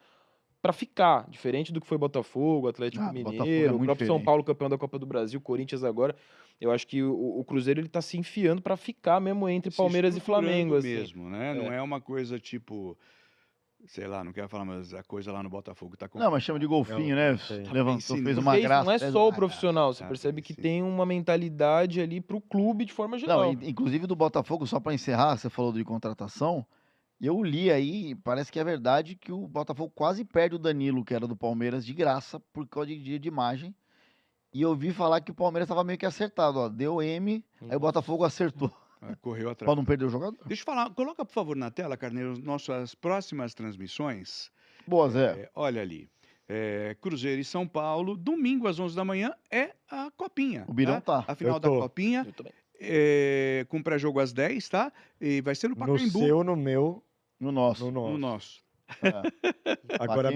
para ficar, diferente do que foi Botafogo, Atlético Ah, do Botafogo é Mineiro, o muito próprio São diferente. Paulo campeão da Copa do Brasil, Corinthians agora. Eu acho que o Cruzeiro ele tá se enfiando para ficar mesmo entre Se Palmeiras e estruturando Flamengo, assim. mesmo, né? Não é uma coisa tipo, sei lá, não quero falar, mas a coisa lá no Botafogo tá Não, mas chama de golfinho, né? Levantou, fez uma Porque isso graça. não é fez só o uma- profissional, você percebe que tem uma mentalidade ali pro clube de forma geral. Não, inclusive do Botafogo, só para encerrar, você falou de contratação. Eu li aí, parece que é verdade que o Botafogo quase perde o Danilo, que era do Palmeiras, de graça, por causa de dia de imagem. E eu ouvi falar que o Palmeiras estava meio que acertado, ó. Deu M, aí o Botafogo acertou. Correu atrás. Para não perder o jogador. Deixa eu falar, coloca por favor na tela, Carneiro, nossas próximas transmissões. Boa, Zé. Olha ali. Cruzeiro e São Paulo, domingo às 11 da manhã é a Copinha. O Birão tá. A final Eu da tô. Copinha. Eu também. Com pré-jogo às 10, tá? E vai ser no No Pacaembu. seu, no meu, No nosso. no nosso. Agora,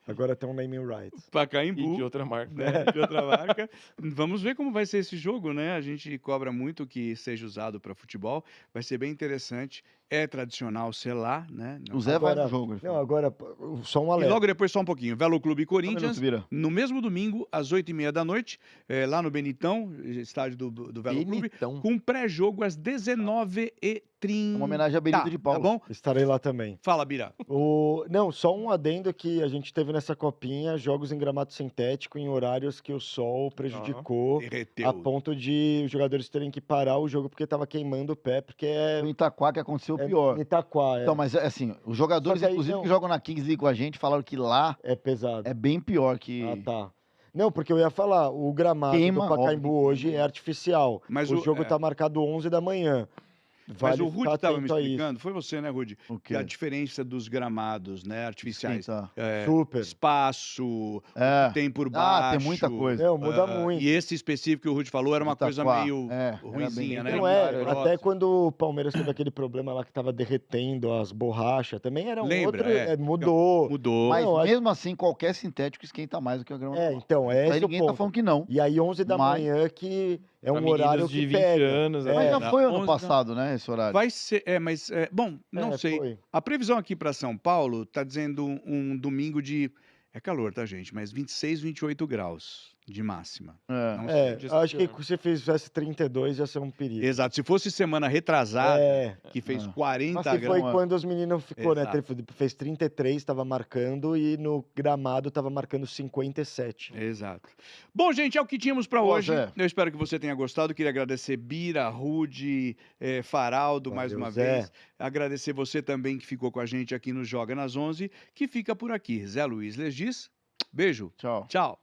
Agora tem um naming rights. Pacaembu. E de outra marca. Né? De outra marca. Vamos ver como vai ser esse jogo, né? A gente cobra muito que seja usado para futebol. Vai ser bem interessante. É tradicional ser lá, né? O Zé vai no jogo. Não, agora, só um E alerta. logo depois, só um pouquinho, Velo Clube e Corinthians, Vira. no mesmo domingo, às 8h30 da noite, lá no Benitão, estádio do Velo Benitão. Clube, com pré-jogo às 19h30. Uma homenagem a Benito de Paula. Tá bom? Estarei lá também. Fala, Bira. Não, só um adendo que a gente teve nessa copinha, jogos em gramado sintético em horários que o sol prejudicou, Derreteu. a ponto de os jogadores terem que parar o jogo porque estava queimando o pé, porque No Itaquá que aconteceu o pior. Em Itaquá, Então, mas assim, os jogadores, Só que aí, inclusive, não. que jogam na Kings League com a gente, falaram que lá é pesado. é bem pior que. Ah, tá. Não, porque eu ia falar, o gramado Queima, do Pacaembu óbvio. hoje é artificial. Mas o o- jogo é. tá marcado 11 da manhã. Mas Vale o Rudy ficar estava me atento a isso. explicando, foi você, né, Rudy? O Que a diferença dos gramados, né, artificiais. Sim, tá. Super. Espaço, É. o que tem por baixo. tem muita coisa. Não, muda muito. E esse específico que o Rudy falou era uma coisa Itaquá, meio era ruinzinha, né? Não é, até quando o Palmeiras teve aquele problema lá que tava derretendo as borrachas, também era um Lembra, outro, mudou. Mudou. Mas Não, mesmo assim, qualquer sintético esquenta mais do que a grama normal. Então, Aí esse é o ninguém tá ponto. falando que não. E aí 11 da Mas- manhã que é um Pra meninos horário de que 20 pega. anos, Mas É, já foi ano 11 passado, né, esse horário. Vai ser, bom, não sei. Foi. A previsão aqui para São Paulo tá dizendo um domingo de, é calor, tá, gente? Mas 26, 28 graus de máxima. Não sei. Acho que se fizesse 32 ia ser um perigo. Exato. Se fosse semana retrasada, que fez 40 Mas que graus. foi quando os meninos ficou, né? Exato. Fez 33, estava marcando, e no gramado estava marcando 57. Exato. Bom, gente, é o que tínhamos para Boa, hoje. Zé. Eu espero que você tenha gostado. Queria agradecer Bira, Rudy, Faraldo, mais Valeu, uma Zé. vez. Agradecer você também que ficou com a gente aqui no Joga nas 11, que fica por aqui. Zé Luiz Legis, beijo. Tchau. Tchau.